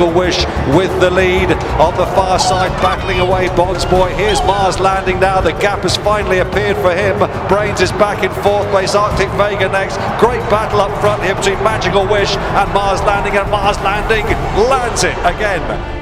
Magical Wish with the lead. On the far side, battling away Bonds Boy. Here's Mars Landing now. The gap has finally appeared for him. Brains is back in fourth place. Arctic Vega next. Great battle up front here between Magical Wish and Mars Landing, and Mars Landing lands it again.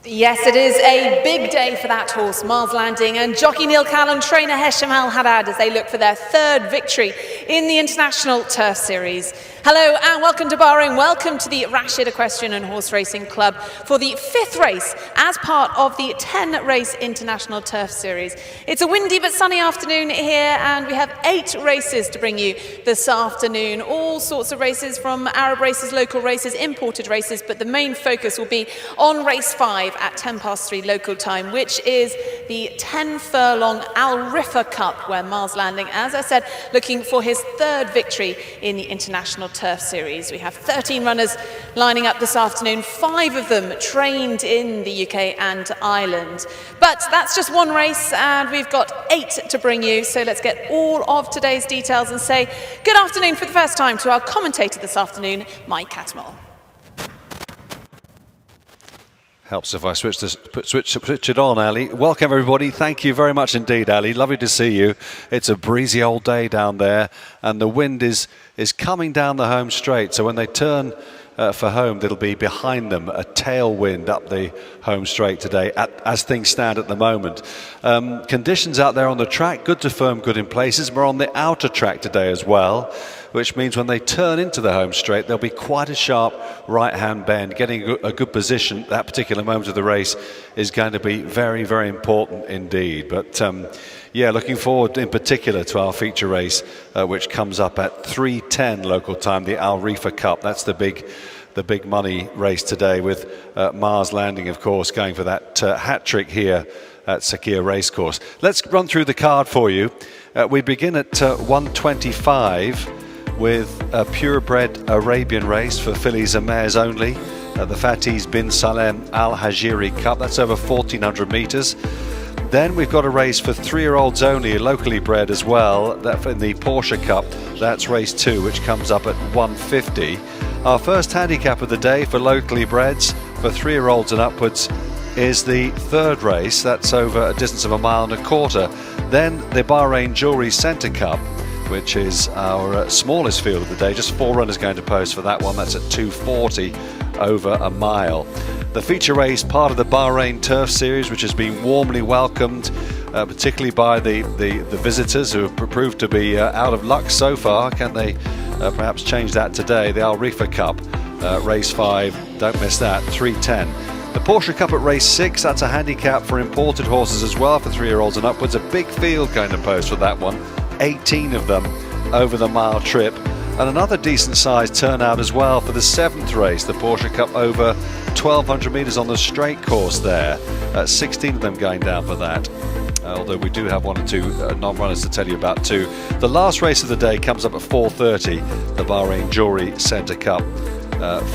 Yes, it is a big day for that horse, Mars Landing, and jockey Neil Callan, trainer Hesham Al Haddad, as they look for their third victory in the International Turf Series. Hello and welcome to Bahrain. Welcome to the Rashid Equestrian and Horse Racing Club for the 5th race as part of the 10-race International Turf Series. It's a windy but sunny afternoon here, and we have 8 races to bring you this afternoon. All sorts of races, from Arab races, local races, imported races, but the main focus will be on race 5 at 3:10 local time, which is the 10-furlong Al RIFFA Cup, where Mars Landing, as I said, looking for his 3rd victory in the International Turf Series. We have 13 runners lining up this afternoon, 5 of them trained in the UK and Ireland. But that's just one race, and we've got 8 to bring you, so let's get all of today's details and say good afternoon for the first time to our commentator this afternoon, Mike Catmull. Helps if I switch it on, Ali. Welcome everybody. Thank you very much indeed, Ali. Lovely to see you. It's a breezy old day down there, and the wind is coming down the home straight. So when they turn for home, it'll be behind them, a tailwind up the home straight today, as things stand at the moment. Conditions out there on the track, good to firm, good in places. We're on the outer track today as well, which means when they turn into the home straight, there'll be quite a sharp right-hand bend. Getting a good position at that particular moment of the race is going to be very, very important indeed. But yeah, looking forward in particular to our feature race, which comes up at 3:10 local time, the Al RIFFA Cup. That's the big money race today, with Mars Landing, of course, going for that hat-trick here at Sakhir Racecourse. Let's run through the card for you. We begin at 1:25 with a purebred Arabian race for fillies and mares only. The Fatih bin Salem Al HAJERI Cup. That's over 1,400 metres. Then we've got a race for 3-year-olds only, locally bred as well, that in the Porsche Cup. That's race 2, which comes up at 150. Our first handicap of the day for locally breds for 3-year-olds and upwards is the 3rd race. That's over a distance of 1.25 miles. Then the Bahrain Jewellery Centre Cup, which is our smallest field of the day. Just 4 runners going to post for that one. That's at 240, over a mile. The feature race, part of the Bahrain Turf Series, which has been warmly welcomed, particularly by the visitors, who have proved to be out of luck so far. Can they perhaps change that today? The Al RIFFA Cup, race 5, don't miss that, 3:10. The Porsche Cup at race 6, that's a handicap for imported horses as well, for 3-year-olds and upwards. A big field going to post for that one, 18 of them over the mile trip. And another decent sized turnout as well for the 7th race, the Porsche Cup, over 1,200 metres on the straight course there. 16 of them going down for that. Although we do have 1 or 2 non-runners to tell you about too. The last race of the day comes up at 4:30, the Bahrain Jewellery Centre Cup,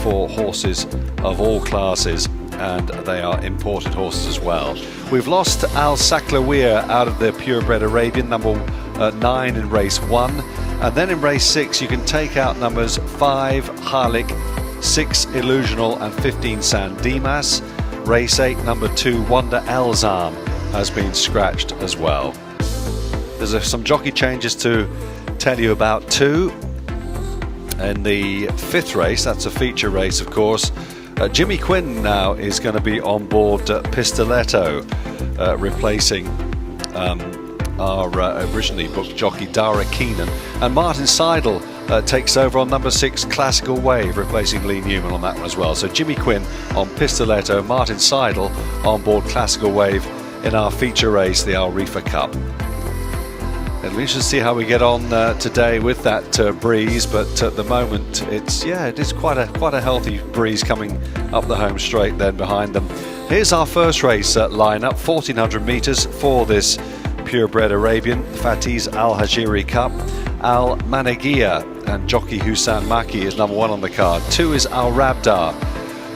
for horses of all classes, and they are imported horses as well. We've lost Al Saklawiya out of the purebred Arabian, number 9 in race 1. And then in race 6, you can take out numbers 5 Halik, 6 Illusional, and 15 San Dimas. Race 8, number 2 Wanda Elzam has been scratched as well. There's some jockey changes to tell you about too. In the 5th race, that's a feature race, of course. Jimmy Quinn now is going to be on board Pistoletto, replacing our originally booked jockey Dara Keenan, and Martin Seidel takes over on number 6 Classical Wave, replacing Lee Newman on that one as well. So Jimmy Quinn on Pistoletto, Martin Seidel on board Classical Wave in our feature race, the Al RIFFA Cup. It'll be interesting to see how we get on today with that breeze, but at the moment it is quite a healthy breeze coming up the home straight then behind them. Here's our first race lineup, 1,400 metres for this purebred Arabian, Fatih's Al HAJERI Cup. Al Managia and jockey Hussein Maki is number 1 on the card. 2 is Al Rabdar,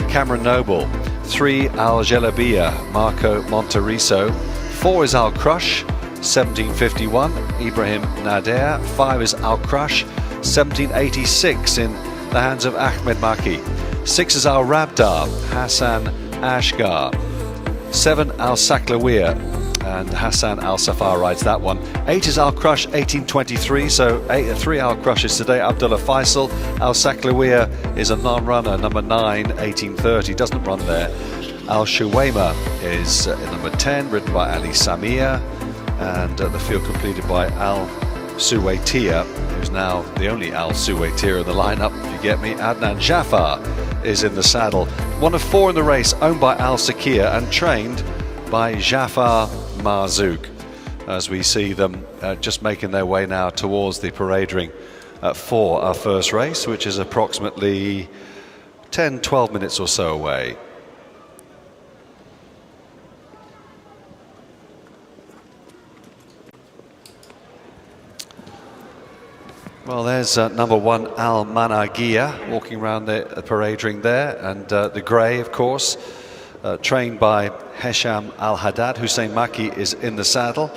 Cameron Noble. 3, Al Jelabia, Marco Monteriso. 4 is Al Crush, 1751, Ibrahim Nader. 5 is Al Crush, 1786, in the hands of Ahmed Maki. 6 is Al Rabda, Hassan Ashgar. 7, Al Saklawiya, and Hassan Al Safar rides that one. 8 is Al Crush, 1823, so 3 Al Crushes today. Abdullah Faisal. Al Saklawiya is a non-runner, number 9, 1830, doesn't run there. Al Shuwaima is number 10, ridden by Ali Samia, and the field completed by Al Suwaitia, who's now the only Al Suwaitia in the lineup, if you get me. Adnan Jafar is in the saddle. One of 4 in the race, owned by Al Sakia and trained by Jafar Marzouk, as we see them just making their way now towards the parade ring for our first race, which is approximately 10-12 minutes or so away. Well, there's number 1, Al Managia, walking around the parade ring there, and the grey, of course, trained by Hesham Al-Haddad. Hussein Maki is in the saddle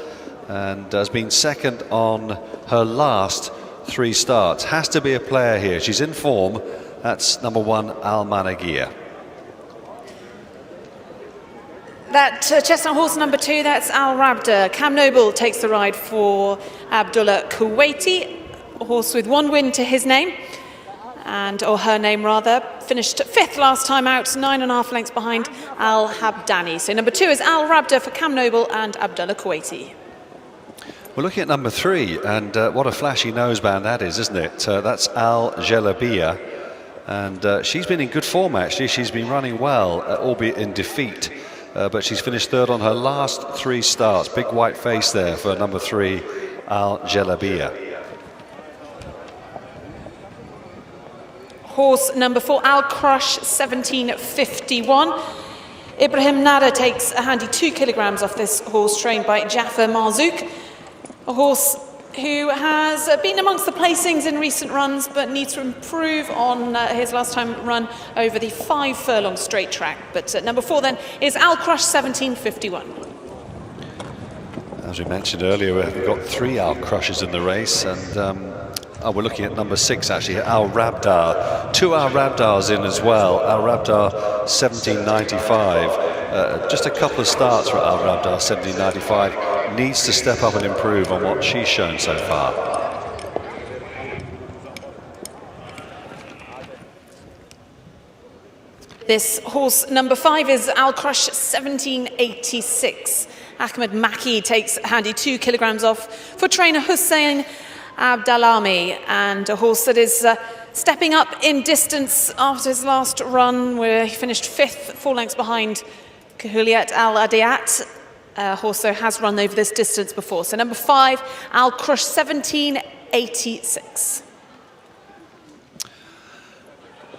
and has been second on her last 3 starts. Has to be a player here. She's in form. That's number 1, Al Managia. That chestnut horse number 2, that's Al Rabda. Cam Noble takes the ride for Abdullah Kuwaiti, a horse with 1 win to his name, or her name rather. Finished 5th last time out, 9.5 lengths behind Al Habdani. So number 2 is Al Rabda for Cam Noble and Abdullah Kuwaiti. We're looking at number 3, and what a flashy noseband that is, isn't it? That's Al Jelabia, and she's been in good form actually. She's been running well, albeit in defeat, but she's finished 3rd on her last 3 starts. Big white face there for number 3, Al Jelabia. Horse number 4, Al Crush, 1751. Ibrahim Nada takes a handy 2 kilograms off this horse, trained by Jafar Marzouk. A horse who has been amongst the placings in recent runs, but needs to improve on his last time run over the 5 furlong straight track. But number 4 then is Al Crush, 1751. As we mentioned earlier, we've got 3 Al Crushes in the race, and we're looking at number 6 actually, Al Rabda. 2 Al Rabdars in as well. Al Rabda 1795. Just a couple of starts for Al Rabda 1795. Needs to step up and improve on what she's shown so far. This horse number 5 is Al Crush, 1786. Ahmed Maki takes a handy 2 kilograms off for trainer Hussein Abdalami, and a horse that is stepping up in distance after his last run, where he finished 5th, 4 lengths behind Kahuliyat Al Adiyat. A horse that has run over this distance before. So number 5, Al Crush, 1786.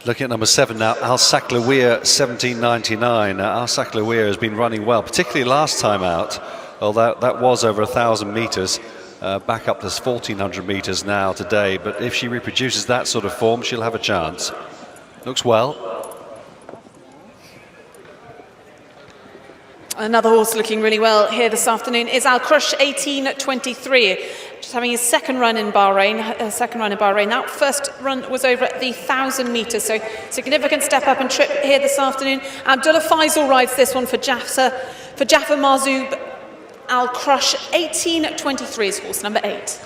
Looking at number 7 now, Al Saklawiya, 1799. Al Saklawiya has been running well, particularly last time out, although that was over 1,000 metres. Back up to 1,400 metres now today, but if she reproduces that sort of form, she'll have a chance. Looks well. Another horse looking really well here this afternoon is Al Crush, 1823. Just having his second run in Bahrain. That first run was over the 1,000 metres, so significant step up and trip here this afternoon. Abdullah Faisal rides this one for Jafar Marzouk. Al Crush, 1823 is horse number 8.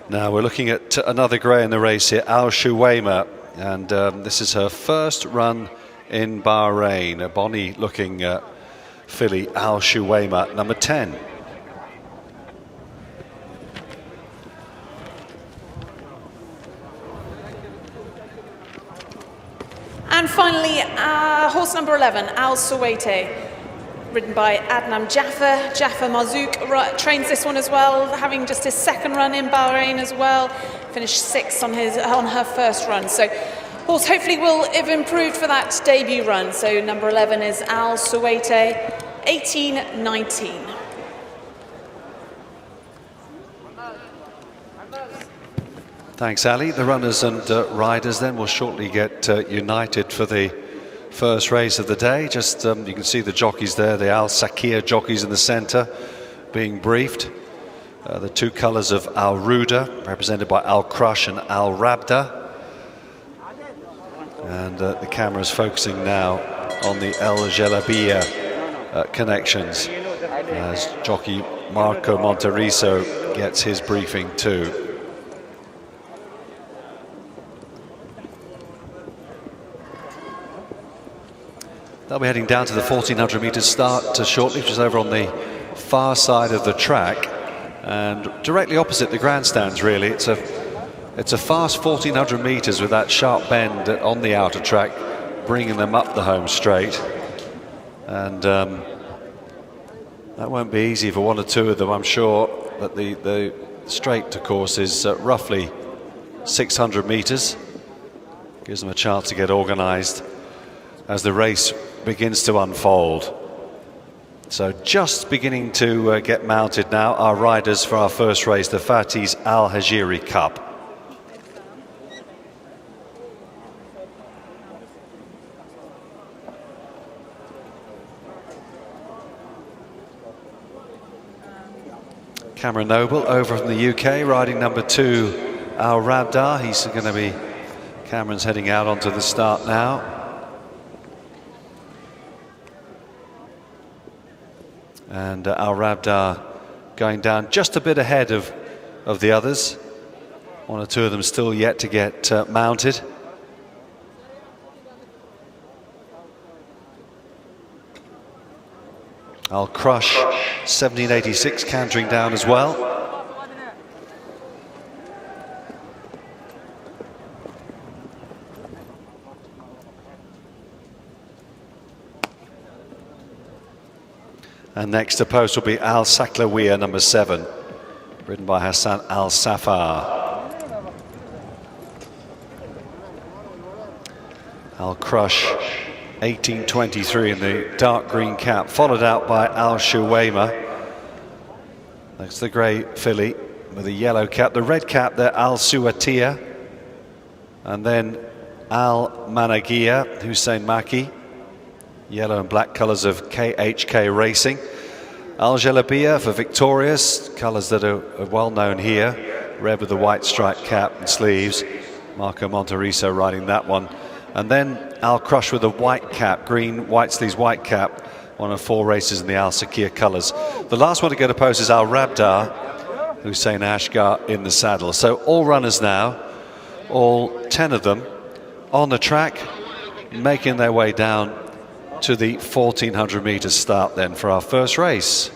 Now we're looking at another grey in the race here, Al Shuwaima, and this is her first run in Bahrain. A bonny looking filly, Al Shuwaima, number 10. And finally, horse number 11, Al Suwaite, ridden by Adnan Jafar. Jafar Marzouk trains this one as well, having just his second run in Bahrain as well. Finished 6th on her first run. So horse hopefully will have improved for that debut run. So number 11 is Al Suwaite, 1819. Thanks, Ali. The runners and riders then will shortly get united for the first race of the day. Just you can see the jockeys there, the Al Sakir jockeys in the centre being briefed. The two colours of Al Ruda, represented by Al Crush and Al Rabda. And the camera is focusing now on the El Jalabiya connections as jockey Marco Monteriso gets his briefing too. They'll be heading down to the 1400 metres start shortly, which is over on the far side of the track and directly opposite the grandstands. Really, it's a fast 1400 metres with that sharp bend on the outer track, bringing them up the home straight, and that won't be easy for one or two of them, I'm sure. But the straight, of course, is roughly 600 metres. Gives them a chance to get organised as the race begins to unfold. So just beginning to get mounted now, our riders for our first race, the Fatih's Al Hajeri Cup. Cameron Noble over from the UK, riding number 2, Al Rabda. He's going to be, Cameron's heading out onto the start now. And Al Rabda going down just a bit ahead of the others. One or two of them still yet to get mounted. Al Crush, 1786, cantering down as well. And next to post will be Al Saklawiya, number 7, ridden by Hassan Al Safar. Al Crush, 1823 in the dark green cap, followed out by Al Shuwaima. That's the grey filly with the yellow cap. The red cap there, Al Suwatia. And then Al Managia, Hussein Maki. Yellow and black colours of KHK Racing. Al Jalabiya for Victorious, colours that are well known here. Red with the white striped cap and sleeves. Marco Monteriso riding that one. And then Al Crush with a white cap, green, white sleeves, white cap. One of 4 races in the Al Sakir colours. The last one to get a post is Al Rabda, Hussein Ashgar in the saddle. So all runners now, all 10 of them on the track, making their way down to the 1400 metres start then for our first race.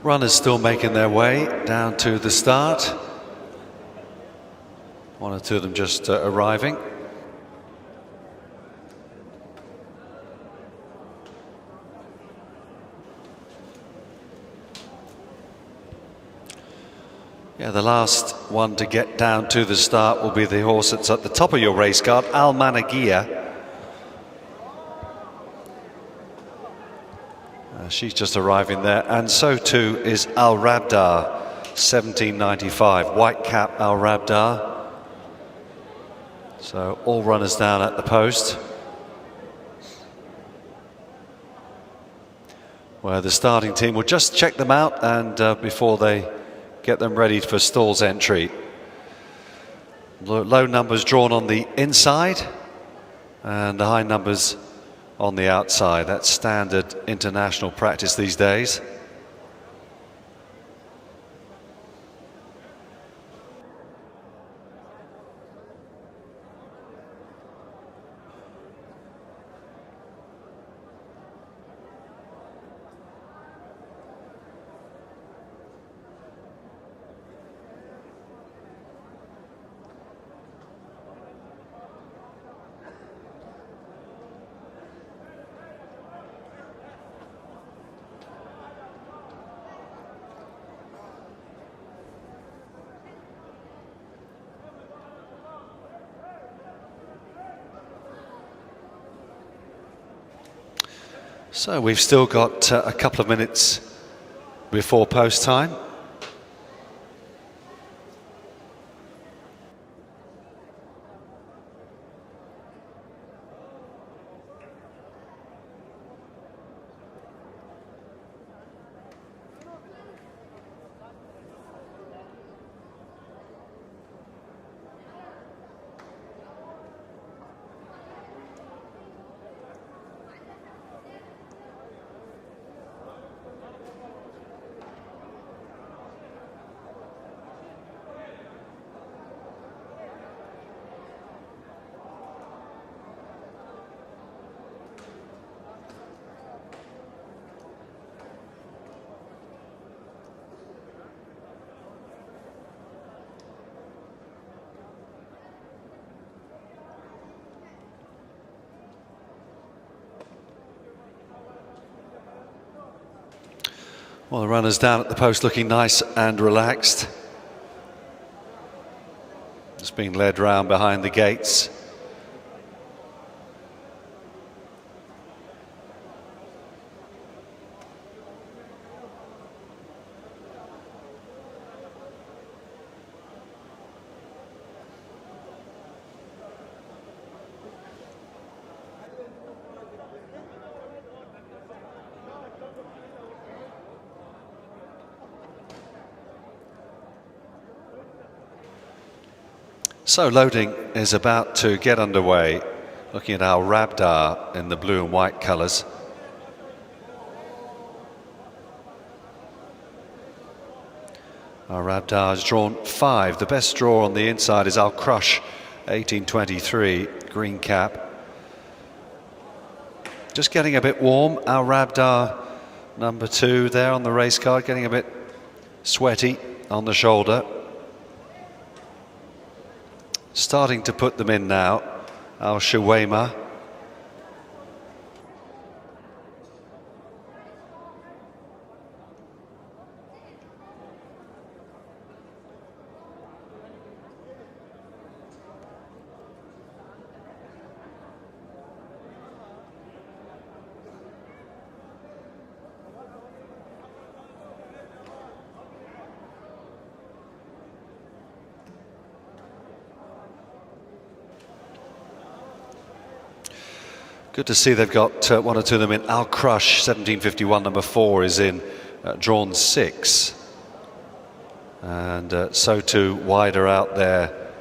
Runners still making their way down to the start. One or two of them just arriving. Yeah, the last one to get down to the start will be the horse that's at the top of your race card, Al Managia. She's just arriving there, and so too is Al Rabdar, 1795, white cap Al Rabdar. So all runners down at the post, where the starting team will just check them out and before they get them ready for stalls entry. Low numbers drawn on the inside and the high numbers on the outside. That's standard international practice these days. So we've still got a couple of minutes before post time. Well, the runners down at the post looking nice and relaxed. Just being led round behind the gates. So loading is about to get underway. Looking at Al Rabdar in the blue and white colours. Al Rabdar has drawn 5. The best draw on the inside is Al Crush, 1823, green cap. Just getting a bit warm. Al Rabdar, number 2 there on the race card, getting a bit sweaty on the shoulder. Starting to put them in now. Al Shuwaima. Good to see they've got one or two of them in. Al Crush, 1751, number 4, is in, drawn 6. And so too, wider out there,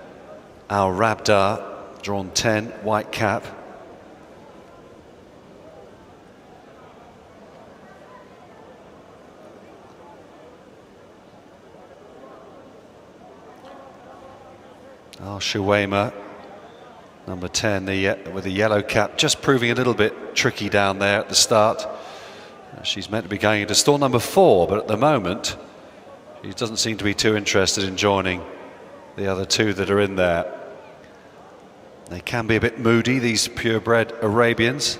Al Rabdar, drawn 10, white cap. Al Shuwaima, number 10, with the yellow cap, just proving a little bit tricky down there at the start. She's meant to be going into stall number 4, but at the moment, she doesn't seem to be too interested in joining the other 2 that are in there. They can be a bit moody, these purebred Arabians.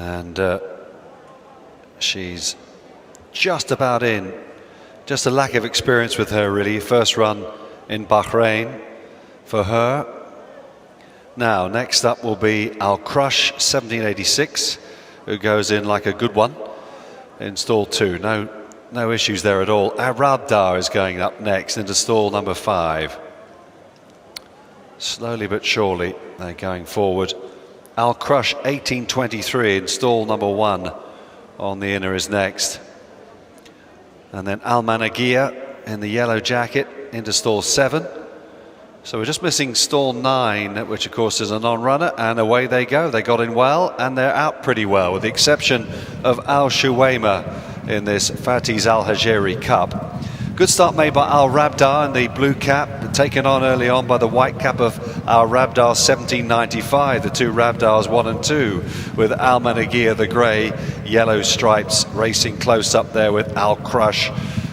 And she's just about in. Just a lack of experience with her, really. First run in Bahrain for her. Now, next up will be Al Crush 1786, who goes in like a good one in stall 2. No issues there at all. Arabdar is going up next into stall number 5. Slowly but surely they're going forward. Al Crush 1823 in stall number 1 on the inner is next. And then Al Managia in the yellow jacket into stall 7. So we're just missing stall 9, which of course is a non-runner, and away they go. They got in well and they're out pretty well, with the exception of Al Shuwaima in this Fatih's Al HAJERI Cup. Good start made by Al Rabdar in the blue cap, taken on early on by the white cap of Al Rabdar 1795, the two Rabdars 1 and 2, with Al Managia the grey, yellow stripes racing close up there with Al Crush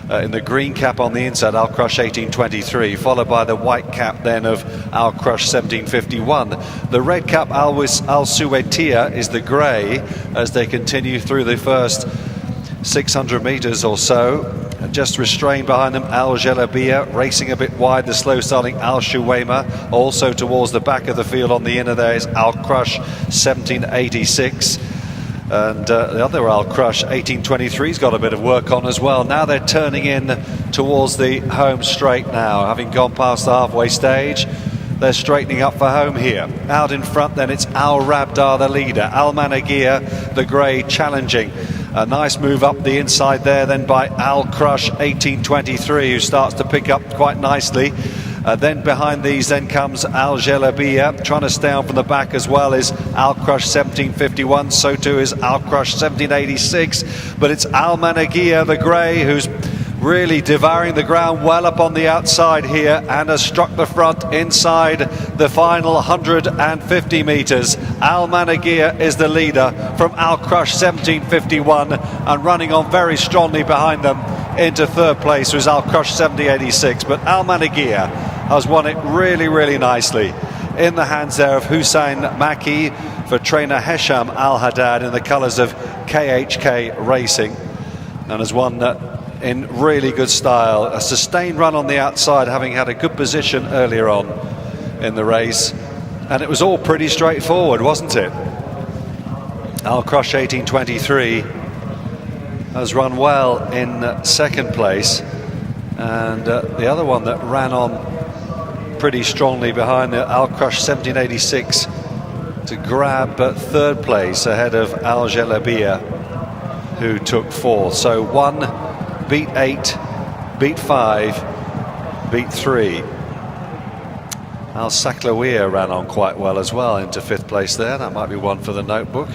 in the green cap on the inside, Al Crush 1823, followed by the white cap then of Al Crush 1751. The red cap Al Suwetia is the grey as they continue through the first 600 metres or so. Just restrained behind them, Al Jelabia racing a bit wide, the slow starting Al Shuwaima. Also towards the back of the field on the inner there is Al Crush 1786. And the other Al Crush 1823's got a bit of work on as well. Now they're turning in towards the home straight now, having gone past the halfway stage. They're straightening up for home here. Out in front then it's Al Rabdar the leader, Al Managia the grey challenging. A nice move up the inside there then by Al Crush 1823, who starts to pick up quite nicely. Then behind these then comes Al Jelabia, trying to stay on from the back as well is Al Crush 1751, so too is Al Crush 1786, but it's Al Managia the grey who's really devouring the ground well up on the outside here and has struck the front inside the final 150 metres. Al Managia is the leader from Al Crush 1751 and running on very strongly behind them into third place was Al Crush 1786, but Al Managia has won it really nicely in the hands there of Hussein Maki for trainer Hesham Al Haddad in the colours of KHK Racing, and has won in really good style. A sustained run on the outside, having had a good position earlier on in the race, and it was all pretty straightforward, wasn't it? Al Crush 1823 has run well in second place, and the other one that ran on pretty strongly behind the Al Crush 1786 to grab third place ahead of Al Jelabia, who took fourth. So 1 beat 8, beat 5, beat 3. Al Saklawiya ran on quite well as well into fifth place there. That might be one for the notebook.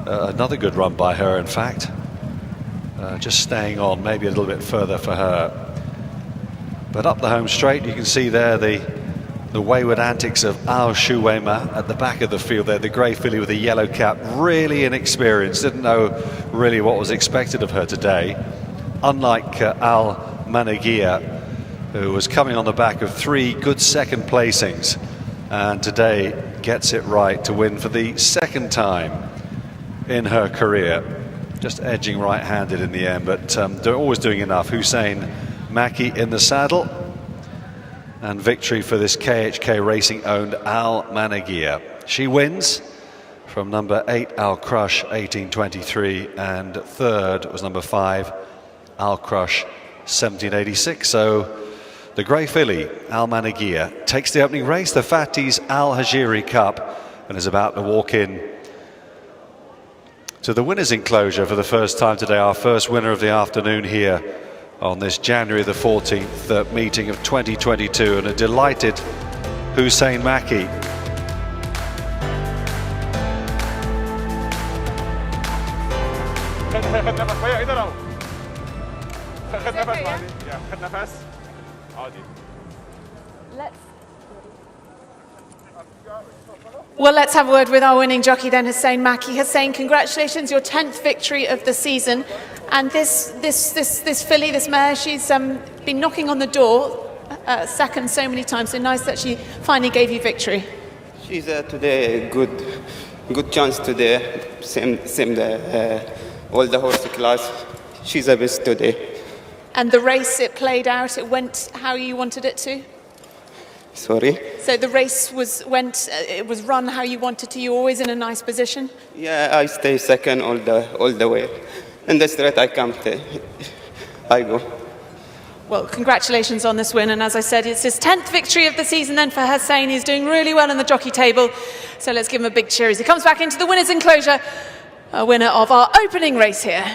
Another good run by her, in fact. Just staying on maybe a little bit further for her. But up the home straight, you can see there the wayward antics of Al Shuwaima at the back of the field there, the grey filly with the yellow cap, really inexperienced, didn't know really what was expected of her today. Unlike Al Managia, who was coming on the back of 3 good second placings, and today gets it right to win for the second time in her career. Just edging right-handed in the end, but they're always doing enough. Hussein Maki in the saddle, and victory for this KHK Racing owned Al Managia. She wins from number 8 Al Crush 1823, and third was number 5 Al Crush 1786. So the grey filly Al Managia takes the opening race, the Fatih's Al HAJERI Cup, and is about to walk in to the winners' enclosure for the first time today. Our first winner of the afternoon here on this January the 14th meeting of 2022, and a delighted Hussein Maki. Well, let's have a word with our winning jockey then, Hussein Maki. Hussein, congratulations, your 10th victory of the season. And this filly, this mare, she's been knocking on the door second so many times, so nice that she finally gave you victory. She's today a good good chance today. Same all the horse class. She's the best today. And the race, it played out, it went how you wanted it to? Sorry? So the race it was run how you wanted to, you were always in a nice position? Yeah, I stay second all the way. In the straight I go. Well, congratulations on this win, and as I said, it's his 10th victory of the season then for Hussein. He's doing really well in the jockey table, so let's give him a big cheer as he comes back into the winner's enclosure, a winner of our opening race here.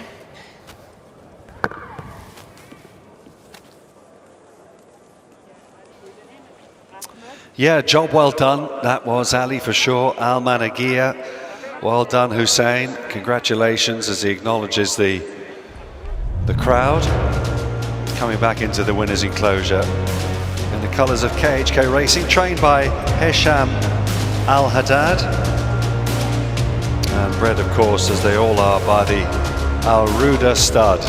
Yeah, job well done. That was Ali for sure. Al Managia. Well done, Hussein. Congratulations as he acknowledges the crowd. Coming back into the winner's enclosure in the colours of KHK Racing, trained by Hesham Al Haddad, and bred, of course, as they all are, by the Al Ruda stud.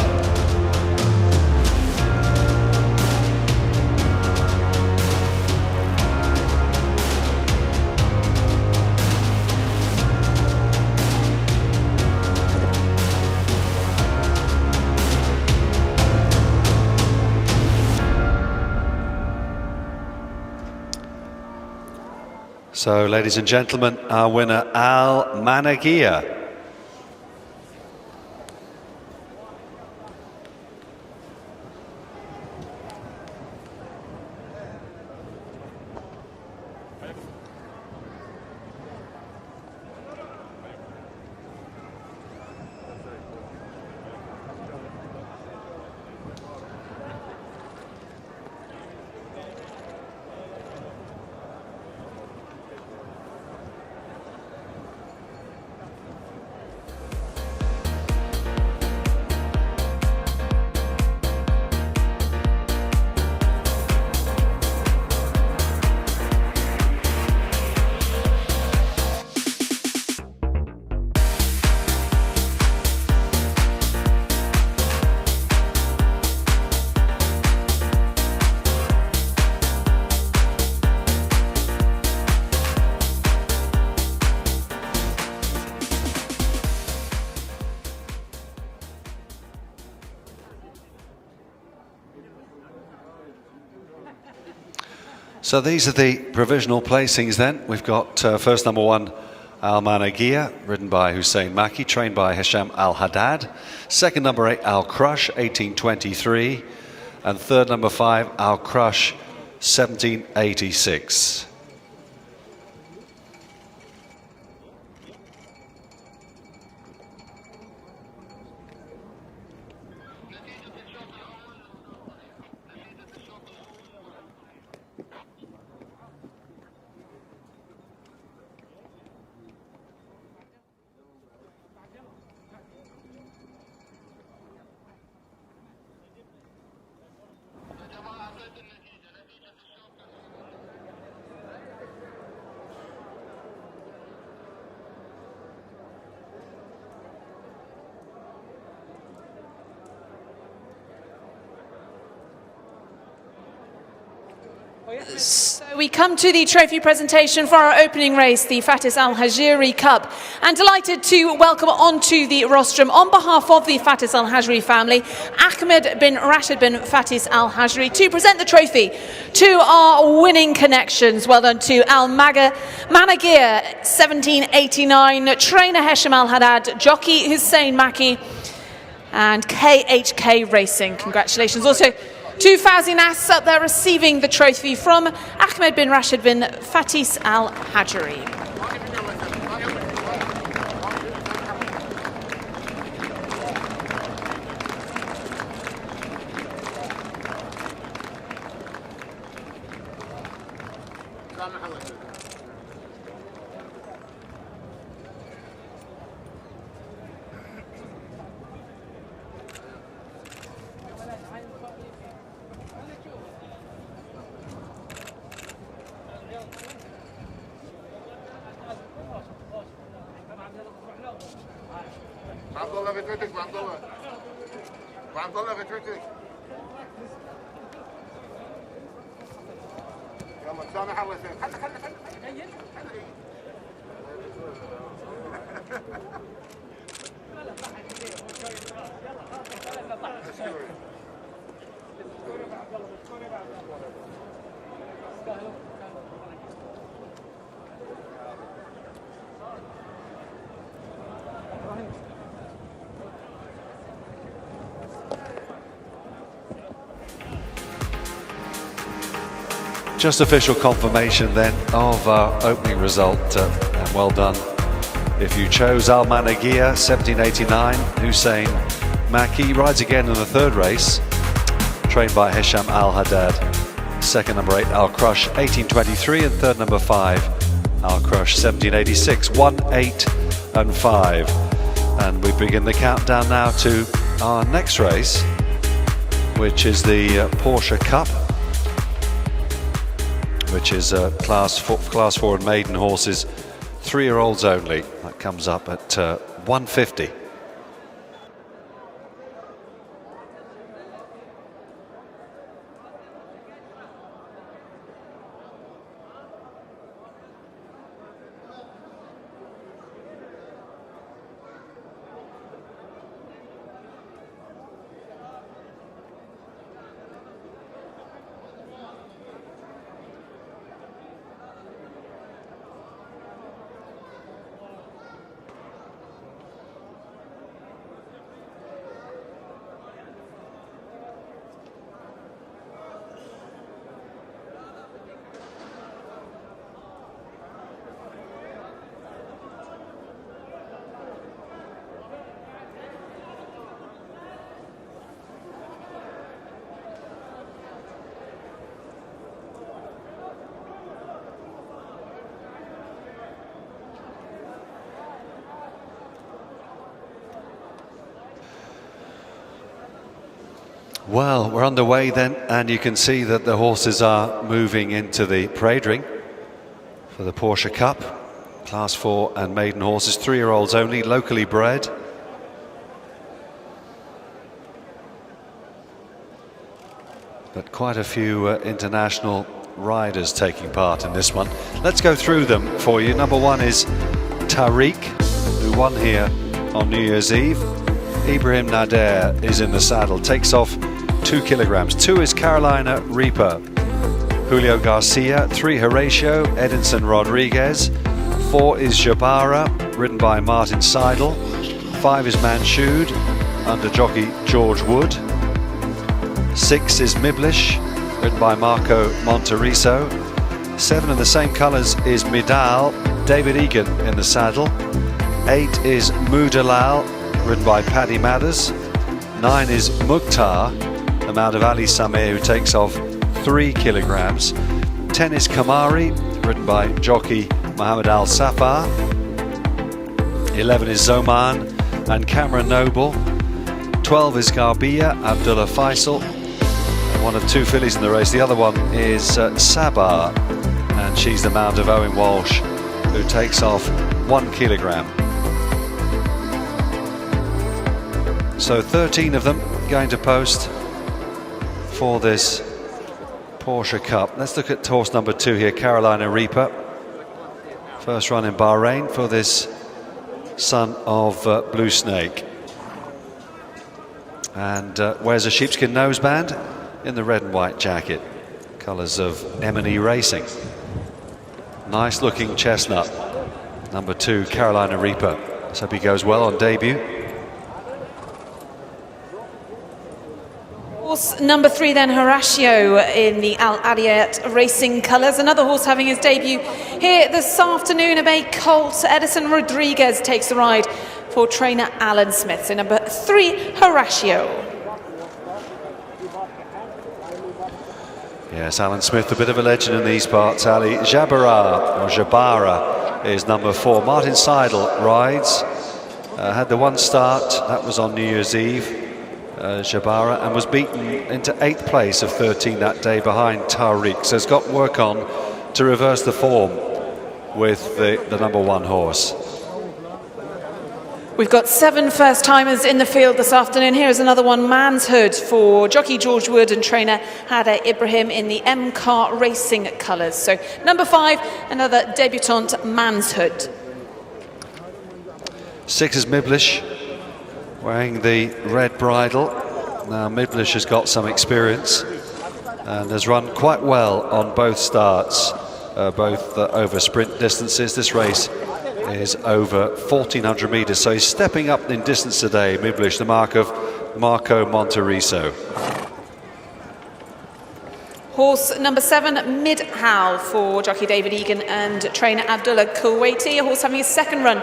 So, ladies and gentlemen, our winner, Al Managia. So these are the provisional placings then. We've got first number 1, Al Managia, ridden by Hussein Maki, trained by Hesham Al Haddad. Second number 8, Al Crush, 1823. And third number 5, Al Crush, 1786. So we come to the trophy presentation for our opening race, the Fatis Al HAJERI Cup, and delighted to welcome onto the rostrum on behalf of the Fatis Al HAJERI family, Ahmed bin Rashid bin Fatis Al HAJERI, to present the trophy to our winning connections. Well done to Al Managia, 1789, trainer Hesham Al Haddad, jockey Hussein Maki, and KHK Racing. Congratulations also to Fawzi Nas up there receiving the trophy from Ahmed bin Rashid bin Fatis Al HAJERI. عبد الله غتوتك وعبد الله غتوتك يلا سامح الله خلي Just official confirmation then of our opening result, and well done if you chose Al Managia 1789. Hussein Maki rides again in the third race, trained by Hesham Al Haddad. Second, number 8 Al Crush 1823, and third, number 5 Al Crush 1786. 1, 8 and 5. And we begin the countdown now to our next race, which is the Porsche Cup, which is class 4 and maiden horses, 3-year-olds only. That comes up at 150. Well, we're underway then, and you can see that the horses are moving into the parade ring for the Porsche Cup. Class 4 and maiden horses, 3-year-olds only, locally bred. But quite a few international riders taking part in this one. Let's go through them for you. Number 1 is Tariq, who won here on New Year's Eve. Ibrahim Nader is in the saddle, takes off 2 kilograms. 2 is Carolina Reaper. Julio Garcia. 3 Horatio, Edinson Rodriguez. 4 is Jabara, ridden by Martin Seidel. 5 is Manshood, under jockey George Wood. 6 is Miblish, ridden by Marco Monteriso. 7 in the same colours is Midal, David Egan in the saddle. 8 is Mudalal, ridden by Paddy Mathers. 9 is Mukhtar, the mount of Ali Sameh, who takes off 3 kilograms. 10 is Kamari, ridden by jockey Mohammed Al Safar. 11 is Zoman and Cameron Noble. 12 is Garbia, Abdullah Faisal, one of 2 fillies in the race. The other one is Sabar, and she's the mount of Owen Walsh, who takes off 1 kilogram. So 13 of them going to post for this Porsche Cup. Let's look at horse number 2 here, Carolina Reaper. First run in Bahrain for this son of Blue Snake. And wears a sheepskin noseband in the red and white jacket, colours of M&E Racing. Nice looking chestnut, number 2, Carolina Reaper. Let's hope he goes well on debut. Horse number 3 then, Horatio, in the Al Adiyat Racing colours. Another horse having his debut here this afternoon, a bay colt. Edison Rodriguez takes the ride for trainer Alan Smith. So number 3, Horatio. Yes, Alan Smith, a bit of a legend in these parts. Ali Jabara is number 4. Martin Seidel rides. Had the 1 start, that was on New Year's Eve. Jabara, and was beaten into 8th place of 13 that day behind Tariq. So has got work on to reverse the form with the number 1 horse. We've got 7 first-timers in the field this afternoon. Here's another one, Manshood, for jockey George Wood and trainer Hada Ibrahim in the M-Car Racing colours. So number 5, another debutant, Manshood. 6 is Miblish, wearing the red bridle. Now Miblish has got some experience and has run quite well on both starts, both over sprint distances. This race is over 1,400 metres, so he's stepping up in distance today, Miblish, the mark of Marco Monteriso. Horse number 7, Midhow, for jockey David Egan and trainer Abdullah Kuwaiti. A horse having his second run,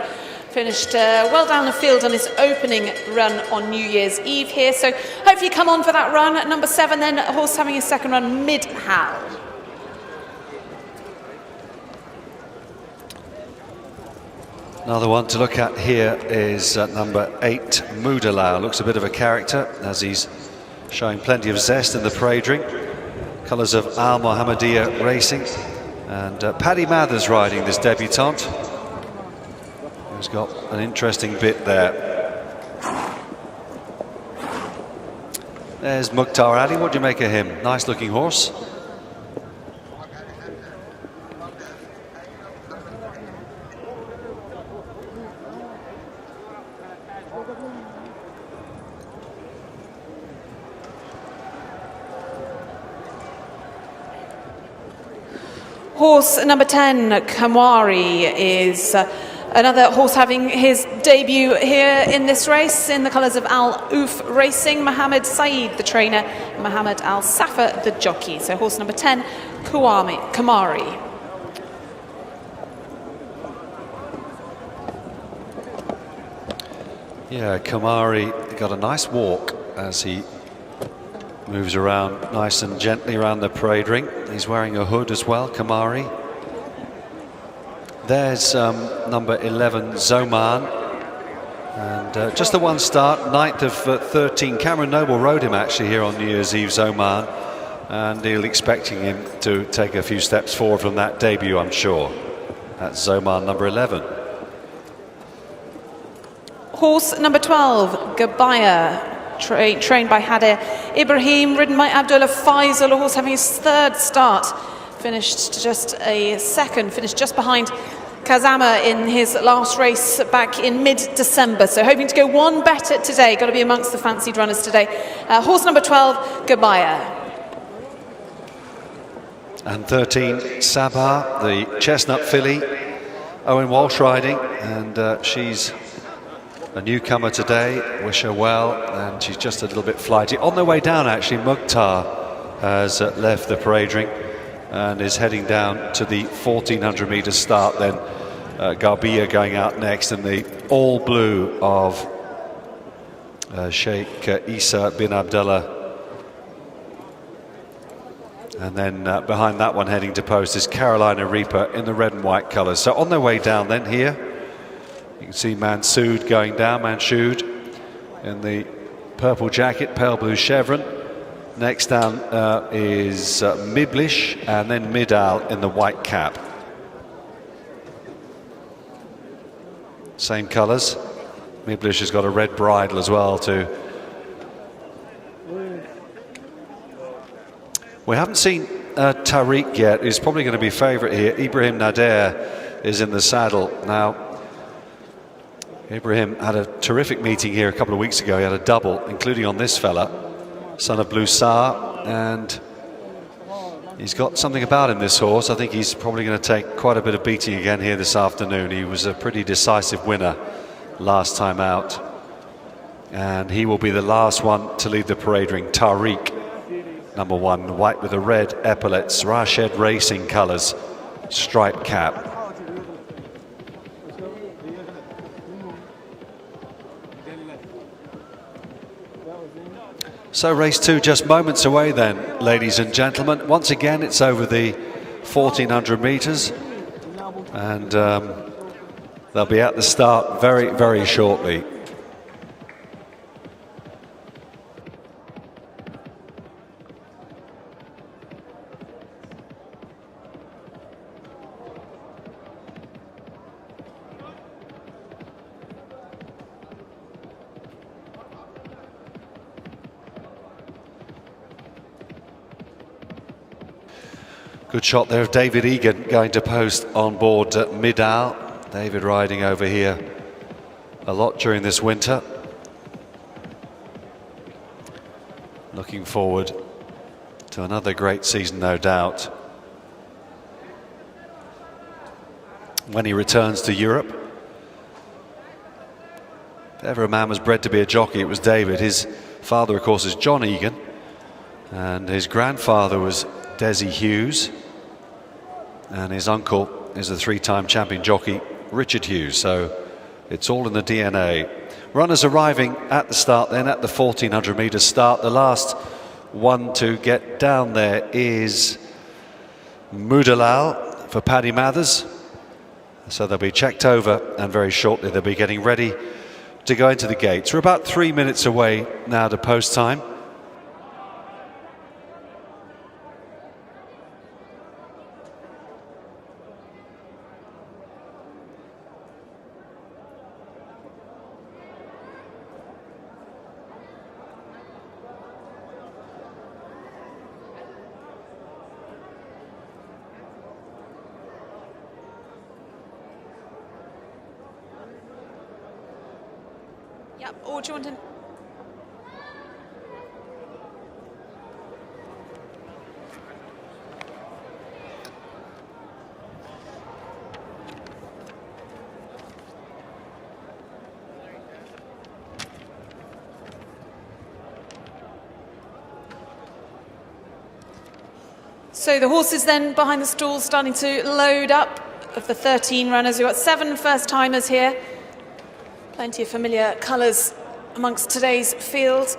finished well down the field on his opening run on New Year's Eve here. So hopefully come on for that run at number 7, then a horse having his second run, Midhow. Another one to look at here is number 8, Mudalau. Looks a bit of a character as he's showing plenty of zest in the parade ring. Colours of Al Mohammedia Racing, and Paddy Mathers riding this debutant, who's got an interesting bit there. There's Mukhtar Ali. What do you make of him? Nice looking horse. Horse number 10, Kamwari, is another horse having his debut here in this race in the colours of Al Oof Racing. Mohammed Saeed, the trainer, Mohammed Al Safa, the jockey. So horse number 10, Kamari. Yeah, Kamari got a nice walk as he moves around nice and gently around the parade ring. He's wearing a hood as well, Kamari. There's number 11, Zoman. And just the one start, 9th of 13. Cameron Noble rode him actually here on New Year's Eve, Zoman. And he'll expecting him to take a few steps forward from that debut, I'm sure. That's Zoman, number 11. Horse number 12, Gabaya, trained by HAJERI Ibrahim, ridden by Abdullah Faisal, a horse having his third start. Finished just a second, finished just behind Kazama in his last race back in mid-December. So hoping to go one better today. Got to be amongst the fancied runners today. Horse number 12, Gabaya. And 13, Sabah, the chestnut filly. Owen Walsh riding, and she's a newcomer today. Wish her well, and she's just a little bit flighty. On their way down, actually, Mukhtar has left the parade ring and is heading down to the 1,400 metre start. Then Garbia going out next in the all blue of Sheikh Isa bin Abdullah. And then behind that one heading to post is Carolina Reaper in the red and white colours. So on their way down then here, you can see Mansood going down, Mansood in the purple jacket, pale blue chevron. Next down is Miblish, and then Midal in the white cap. Same colours. Miblish has got a red bridle as well too. We haven't seen Tariq yet, who's probably going to be favourite here. Ibrahim Nader is in the saddle now. Ibrahim had a terrific meeting here a couple of weeks ago. He had a double, including on this fella, son of Blue Sar, and he's got something about him, this horse. I think he's probably going to take quite a bit of beating again here this afternoon. He was a pretty decisive winner last time out, and he will be the last one to leave the parade ring. Tariq, number 1, white with the red epaulets, Rashid Racing colours, striped cap. So race 2 just moments away then, ladies and gentlemen. Once again, it's over the 1,400 metres, and they'll be at the start very, very shortly. Good shot there of David Egan going to post on board Midal. David riding over here a lot during this winter. Looking forward to another great season, no doubt, when he returns to Europe. If ever a man was bred to be a jockey, it was David. His father, of course, is John Egan, and his grandfather was Desi Hughes, and his uncle is the three-time champion jockey Richard Hughes. So it's all in the DNA. Runners arriving at the start then, at the 1400 metre start. The last one to get down there is Moodalal for Paddy Mathers. So they'll be checked over, and very shortly they'll be getting ready to go into the gates. We're about 3 minutes away now to post time. Yep, or do you want to... So the horses then behind the stalls starting to load up. Of the 13 runners, we've got 7 first-timers here. Plenty of familiar colours amongst today's field.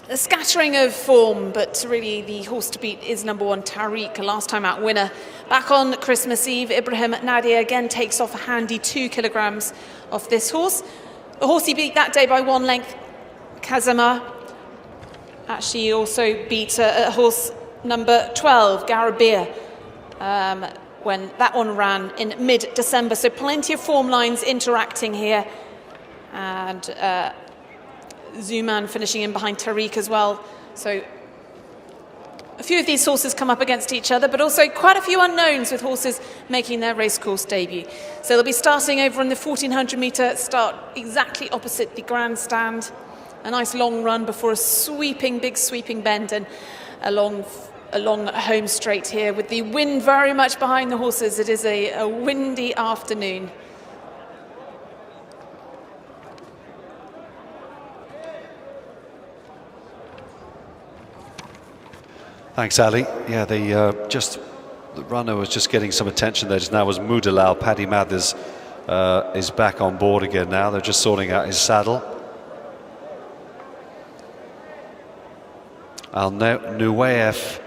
A scattering of form, but really the horse to beat is number 1, Tariq, a last time out winner. Back on Christmas Eve, Ibrahim Nadia again takes off a handy 2 kilograms off this horse. The horse he beat that day by 1 length, Kazama. Actually, he also beat a horse number 12, Garabir, when that one ran in mid-December. So plenty of form lines interacting here. And Zuman finishing in behind Tariq as well. So a few of these horses come up against each other, but also quite a few unknowns with horses making their racecourse debut. So they'll be starting over on the 1400 metre start exactly opposite the grandstand. A nice long run before a big sweeping bend, and a long home straight here with the wind very much behind the horses. It is a windy afternoon. Thanks, Ali. Yeah, the runner was just getting some attention there just now was Moodalal. Paddy Mathers is back on board again now. They're just sorting out his saddle. Al Nuayef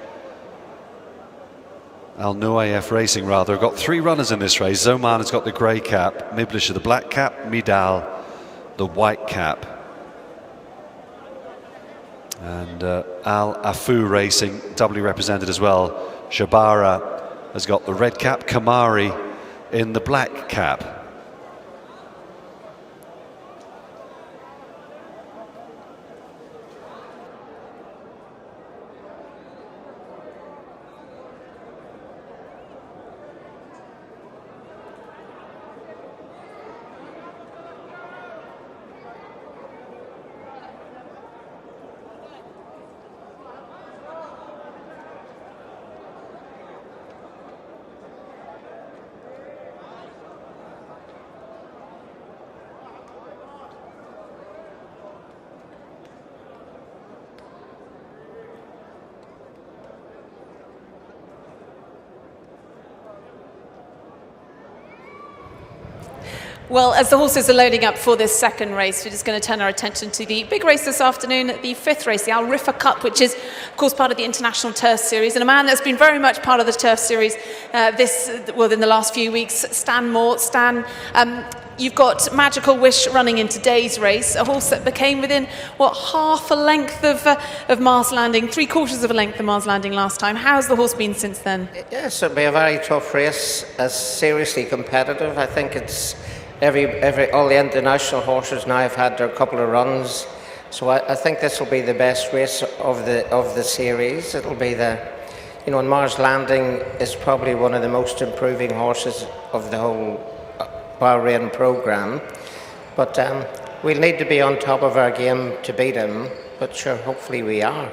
Racing, rather, have got 3 runners in this race. Zoman has got the grey cap, Miblish the black cap, Midal the white cap. And Al Afu Racing, doubly represented as well. Shabara has got the red cap, Kamari in the black cap. Well, as the horses are loading up for this second race, we're just going to turn our attention to the big race this afternoon, the 5th race, the RIFFA Cup, which is, of course, part of the International Turf Series. And a man that's been very much part of the Turf Series in the last few weeks, Stan Moore. Stan, you've got Magical Wish running in today's race, a horse that became within, half a length of Mars Landing, 3/4 of a length of Mars Landing last time. How's the horse been since then? Yes, it'll be a very tough race, seriously competitive. I think it's all the international horses now have had their couple of runs, so I think this will be the best race of the series. It'll be and Mars Landing is probably one of the most improving horses of the whole Bahrain programme. But we'll need to be on top of our game to beat him, but sure, hopefully we are.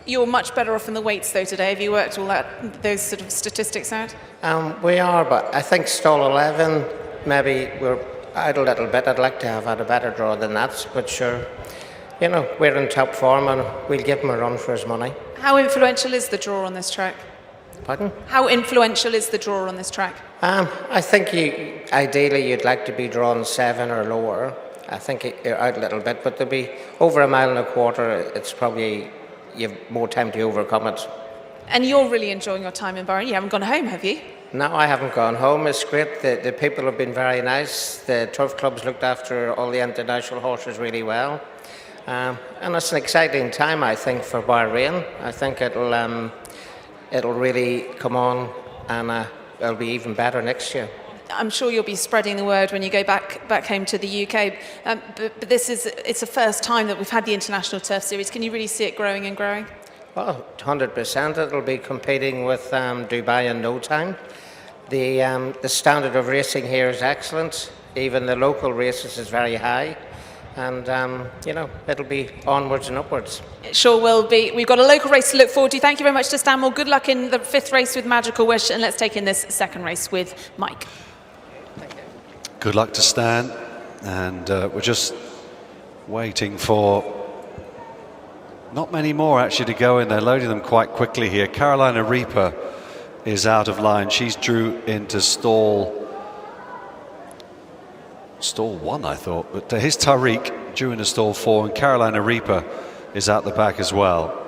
You're much better off in the weights though today. Have you worked all those sort of statistics out? We are, but I think stall 11, maybe we're out a little bit. I'd like to have had a better draw than that, but sure, you know, we're in top form and we'll give him a run for his money. How influential is the draw on this track? Pardon? How influential is the draw on this track? I think ideally you'd like to be drawn 7 or lower. I think you're out a little bit, but there'll be over a mile and a quarter. It's probably, you've more time to overcome it. And you're really enjoying your time in Bahrain. You haven't gone home, have you? No, I haven't gone home. It's great. The people have been very nice. The turf clubs looked after all the international horses really well. And it's an exciting time, I think, for Bahrain. I think it'll really come on, and it'll be even better next year. I'm sure you'll be spreading the word when you go back home to the UK. But it's the first time that we've had the International Turf Series. Can you really see it growing and growing? Well, 100%. It'll be competing with Dubai in no time. The standard of racing here is excellent. Even the local races is very high. And, you know, it'll be onwards and upwards. It sure will be. We've got a local race to look forward to. Thank you very much to Stanmore. Good luck in the 5th race with Magical Wish. And let's take in this 2nd race with Mike. Good luck to Stan. And we're just waiting for not many more actually to go in. They're loading them quite quickly here. Carolina Reaper is out of line. She's drew into stall 1, I thought, but here's Tariq due into stall 4, and Carolina Reaper is out the back as well.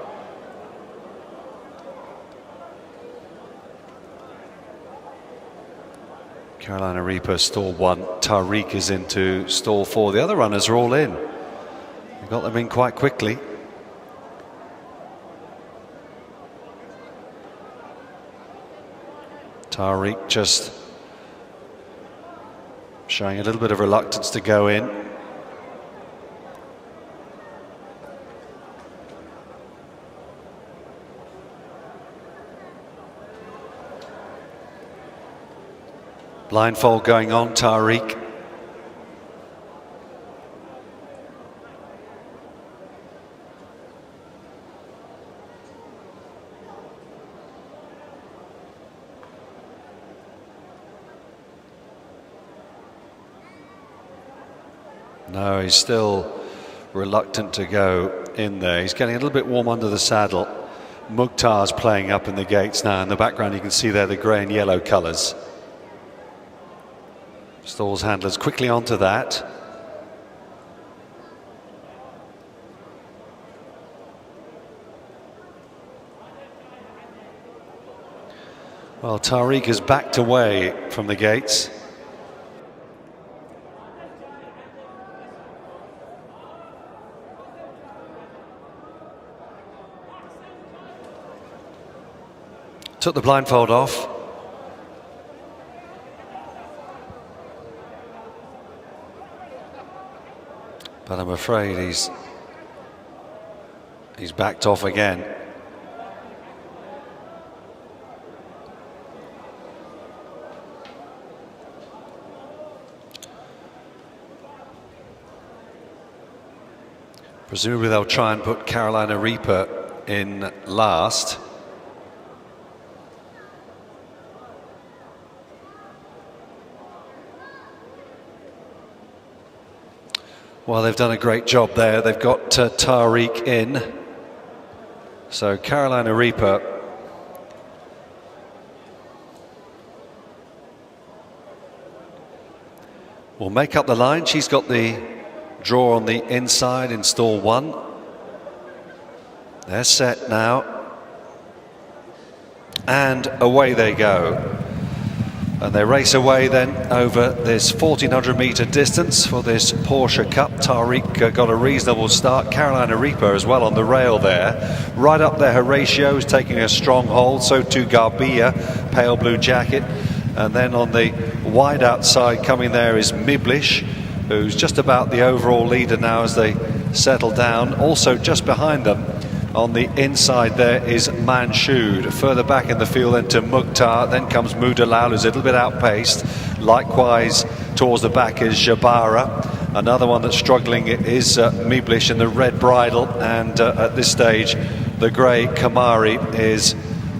Carolina Reaper stall 1, Tariq is into stall 4. The other runners are all in. We got them in quite quickly. Tariq just showing a little bit of reluctance to go in. Blindfold going on, Tariq. No, he's still reluctant to go in there. He's getting a little bit warm under the saddle. Mukhtar's playing up in the gates now. In the background you can see there the grey and yellow colours. Stalls handlers quickly onto that. Well, Tariq has backed away from the gates. Took the blindfold off. But I'm afraid he's backed off again. Presumably they'll try and put Carolina Reaper in last. Well, they've done a great job there. They've got Tariq in. So Carolina Reaper will make up the line. She's got the draw on the inside in stall 1. They're set now. And away they go. And they race away then over this 1400 metre distance for this Porsche Cup. Tariq got a reasonable start. Carolina Reaper as well on the rail there. Right up there, Horatio is taking a strong hold. So too Garbia, pale blue jacket. And then on the wide outside coming there is Miblish, who's just about the overall leader now as they settle down. Also just behind them on the inside there is Manshood. Further back in the field then to Mukhtar. Then comes Moudalal, who's a little bit outpaced. Likewise towards the back is Jabara. Another one that's struggling is Miblish in the red bridle, and at this stage the grey Kamari is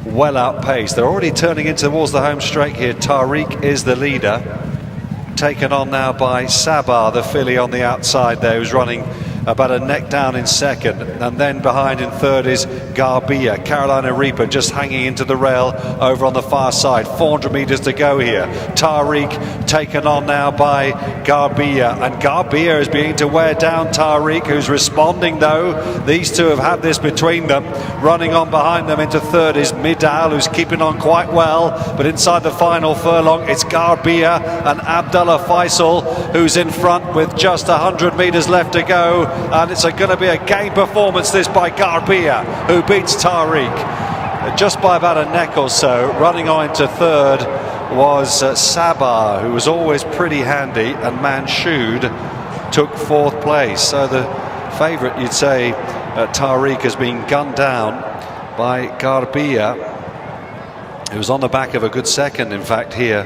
well outpaced. They're already turning in towards the home straight here. Tariq is the leader, taken on now by Sabah, the filly on the outside there, who's running about a neck down in second, and then behind in third is Garbia. Carolina Reaper just hanging into the rail over on the far side. 400 metres to go here. Tariq taken on now by Garbia, and Garbia is beginning to wear down Tariq, who's responding though. These two have had this between them. Running on behind them into third is Midal, who's keeping on quite well, but inside the final furlong it's Garbia and Abdullah Faisal who's in front with just 100 metres left to go. And it's going to be a game performance, this, by Garbia, who beats Tariq just by about a neck or so. Running on into third was Sabah, who was always pretty handy, and Manshood took fourth place. So the favourite, you'd say, Tariq, has been gunned down by Garbia, who was on the back of a good second, in fact, here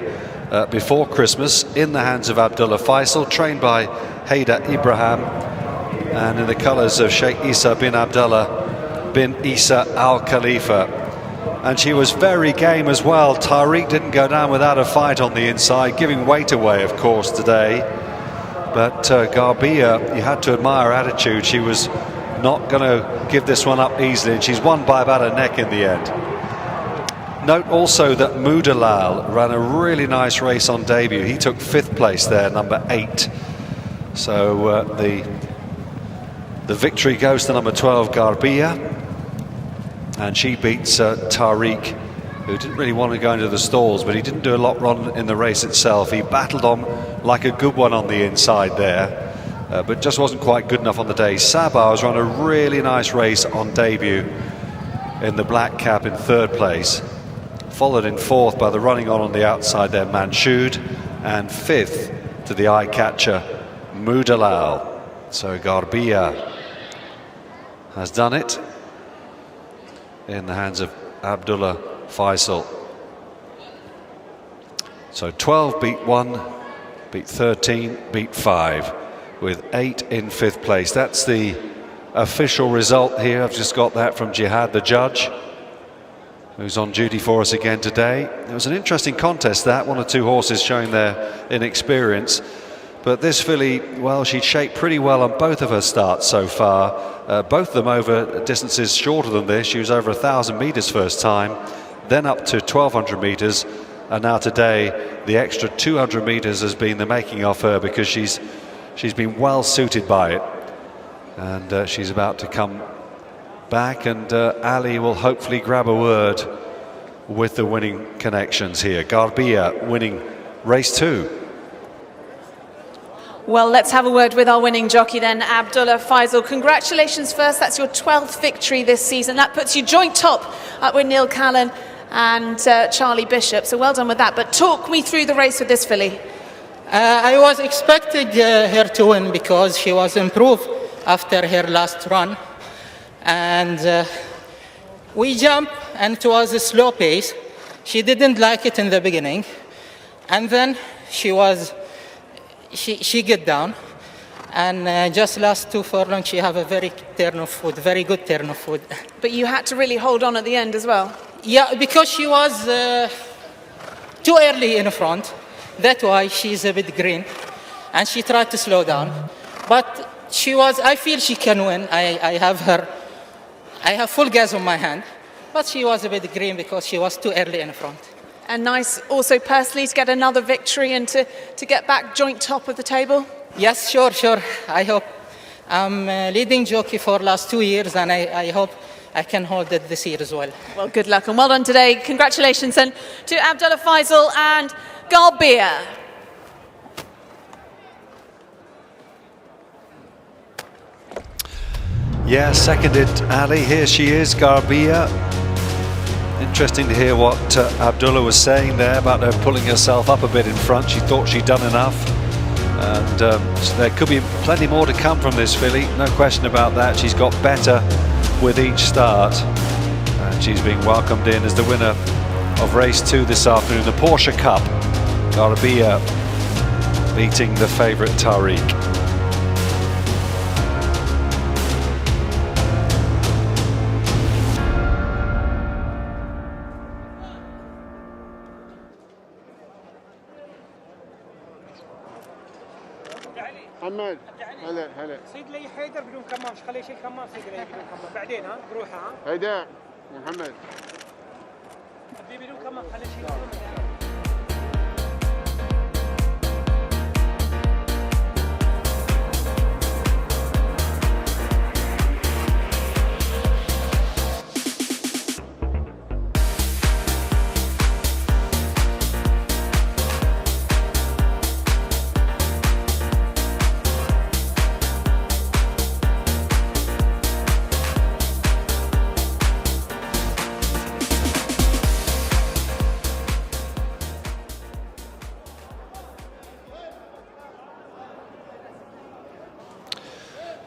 before Christmas, in the hands of Abdullah Faisal, trained by Haider Ibrahim, and in the colours of Sheikh Isa bin Abdullah bin Isa Al Khalifa. And she was very game as well. Tariq didn't go down without a fight on the inside, giving weight away, of course, today. But Garbia, you had to admire her attitude. She was not going to give this one up easily, and she's won by about a neck in the end. Note also that Moodalal ran a really nice race on debut. He took 5th place there, number 8. So the victory goes to number 12, Garbia, and she beats Tariq, who didn't really want to go into the stalls, but he didn't do a lot wrong in the race itself. He battled on like a good one on the inside there, but just wasn't quite good enough on the day. Sabah has run a really nice race on debut in the black cap in 3rd place, followed in 4th by the running on the outside there, Manshood, and 5th to the eye catcher, Moodalal. So Garbia has done it in the hands of Abdullah Faisal. So 12 beat 1, beat 13, beat 5, with 8 in 5th place. That's the official result here. I've just got that from Jihad, the judge, who's on duty for us again today. It was an interesting contest, that. 1 or 2 horses showing their inexperience. But this filly, well, she'd shaped pretty well on both of her starts so far. Both of them over distances shorter than this. She was over 1,000 metres first time, then up to 1,200 metres, and now today the extra 200 metres has been the making of her, because she's been well suited by it, and she's about to come back, and Ali will hopefully grab a word with the winning connections here. Garbia winning race 2. Well, let's have a word with our winning jockey then, Abdullah Faisal. Congratulations first, that's your 12th victory this season. That puts you joint top up with Neil Callan and Charlie Bishop, so well done with that. But talk me through the race with this filly. I was expecting her to win because she was improved after her last run. And we jumped, and it was a slow pace. She didn't like it in the beginning. And then she get down, and just last 2 furlongs she have a very good turn of foot. But you had to really hold on at the end as well. Yeah, because she was too early in front. That's why she's a bit green, and she tried to slow down. But I feel she can win. I have full gas on my hand, but she was a bit green because she was too early in front. And nice also personally to get another victory and to get back joint top of the table. Yes, sure. I hope. I'm leading jockey for last 2 years, and I hope I can hold it this year as well. Well, good luck and well done today. Congratulations and to Abdullah Faisal and Garbia. Yeah, seconded Ali. Here she is, Garbia. Interesting to hear what Abdullah was saying there about her pulling herself up a bit in front. She thought she'd done enough, and so there could be plenty more to come from this filly, no question about that. She's got better with each start, and she's being welcomed in as the winner of race 2 this afternoon, the Porsche Cup. Garbia beating the favourite Tariq. محمد هلا هلا صيد لي حيدر بدون كمام، خليه يشيل كمام، صيد لي بدون كمام بعدين ها بروح ها هيدا محمد حبيبي بدون كمام خليه يشيل كمام.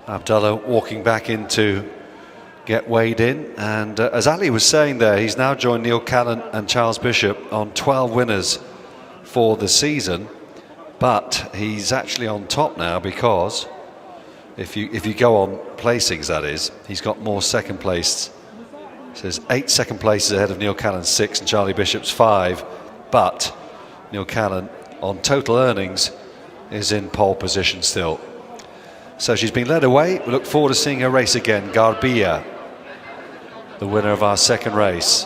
Abdullah walking back in to get weighed in, and as Ali was saying there, he's now joined Neil Callan and Charles Bishop on 12 winners for the season, but he's actually on top now because if you go on placings, that is, he's got more second placed. So there's 8 second places ahead of Neil Callan, 6, and Charlie Bishop's 5, but Neil Callan on total earnings is in pole position still. So she's been led away. We look forward to seeing her race again. Garbia, the winner of our second race.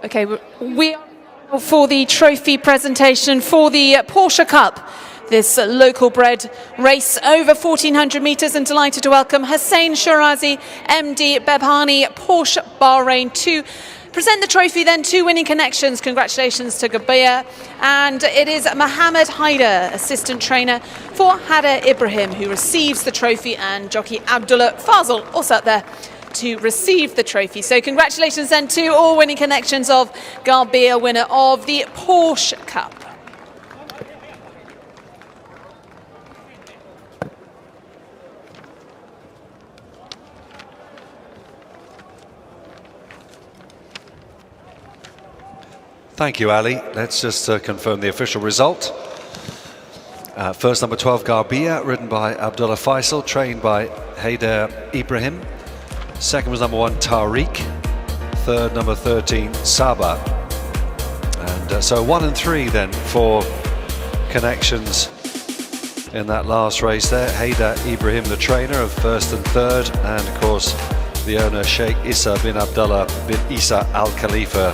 Okay, we are for the trophy presentation for the Porsche Cup. This local bred race over 1400 metres, and delighted to welcome Hussein Shirazi, MD Bebhani, Porsche Bahrain, to present the trophy then to Winning Connections. Congratulations to Gabia. And it is Mohammed Haider, assistant trainer for Hada Ibrahim, who receives the trophy, and jockey Abdullah Fazal also up there to receive the trophy. So congratulations then to all Winning Connections of Garbia, winner of the Porsche Cup. Thank you, Ali. Let's just confirm the official result. First, number 12, Garbia, ridden by Abdullah Faisal, trained by Haider Ibrahim. Second was number 1, Tariq. Third, number 13, Saba. And so 1 and 3 then for Connections in that last race there. Haider Ibrahim, the trainer of first and third, and of course the owner, Sheikh Issa bin Abdullah bin Issa Al Khalifa.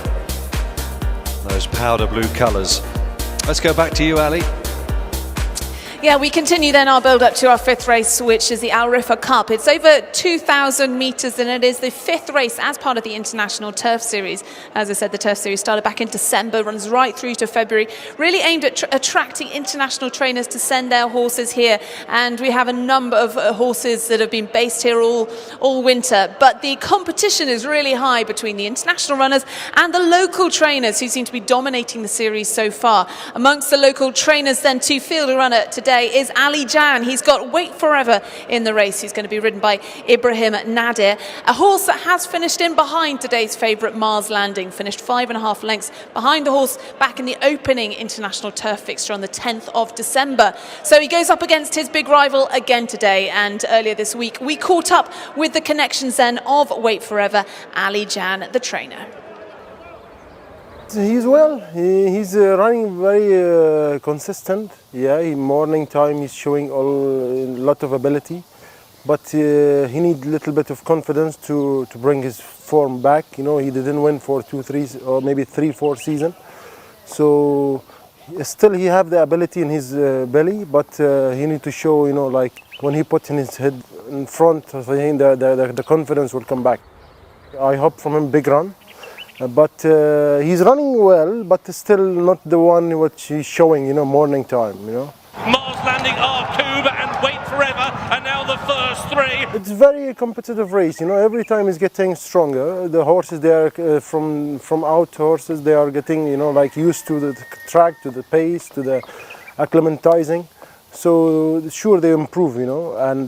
Those powder blue colours. Let's go back to you, Ali. Yeah, we continue then our build up to our 5th race, which is the RIFFA Cup. It's over 2,000 metres, and it is the 5th race as part of the International Turf Series. As I said, the Turf Series started back in December, runs right through to February, really aimed at attracting international trainers to send their horses here. And we have a number of horses that have been based here all winter. But the competition is really high between the international runners and the local trainers, who seem to be dominating the series so far. Amongst the local trainers then, to field a runner today is Ali Jan. He's got Wait Forever in the race. He's going to be ridden by Ibrahim Nadir, a horse that has finished in behind today's favourite Mars Landing, finished 5.5 lengths behind the horse back in the opening international turf fixture on the 10th of December. So he goes up against his big rival again today, and earlier this week we caught up with the Connections then of Wait Forever, Ali Jan, the trainer. He's well. He's running very consistent. Yeah, in morning time he's showing a lot of ability, but he needs a little bit of confidence to bring his form back. You know, he didn't win for 2, 3, or maybe 3, 4 seasons. So still he have the ability in his belly, but he need to show, you know, like when he put in his head in front, I think the confidence will come back. I hope from him big run. But he's running well, but still not the one which he's showing, you know, morning time, you know. Mars Landing, Kuba and Wait Forever, and now the first three. It's very competitive race, you know, every time it's getting stronger. The horses, they are from out horses, they are getting, you know, like used to the track, to the pace, to the acclimatizing. So sure they improve, you know, and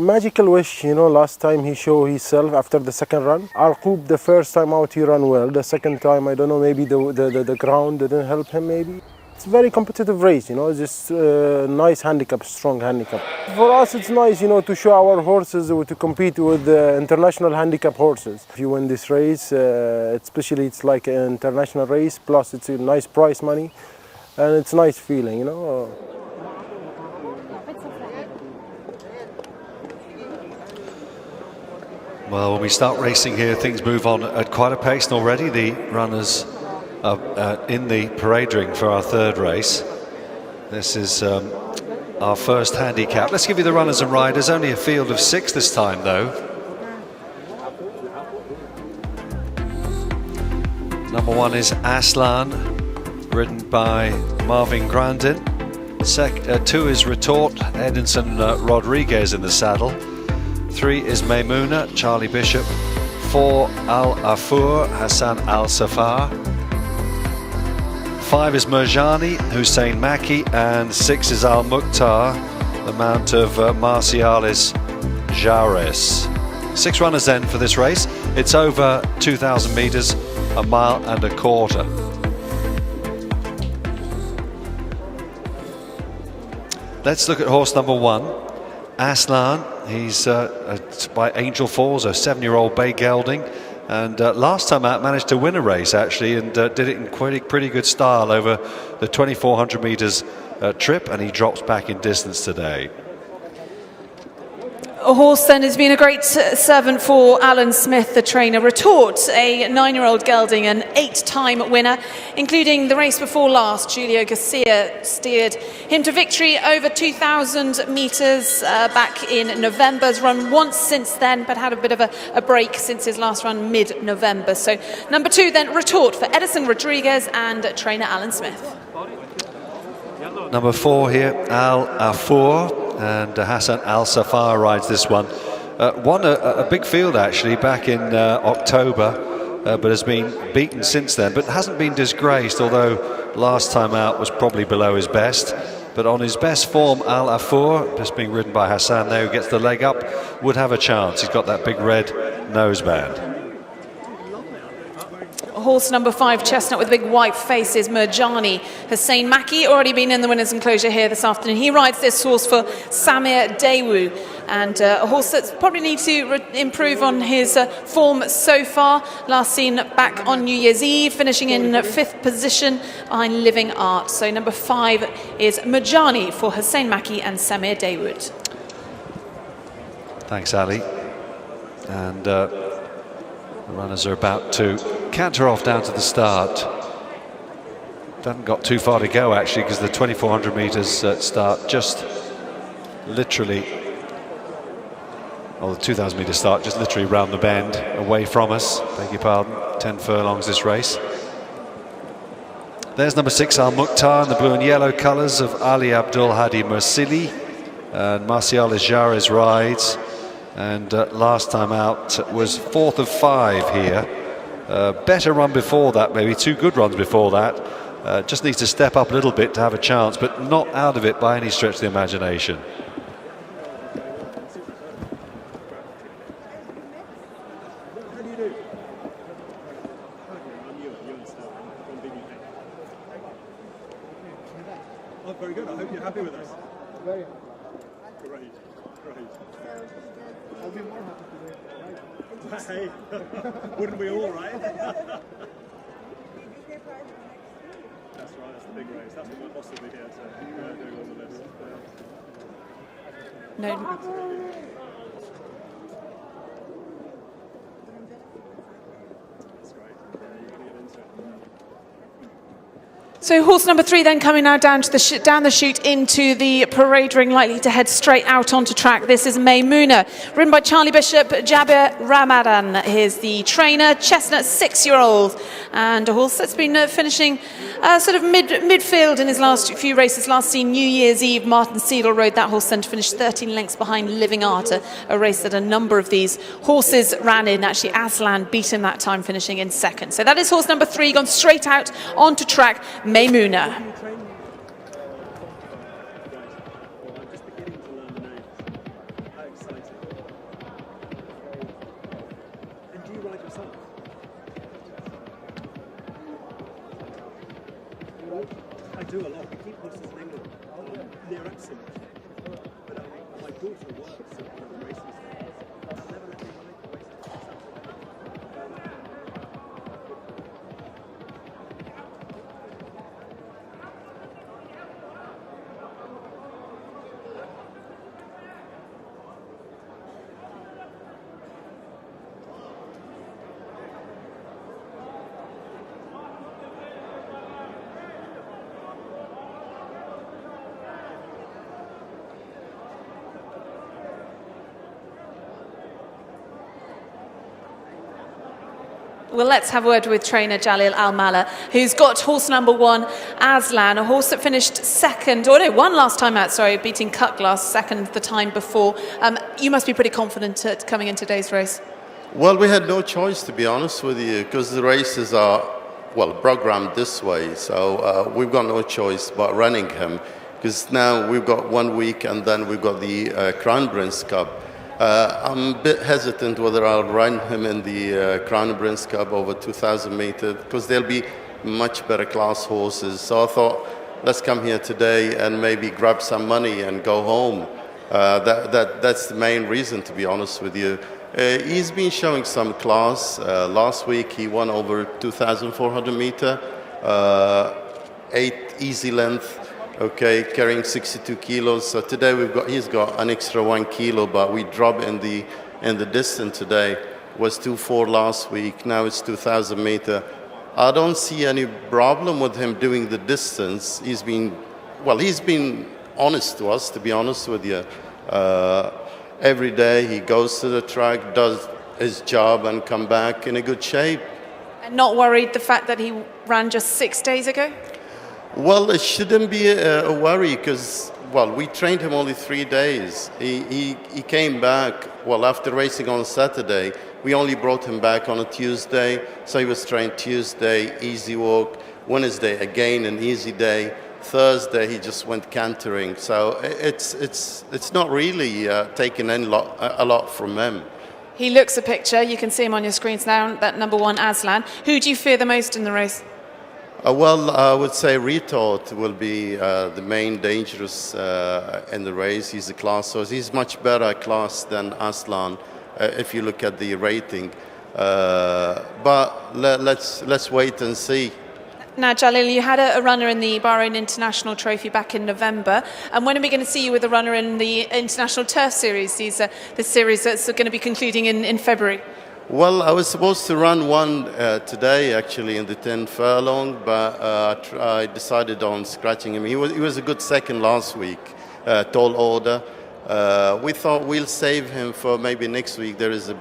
Magical Wish, you know, last time he showed himself after the second run. Arqoub, the first time out he ran well, the second time I don't know, maybe the ground didn't help him maybe. It's a very competitive race, you know, it's just nice handicap, strong handicap. For us it's nice, you know, to show our horses to compete with the international handicap horses. If you win this race, especially it's like an international race, plus it's a nice prize money and it's a nice feeling, you know. Well, when we start racing here, things move on at quite a pace, and already the runners are in the parade ring for our third race. This is our first handicap. Let's give you the runners and riders. Only a field of 6 this time, though. Number 1 is Aslan, ridden by Marvin Grandin. 2 is Retort, Edinson Rodriguez in the saddle. 3 is Maymuna, Charlie Bishop. 4, Al Afur, Hassan Al Safar. 5 is Merjani, Hussein Maki, and 6 is Al Mukhtar, the mount of Marcialis Jares. 6 runners then for this race. It's over 2,000 metres, a mile and a quarter. Let's look at horse number 1, Aslan. He's by Angel Falls, a 7-year-old bay gelding, and last time out managed to win a race actually, and did it in pretty good style over the 2,400 metres trip, and he drops back in distance today. A horse then has been a great servant for Alan Smith, the trainer. Retort, a 9-year-old gelding, an 8-time winner, including the race before last. Julio Garcia steered him to victory over 2,000 metres back in November. Has run once since then, but had a bit of a break since his last run mid-November. So number 2 then, Retort for Edison Rodriguez and trainer Alan Smith. Number 4 here, Al Afur, and Hassan Al Safar rides this one. Won a big field actually back in October, but has been beaten since then, but hasn't been disgraced, although last time out was probably below his best. But on his best form, Al Afur, just being ridden by Hassan there, who gets the leg up, would have a chance. He's got that big red noseband. Horse number 5, Chestnut with a big white face, is Merjani. Hussein Maki, already been in the winner's enclosure here this afternoon. He rides this horse for Samir Daewoo, and a horse that's probably needs to improve on his form so far. Last seen back on New Year's Eve, finishing in 5th position behind Living Art. So number 5 is Merjani for Hussein Maki and Samir Daewoo. Thanks, Ali. And the runners are about to canter off down to the start. Haven't got too far to go actually, because the 2,400 metres start just literally, or the 2,000 metre start just literally round the bend away from us. Beg your pardon, 10 furlongs this race. There's number 6, Al Mukhtar, in the blue and yellow colours of Ali Abdul Hadi Mursili, and Marcialis Jares rides. And last time out was 4th of 5 here. Better run before that, maybe 2 good runs before that. Just needs to step up a little bit to have a chance, but not out of it by any stretch of the imagination. Oh, very good. I hope you're happy with us. Very happy. Great, great. I'll be more happy today. Hey, wouldn't we all, right? That's right, that's the big race. That's what my boss will be here to do all the best. No. That's great. You've got to get into it. So horse number 3 then coming now down to the down the chute into the parade ring, likely to head straight out onto track. This is Maymuna, ridden by Charlie Bishop. Jabir Ramadan is the trainer. Chestnut, 6-year-old, and a horse that's been finishing sort of midfield in his last few races. Last seen New Year's Eve, Martin Seidel rode that horse then to finish 13 lengths behind Living Art, a race that a number of these horses ran in. Actually, Aslan beat him that time, finishing in second. So that is horse number 3, gone straight out onto track, Maymuna. I do a lot. We keep horses in England. They're excellent. But my daughter works at one of the races. I'll never let anyone make the races. Well, let's have a word with trainer Jalil Al-Mala, who's got horse number 1, Aslan, a horse that finished second, or no, won last time out, sorry, beating Cutglass second the time before. You must be pretty confident coming in today's race. Well, we had no choice, to be honest with you, because the races are, well, programmed this way. So we've got no choice but running him, because now we've got 1 week and then we've got the Crown Prince Cup. I'm a bit hesitant whether I'll run him in the Crown Prince Cup over 2,000 meters, because there'll be much better class horses. So I thought, let's come here today and maybe grab some money and go home. That's the main reason, to be honest with you. He's been showing some class. Last week he won over 2,400 meters, 8 easy length. Okay, carrying 62 kilos. So today he's got an extra 1 kilo, but we dropped in the distance today. Was 2.4 last week. Now it's 2,000 meters. I don't see any problem with him doing the distance. He's been honest to us, to be honest with you. Every day he goes to the track, does his job, and come back in a good shape. And not worried the fact that he ran just 6 days ago? Well, it shouldn't be a worry, because, well, we trained him only 3 days. He came back, well, after racing on Saturday. We only brought him back on a Tuesday, so he was trained Tuesday, easy walk. Wednesday, again, an easy day. Thursday, he just went cantering. So it's not really taken a lot from him. He looks a picture. You can see him on your screens now, that number 1, Aslan. Who do you fear the most in the race? Well, I would say Retort will be the main dangerous in the race. He's a class horse. He's much better class than Aslan if you look at the rating. But let's wait and see. Now, Jalil, you had a runner in the Bahrain International Trophy back in November. And when are we going to see you with a runner in the International Turf Series, this series that's going to be concluding in February? Well, I was supposed to run one today, actually, in the 10 furlong, but I decided on scratching him. He was a good second last week, tall order. We thought we'll save him for maybe next week. There is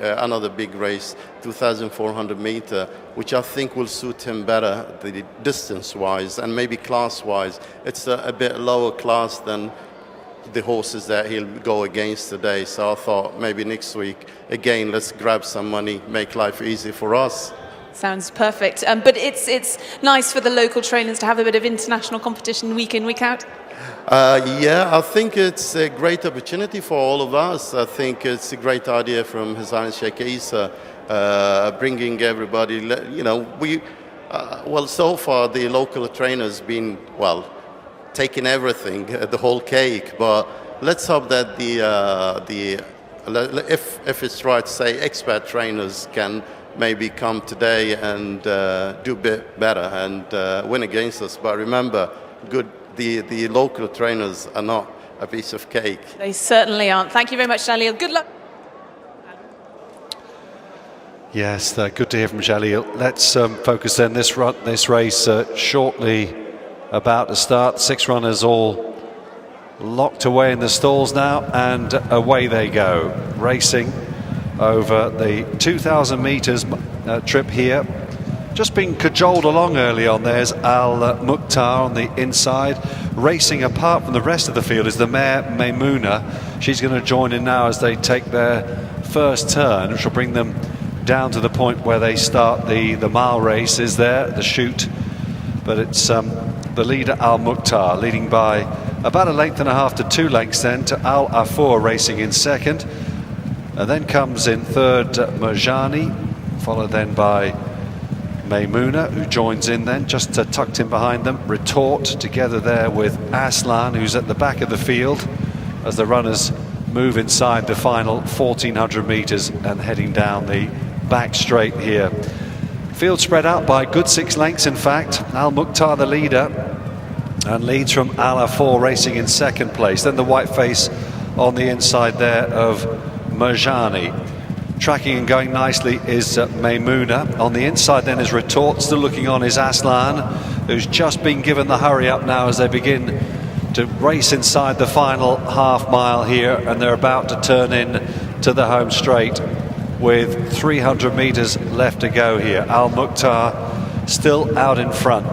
another big race, 2,400 meters, which I think will suit him better, the distance-wise and maybe class-wise. It's a bit lower class than the horses that he'll go against today. So I thought maybe next week, again, let's grab some money, make life easy for us. Sounds perfect. But it's nice for the local trainers to have a bit of international competition week in, week out. Yeah, I think it's a great opportunity for all of us. I think it's a great idea from His Highness Sheikh Isa, bringing everybody, well, so far the local trainers been, well, taking everything, the whole cake, but let's hope that if it's right to say, expert trainers can maybe come today and do a bit better and win against us. But remember, the local trainers are not a piece of cake. They certainly aren't. Thank you very much, Jalil. Good luck. Yes, good to hear from Jalil. Let's focus then this race shortly about to start. 6 runners all locked away in the stalls now, and away they go, racing over the 2,000 meters trip here just been cajoled along early on. There's Al Mukhtar on the inside. Racing apart from the rest of the field is the mare Maimouna. She's going to join in now as they take their first turn, which will bring them down to the point where they start the mile race is there, the chute. But it's the leader Al Mukhtar leading by about 1.5 to 2 lengths then to Al Afour racing in second. And then comes in third Merjani, followed then by Maimouna, who joins in then, just tucked in behind them. Retort together there with Aslan, who's at the back of the field as the runners move inside the final 1,400 metres and heading down the back straight here. Field spread out by a good 6 lengths, in fact. Al Mukhtar the leader and leads from Al Afour racing in second place. Then the white face on the inside there of Merjani. Tracking and going nicely is Maimouna. On the inside then is Retort. Still looking on is Aslan, who's just been given the hurry up now as they begin to race inside the final half mile here, and they're about to turn in to the home straight with 300 metres left to go here. Al Mukhtar still out in front.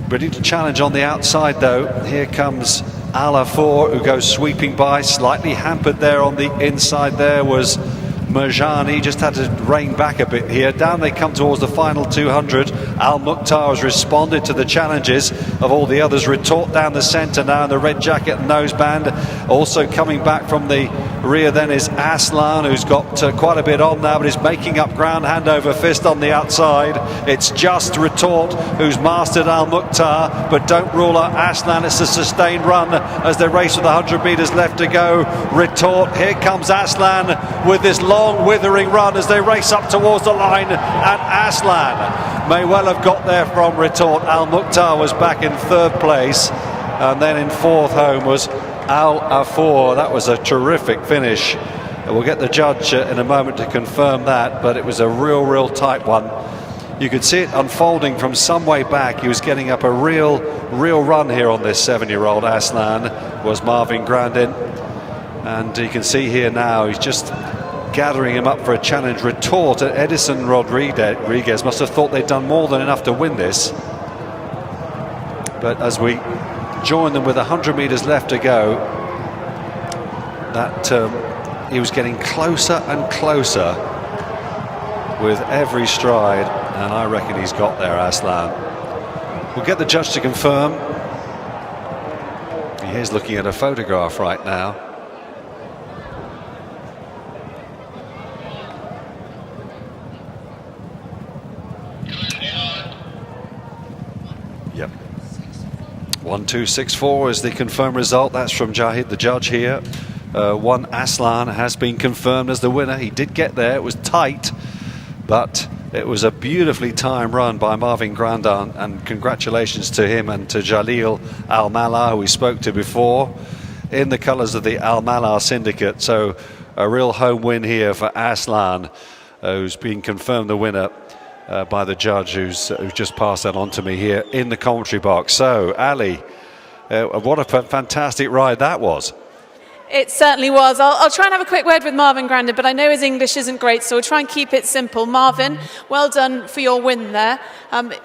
Ready to challenge on the outside though. Here comes Al Afour, who goes sweeping by, slightly hampered there on the inside. There was Merjani, just had to rein back a bit here. Down they come towards the final 200. Al Mukhtar has responded to the challenges of all the others. Retort down the centre now in the red jacket and noseband. Also coming back from the rear then is Aslan, who's got quite a bit on now, but is making up ground hand over fist on the outside. It's just Retort who's mastered Al Mukhtar, but don't rule out Aslan. It's a sustained run as they race with 100 metres left to go. Retort, here comes Aslan with this long withering run as they race up towards the line, and Aslan may well have got there from Retort. Al Mukhtar was back in third place, and then in fourth home was Al Afour. That was a terrific finish. We'll get the judge in a moment to confirm that, but it was a real tight one. You could see it unfolding from some way back. He was getting up a real run here on this 7-year-old. Aslan was Marvin Grandin, and you can see here now he's just gathering him up for a challenge. Retort at Edison Rodriguez must have thought they'd done more than enough to win this, but as we join them with 100 metres left to go, that he was getting closer and closer with every stride, and I reckon he's got there, Aslan. We'll get the judge to confirm. He is looking at a photograph right now. Yep. 1-2-6-4 is the confirmed result. That's from Jahid, the judge here. One Aslan has been confirmed as the winner. He did get there. It was tight, but it was a beautifully timed run by Marvin Grandin, and congratulations to him and to Jalil Al-Mallah, who we spoke to before, in the colours of the Al-Mallah syndicate. So a real home win here for Aslan, who's been confirmed the winner by the judge, who's just passed that on to me here in the commentary box. So, Ali, what a fantastic ride that was. It certainly was. I'll try and have a quick word with Marvin Grandin, but I know his English isn't great, so we'll try and keep it simple. Marvin, well done for your win there.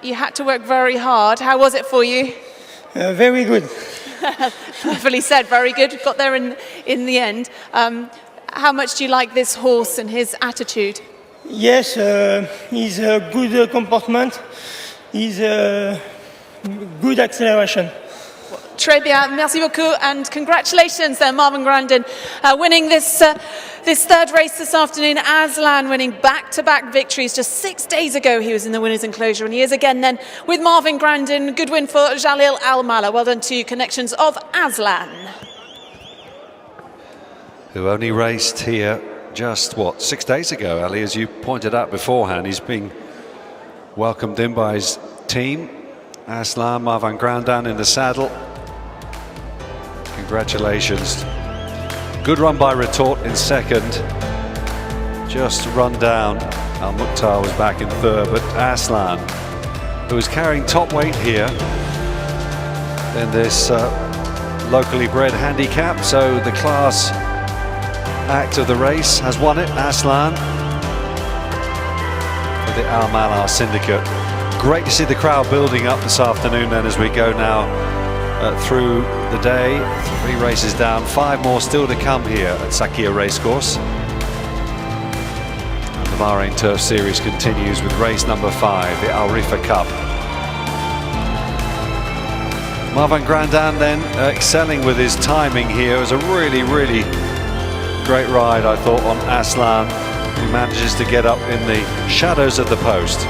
You had to work very hard. How was it for you? Very good. Perfectly said, very good. Got there in the end. How much do you like this horse and his attitude? Yes, he's a good comportment. He's a good acceleration. Très bien, merci beaucoup, and congratulations there, Marvin Grandin, winning this third race this afternoon. Aslan winning back-to-back victories. Just 6 days ago he was in the winner's enclosure, and he is again then with Marvin Grandin. Good win for Jalil Al-Mallah. Well done to Connections of Aslan, who only raced here just, 6 days ago, Ali, as you pointed out beforehand. He's being welcomed in by his team. Aslan, Marvin Grandin in the saddle. Congratulations. Good run by Retort in second. Just run down. Al Mukhtar was back in third, but Aslan, who was carrying top weight here in this locally bred handicap, so the class act of the race has won it. Aslan with the Al Manar syndicate. Great to see the crowd building up this afternoon then as we go now through the day. 3 races down, 5 more still to come here at Sakia Racecourse. And the Bahrain Turf Series continues with race number 5, the Al RIFFA Cup. Marwan Grandin then excelling with his timing here. It was a really great ride, I thought, on Aslan, who manages to get up in the shadows of the post.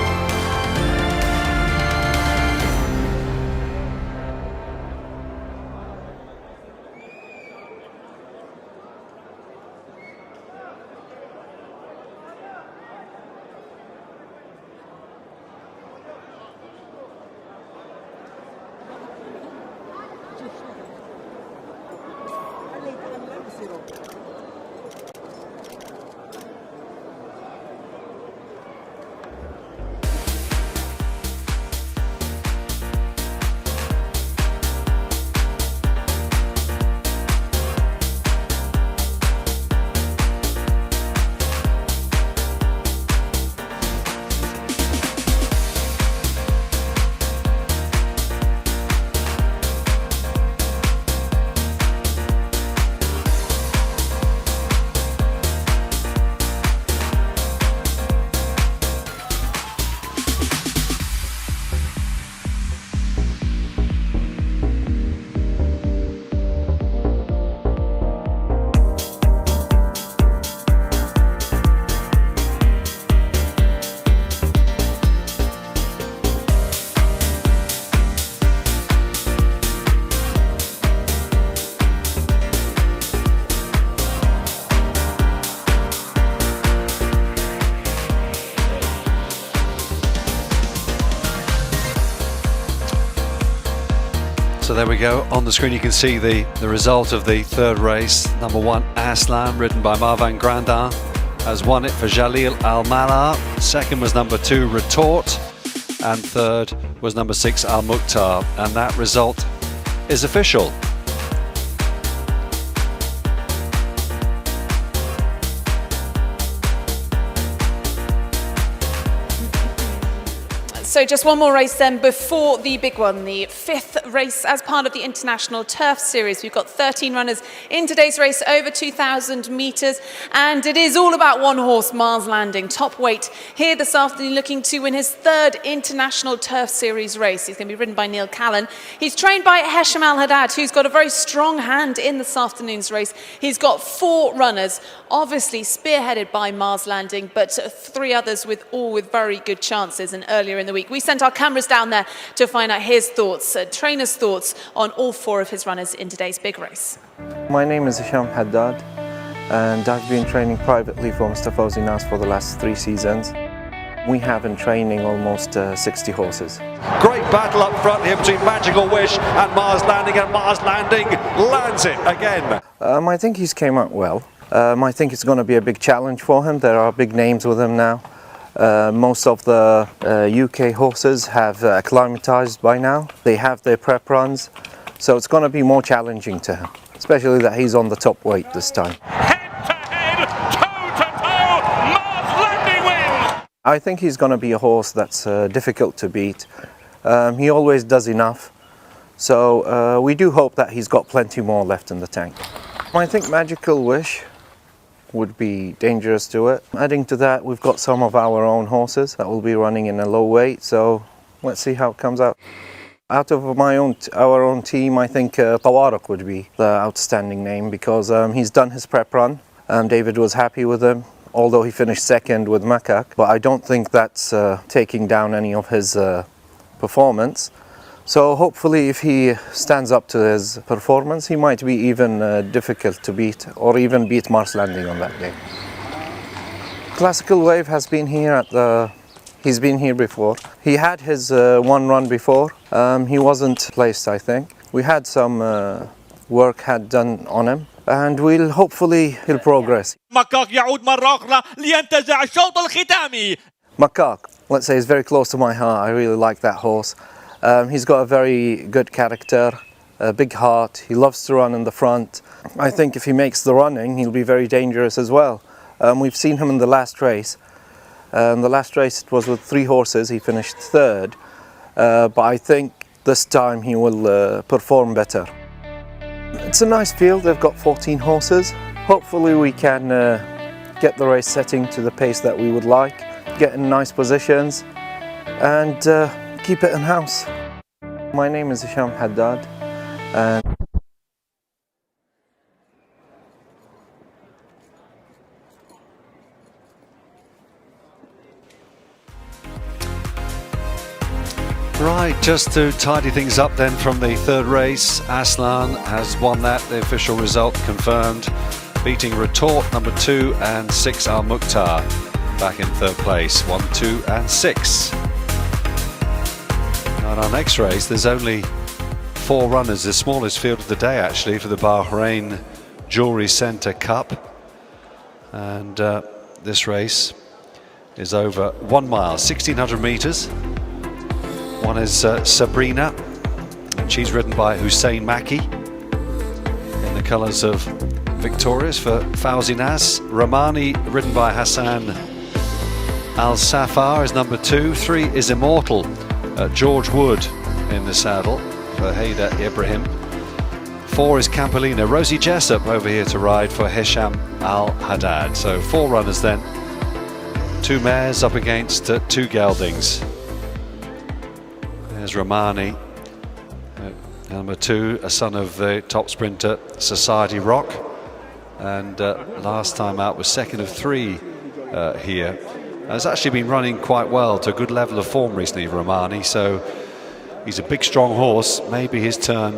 So there we go, on the screen you can see the result of the 3rd race. Number 1 Aslan, ridden by Marwan Grandin, has won it for Jalil Al Manar. 2nd was number 2 Retort, and 3rd was number 6 Al Mukhtar, and that result is official. So just one more race then before the big one, the 5th race as part of the International Turf Series. We've got 13 runners in today's race, over 2,000 metres, and it is all about one horse, Mars Landing, top weight here this afternoon, looking to win his 3rd International Turf Series race. He's going to be ridden by Neil Callan. He's trained by Hesham Al Haddad, who's got a very strong hand in this afternoon's race. He's got 4 runners, obviously spearheaded by Mars Landing, but 3 others all with very good chances. And earlier in the week, we sent our cameras down there to find out his thoughts, trainers' thoughts on all 4 of his runners in today's big race. My name is Hesham Haddad, and I've been training privately for Mr. Fawzi Nas for the last 3 seasons. We have in training almost 60 horses. Great battle up front here between Magical Wish and Mars Landing lands it again. I think he's came out well. I think it's going to be a big challenge for him. There are big names with him now. Most of the UK horses have acclimatized by now. They have their prep runs, so it's going to be more challenging to him, especially that he's on the top weight this time. Head-to-head, toe-to-toe, Mars Landing wins! I think he's going to be a horse that's difficult to beat. He always does enough, so we do hope that he's got plenty more left in the tank. I think Magical Wish would be dangerous to it. Adding to that, we've got some of our own horses that will be running in a low weight, so let's see how it comes out. Out of our own team, I think Tawaruk would be the outstanding name because he's done his prep run. David was happy with him, although he finished 2nd with Makak, but I don't think that's taking down any of his performance. So hopefully if he stands up to his performance, he might be even difficult to beat, or even beat Mars Landing on that day. Classical Wave has been here he's been here before. He had his 1 run before. He wasn't placed, I think. We had some work had done on him, and hopefully he'll progress. مكاك يعود مرة أخرى لينتزع الشوط الختامي. Makak, let's say, is very close to my heart. I really like that horse. He's got a very good character, a big heart. He loves to run in the front. I think if he makes the running, he'll be very dangerous as well. We've seen him in the last race. And the last race it was with 3 horses, he finished 3rd. But I think this time he will perform better. It's a nice field, they've got 14 horses. Hopefully we can get the race setting to the pace that we would like, get in nice positions and keep it in-house. My name is Hisham Haddad. And Right, just to tidy things up then from the 3rd race, Aslan has won that, the official result confirmed, beating Retort number 2 and 6 Al Mukhtar back in 3rd place, 1, 2 and 6. Now in our next race there's only 4 runners, the smallest field of the day actually for the Bahrain Jewellery Centre Cup, and this race is over 1 mile, 1600 metres. One is Sabrina, and she's ridden by Hussein Maki in the colours of victorious for Fauzi Nas. Ramani, ridden by Hassan Al Safar, is number 2. 3 is Immortal, George Wood in the saddle for HAJERI Ibrahim. 4 is Campolina, Rosie Jessup over here to ride for Hisham Al Haddad. So 4 runners then, 2 mares up against 2 geldings. There's Ramani, number 2, a son of the top sprinter Society Rock, and last time out was 2nd of 3 here. Has actually been running quite well to a good level of form recently, Ramani, so he's a big strong horse. Maybe his turn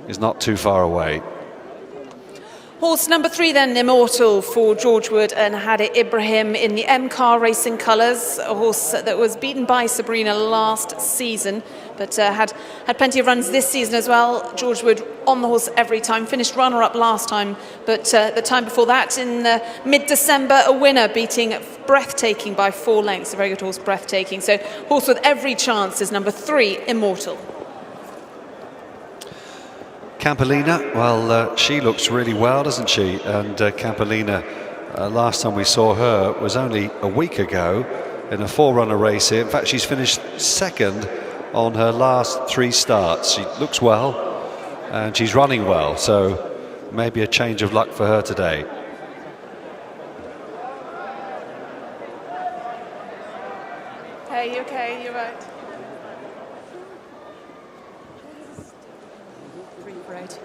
is not too far away. Horse number 3 then, Immortal, for George Wood and HAJERI Ibrahim in the M-Car Racing colours. A horse that was beaten by Sabrina last season, but had plenty of runs this season as well. George Wood on the horse every time, finished runner-up last time, but the time before that in mid-December, a winner, beating Breathtaking by 4 lengths. A very good horse, Breathtaking. So horse with every chance is number 3, Immortal. Campolina, well, she looks really well, doesn't she? And Campolina, last time we saw her was only a week ago in a 4-runner race here. In fact, she's finished 2nd on her last 3 starts. She looks well and she's running well, so maybe a change of luck for her today. Hey, you okay? You're right. Right.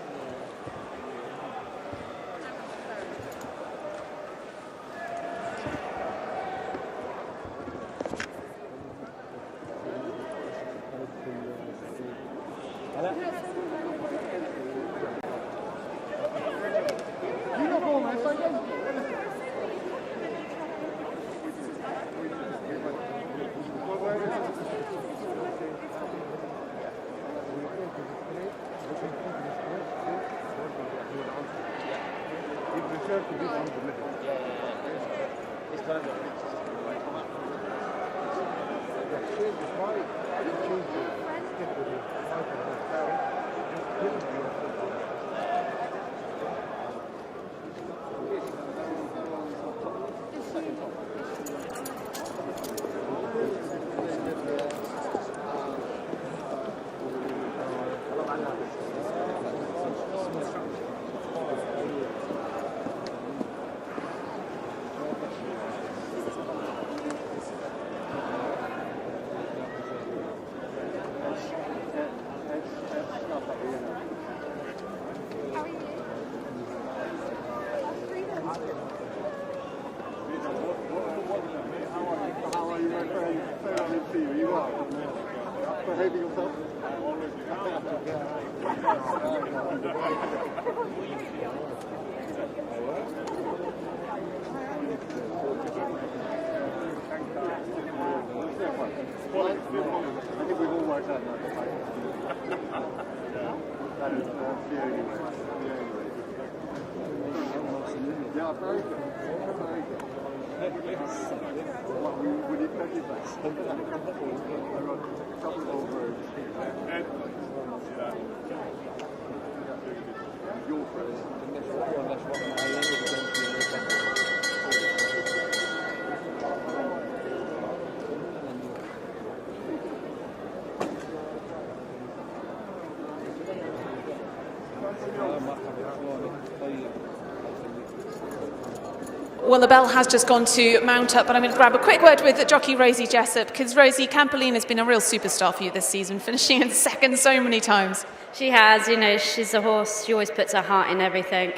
Well, the bell has just gone to mount up, but I'm going to grab a quick word with jockey Rosie Jessup, because Rosie, Campolina's been a real superstar for you this season, finishing in second so many times. She has, you know, she's a horse, she always puts her heart in everything.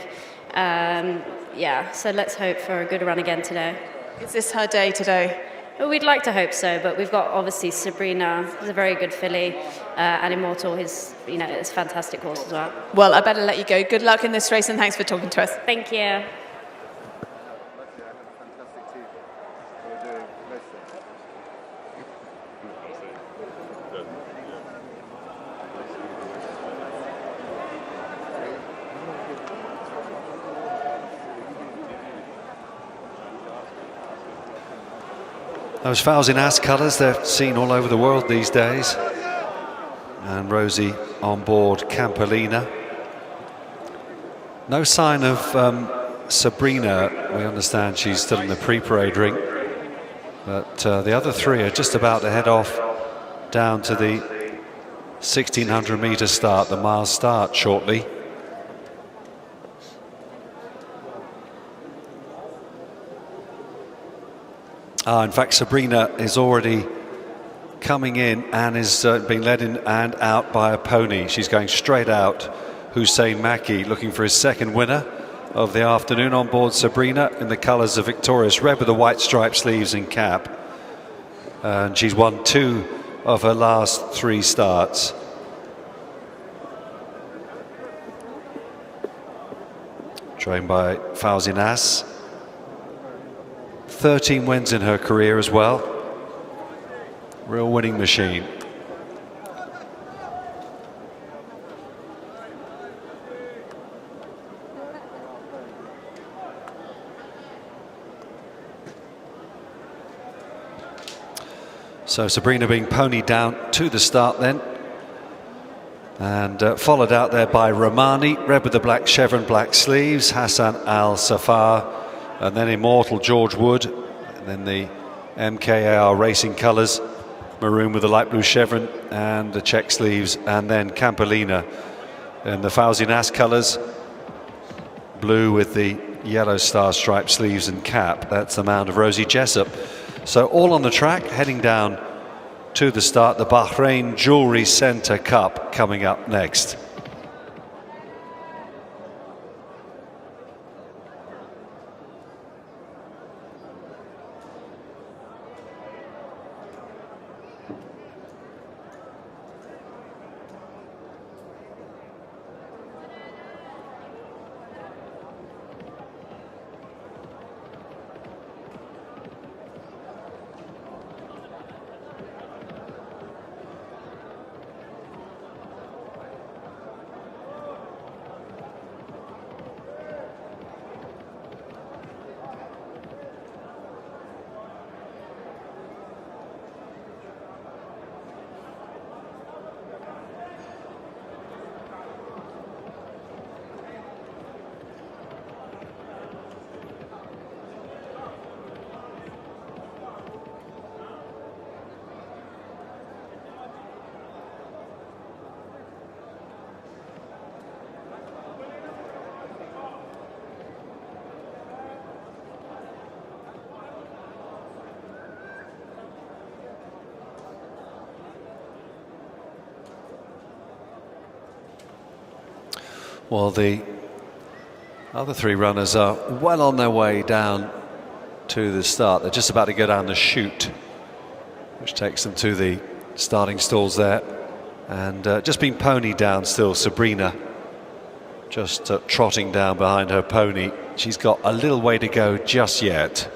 Yeah, so let's hope for a good run again today. Is this her day today? Well, we'd like to hope so, but we've got obviously Sabrina, who's a very good filly, and Immortal, who's, you know, is a fantastic horse as well. Well, I better let you go. Good luck in this race, and thanks for talking to us. Thank you. Those Fowls in Ass colours, they're seen all over the world these days. And Rosie on board Campolina. No sign of Sabrina. We understand she's still in the pre-parade ring. But the other three are just about to head off down to the 1600 metre start, the mile start shortly. In fact, Sabrina is already coming in and is being led in and out by a pony. She's going straight out. Hussein Maki looking for his second winner of the afternoon on board Sabrina in the colours of Victorious Red with the white striped sleeves and cap. And she's won 2 of her last 3 starts. Trained by Fowls in Ass. 13 wins in her career as well. Real winning machine. So Sabrina being ponied down to the start then. And followed out there by Romani, red with the black chevron, black sleeves, Hassan Al Safar, and then Immortal George Wood, and then the MKAR Racing colours, maroon with the light blue chevron and the check sleeves, and then Campolina in the Fowls in Ass colours, blue with the yellow star striped sleeves and cap. That's the mount of Rosie Jessup. So all on the track, heading down to the start, the Bahrain Jewellery Centre Cup coming up next. Well, the other 3 runners are well on their way down to the start. They're just about to go down the chute, which takes them to the starting stalls there. And just been ponied down still, Sabrina, just trotting down behind her pony. She's got a little way to go just yet.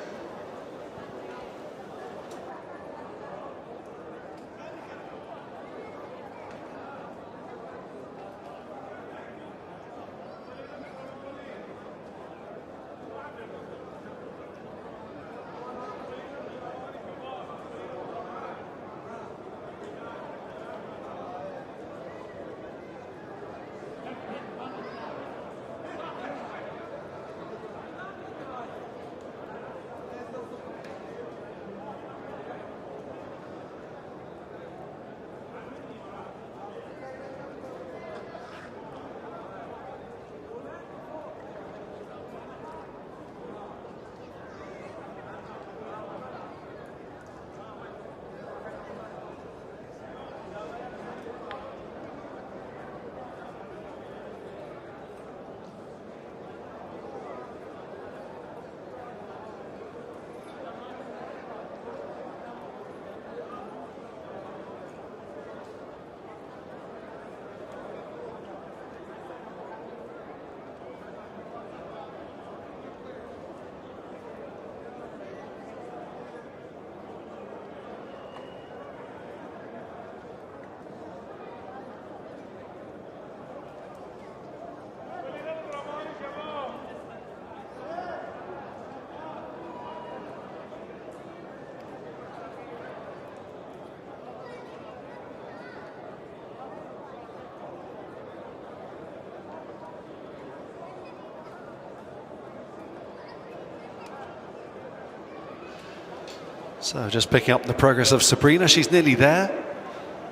So just picking up the progress of Sabrina. She's nearly there.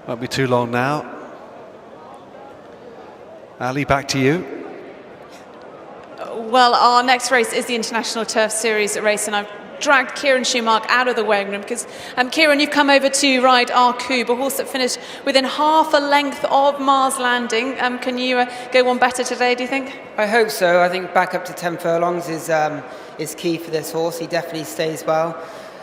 Won't be too long now. Ali, back to you. Well, our next race is the International Turf Series race, and I've dragged Kieran Schumacher out of the weighing room because, Kieran, you've come over to ride our Coupe, a horse that finished within half a length of Mars Landing. Can you go one better today, do you think? I hope so. I think back up to 10 furlongs is key for this horse. He definitely stays well.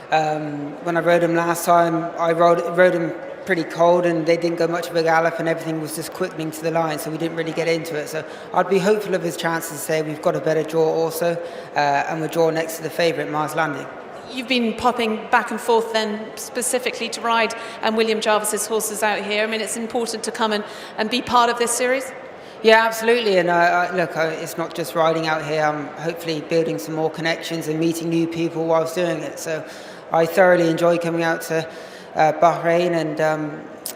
When I rode him last time, I rode him pretty cold and they didn't go much of a gallop and everything was just quickening to the line, so we didn't really get into it. So I'd be hopeful of his chances today. We've got a better draw also, and we're drawn next to the favourite, Mars Landing. You've been popping back and forth then specifically to ride William Jarvis's horses out here. I mean, it's important to come and be part of this series. Yeah, absolutely. And look, it's not just riding out here. I'm hopefully building some more connections and meeting new people whilst doing it. So I thoroughly enjoy coming out to Bahrain and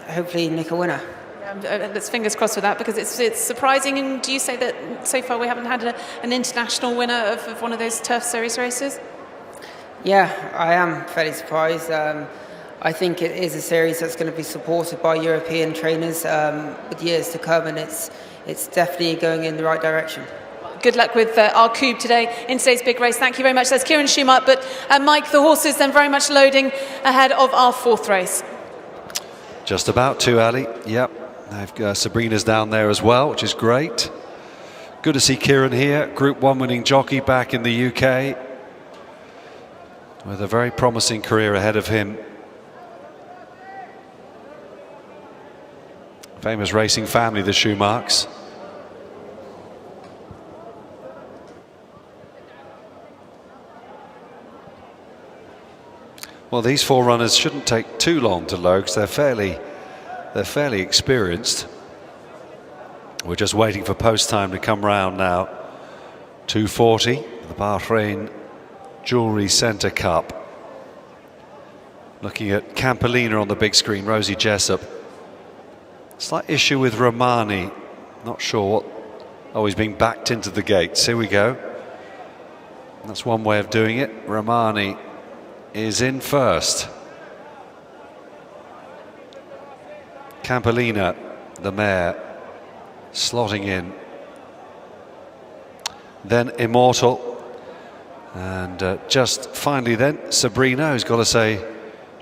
hopefully nick a winner. Let's fingers crossed with that, because it's surprising. And do you say that so far we haven't had an international winner of one of those Turf Series races? Yeah, I am fairly surprised. I think it is a series that's going to be supported by European trainers with years to come, and it's definitely going in the right direction. Good luck with our Coupe today in today's big race. Thank you very much. That's Kieran Schumacher. But Mike, the horses then very much loading ahead of our fourth race. Just about to, Ali. Yep. They've got Sabrina's down there as well, which is great. Good to see Kieran here, Group 1 winning jockey back in the UK, with a very promising career ahead of him. Famous racing family, the Schumachers. Well, these four runners shouldn't take too long to load because they're fairly experienced. We're just waiting for post time to come round now. 2:40, the Bahrain Jewellery Centre Cup. Looking at Campolina on the big screen, Rosie Jessup. Slight issue with Romani. Not sure what. Oh, he's being backed into the gates. Here we go. That's one way of doing it. Romani is in first. Campolina, the mare, slotting in. Then Immortal. And just finally then, Sabrina, who's got to say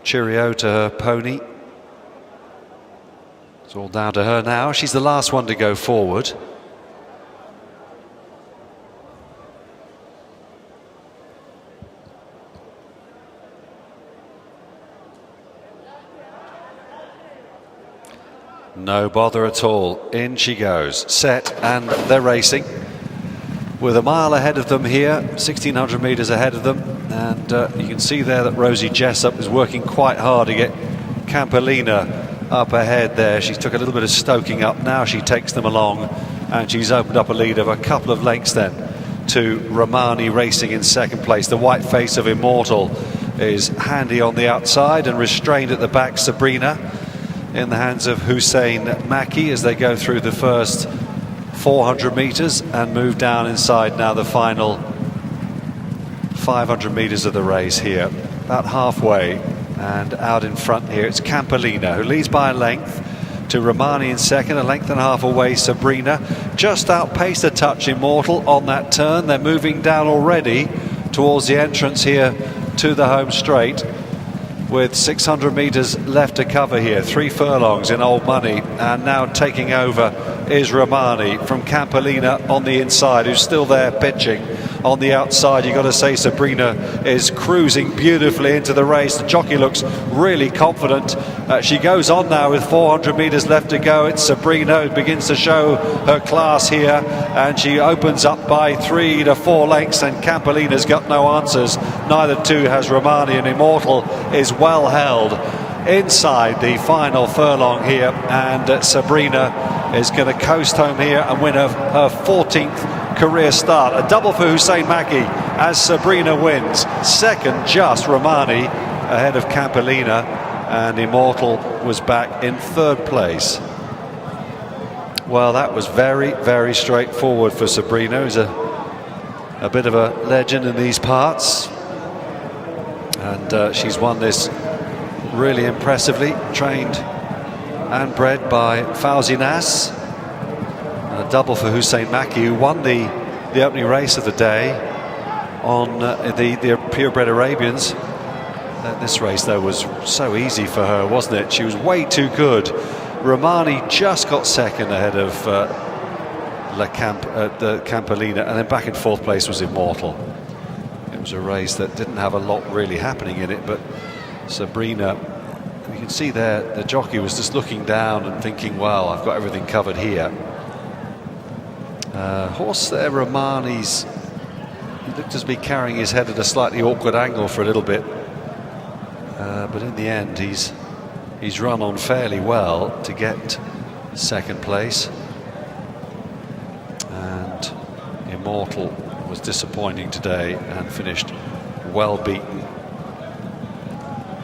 cheerio to her pony. It's all down to her now. She's the last one to go forward. No bother at all. In she goes. Set, and they're racing. With a mile ahead of them here, 1,600 metres ahead of them. And you can see there that Rosie Jessup is working quite hard to get Campolina up ahead there. She took a little bit of stoking up. Now she takes them along, and she's opened up a lead of a couple of lengths then to Romani racing in second place. The white face of Immortal is handy on the outside and restrained at the back. Sabrina in the hands of Hussein Maki as they go through the first 400 metres and move down inside now the final 500 metres of the race here. About halfway, and out in front here it's Campolina who leads by a length to Romani in second, a length and a half away Sabrina. Just outpaced a touch Immortal on that turn. They're moving down already towards the entrance here to the home straight, with 600 metres left to cover here. 3 furlongs in old money, and now taking over is Romani from Campolina on the inside, who's still there pitching on the outside. You've got to say Sabrina is cruising beautifully into the race. The jockey looks really confident. She goes on now with 400 metres left to go. It's Sabrina who begins to show her class here, and she opens up by 3 to 4 lengths, and Campolina's got no answers. Neither too has Romani, and Immortal is well held inside the final furlong here, and Sabrina is going to coast home here and win her 14th career start. A double for Hussein Maki as Sabrina wins. Second just Romani ahead of Campolina, and Immortal was back in third place. Well, that was very, very straightforward for Sabrina, who's a bit of a legend in these parts. And she's won this really impressively, trained and bred by Fawzi Nas. And a double for Hussein Maki, who won the opening race of the day on the purebred Arabians. This race, though, was so easy for her, wasn't it? She was way too good. Romani just got second ahead of the Campolina, and then back in fourth place was Immortal. It was a race that didn't have a lot really happening in it, but Sabrina, you can see there the jockey was just looking down and thinking, well, I've got everything covered here. Horse there, Romani's, he looked to be carrying his head at a slightly awkward angle for a little bit. But in the end, he's run on fairly well to get second place. And Immortal was disappointing today and finished well beaten.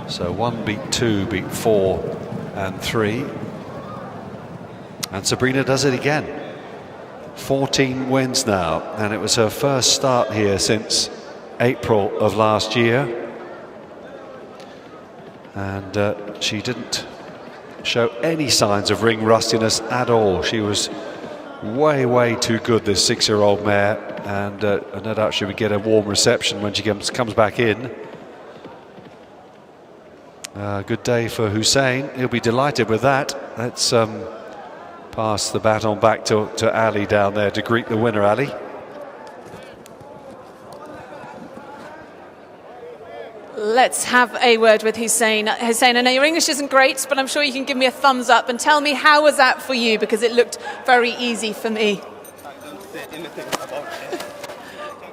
So 1 beat 2, beat 4 and 3. And Sabrina does it again. 14 wins now, and it was her first start here since April of last year. And she didn't show any signs of ring rustiness at all. She was way too good, this 6-year-old mare, and no doubt she would get a warm reception when she comes back in. Good day for Hussein. He'll be delighted with that. Let's pass the baton back to Ali down there to greet the winner. Ali. Let's have a word with Hussein. Hussein, I know your English isn't great, but I'm sure you can give me a thumbs up and tell me how was that for you, because it looked very easy for me.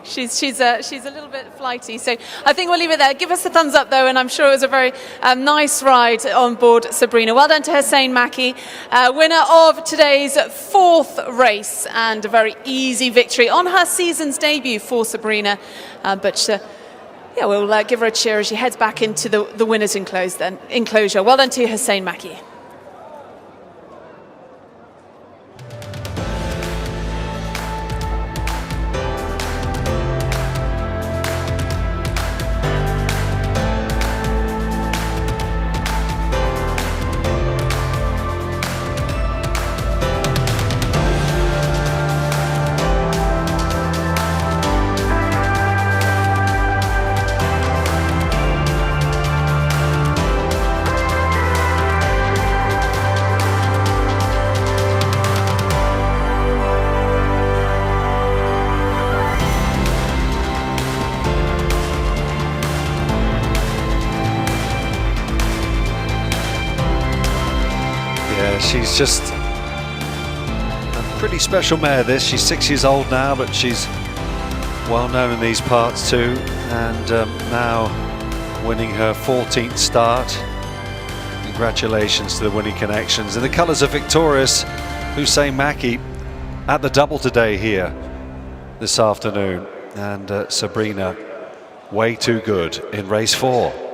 She's a little bit flighty, so I think we'll leave it there. Give us a thumbs up though, and I'm sure it was a very nice ride on board Sabrina. Well done to Hussein Maki, winner of today's 4th race, and a very easy victory on her season's debut for Sabrina. Yeah, we'll give her a cheer as she heads back into the winners' enclosure. Well done to Hussein Maki. She's just a pretty special mare, this. She's 6 years old now, but she's well known in these parts too, and now winning her 14th start. Congratulations to the winning connections. In the colours of victorious Hussein Maki at the double today here this afternoon, and Sabrina way too good in race 4.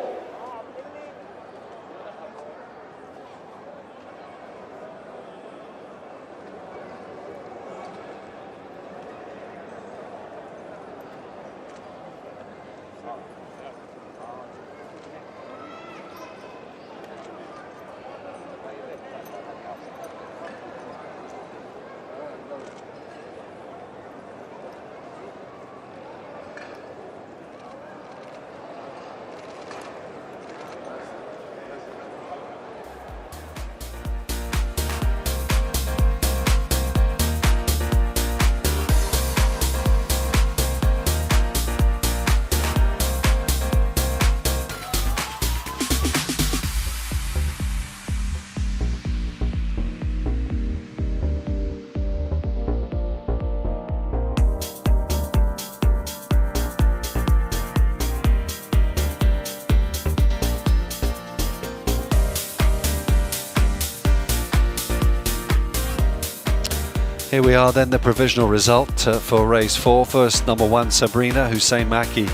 Here we are then, the provisional result for race 4. First, number 1 Sabrina, Hussein Maki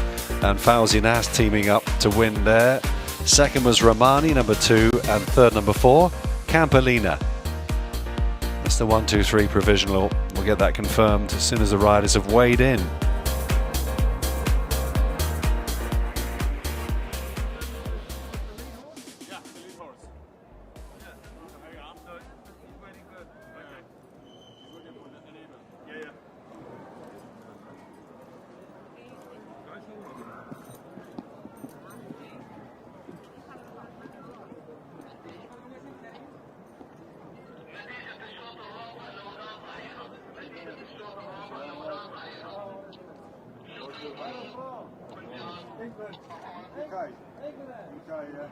and Fawzi Nas teaming up to win there. Second was Romani, number 2, and third, number 4, Campolina. That's the 1, 2, 3 provisional. We'll get that confirmed as soon as the riders have weighed in. England. UK. UK, yeah.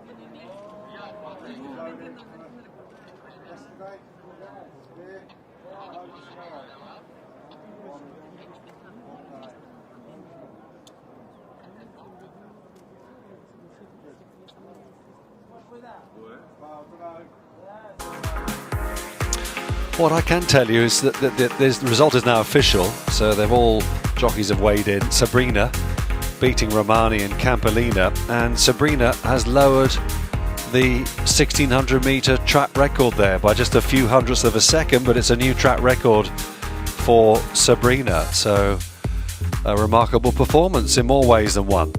Yesterday. Here. No, tomorrow. What I can tell you is that the result is now official, so jockeys have weighed in. Sabrina beating Romani and Campolina, and Sabrina has lowered the 1600 metre track record there by just a few hundredths of a second, but it's a new track record for Sabrina, so a remarkable performance in more ways than one.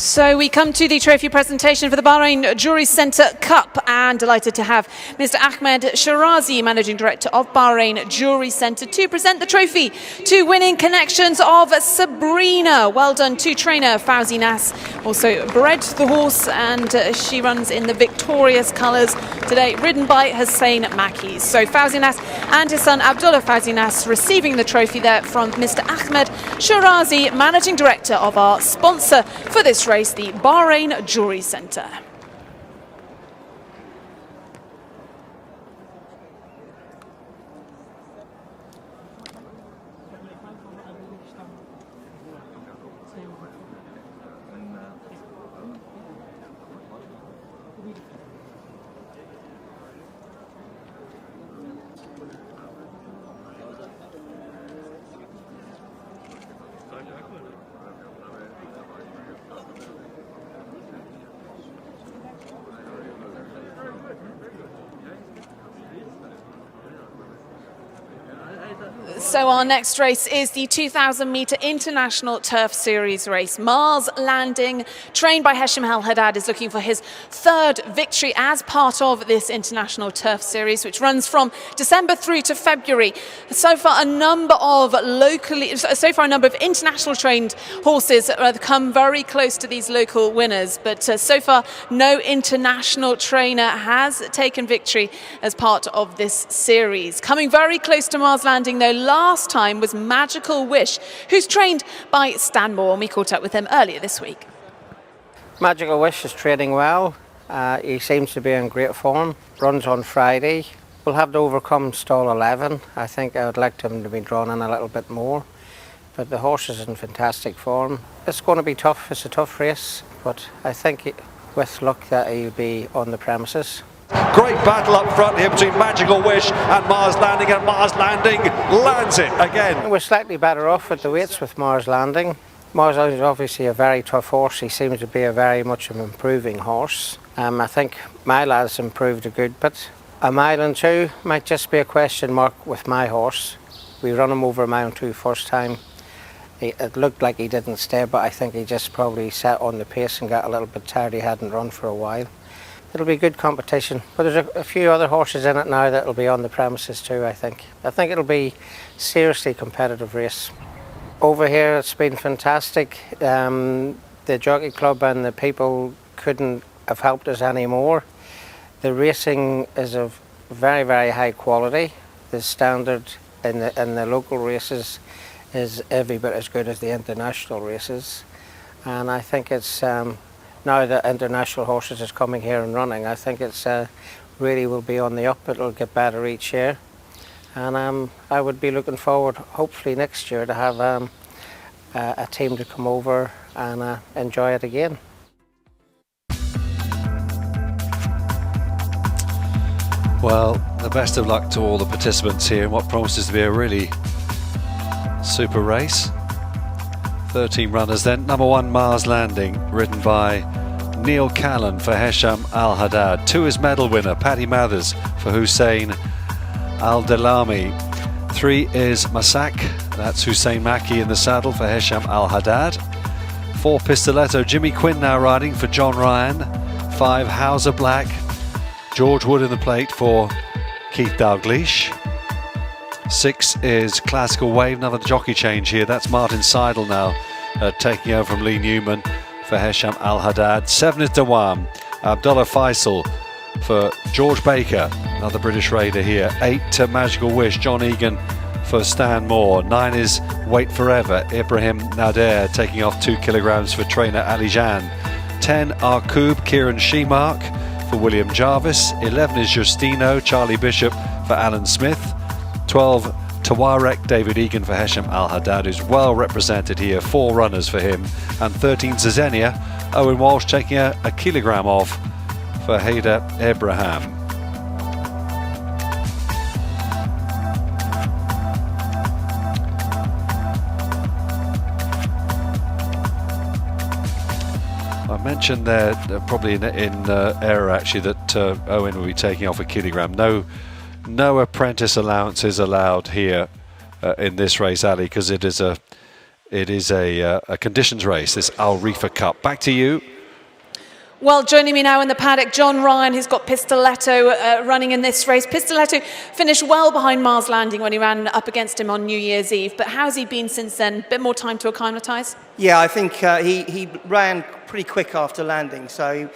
So we come to the trophy presentation for the Bahrain Jewellery Centre Cup, and delighted to have Mr. Ahmed Shirazi, Managing Director of Bahrain Jewellery Centre, to present the trophy to winning connections of Sabrina. Well done to trainer Fawzi Nas, also bred the horse, and she runs in the victorious colours today, ridden by Hussein Maki. So Fawzi Nas and his son Abdullah Fawzi Nas receiving the trophy there from Mr. Ahmed Shirazi, Managing Director of our sponsor for this race, the Bahrain Jewellery Centre. So our next race is the 2,000 metre International Turf Series race. Mars Landing, trained by Hesham El Haddad, is looking for his third victory as part of this International Turf Series, which runs from December through to February. So far, a number of international trained horses have come very close to these local winners, but so far, no international trainer has taken victory as part of this series. Coming very close to Mars Landing, though, last time was Magical Wish, who's trained by Stanmore, and we caught up with him earlier this week. Magical Wish is training well. He seems to be in great form. Runs on Friday. We'll have to overcome stall 11. I think I would like him to be drawn in a little bit more. But the horse is in fantastic form. It's going to be tough. It's a tough race, but I think with luck that he'll be on the premises. Great battle up front here between Magical Wish and Mars Landing, and Mars Landing lands it again. We're slightly better off at the weights with Mars Landing. Mars Landing is obviously a very tough horse. He seems to be a very much an improving horse. I think my lad's improved a good bit. A mile and two might just be a question mark with my horse. We run him over a mile and two first time. It looked like he didn't stay, but I think he just probably sat on the pace and got a little bit tired. He hadn't run for a while. It'll be good competition, but there's a few other horses in it now that'll be on the premises too, I think. I think it'll be seriously competitive race. Over here it's been fantastic. The jockey club and the people couldn't have helped us any more. The racing is of very, very high quality. The standard in the local races is every bit as good as the international races. And I think it's now that international horses is coming here and running, I think it's really will be on the up. It'll get better each year, and I would be looking forward, hopefully next year, to have a team to come over and enjoy it again. Well, the best of luck to all the participants here in what promises to be a really super race. 13 runners then. Number 1, Mars Landing, ridden by Neil Callan for Hesham El Haddad. 2 is medal winner Paddy Mathers for Hussein Al Delami. 3 is Masak, that's Hussein Maki in the saddle for Hesham El Haddad. 4 Pistoletto, Jimmy Quinn now riding for John Ryan. 5 Hauser Black, George Wood in the plate for Keith Dalgleish. 6 is Classical Wave, another jockey change here. That's Martin Seidel now taking over from Lee Newman for Hesham Al-Haddad. 7 is Dawam, Abdullah Faisal for George Baker, another British raider here. 8 to Magical Wish, John Egan for Stan Moore. 9 is Wait Forever, Ibrahim Nader taking off 2 kilograms for trainer Ali Jan. 10 Arkoub, Kieran Shemark for William Jarvis. 11 is Justino, Charlie Bishop for Alan Smith. 12 Tawarek, David Egan for Hesham Al-Haddad, who's well represented here. 4 runners for him. And 13 Zazenia, Owen Walsh taking a kilogram off for Hader Abraham. I mentioned there, probably in error actually, that Owen will be taking off a kilogram. No apprentice allowances allowed here in this race, Ali, because it is a conditions race, this Al Riffa Cup. Back to you. Well, joining me now in the paddock, John Ryan, who's got Pistoletto running in this race. Pistoletto finished well behind Mars Landing when he ran up against him on New Year's Eve, but how's he been since then? Bit more time to acclimatise? Yeah, I think he ran pretty quick after landing, so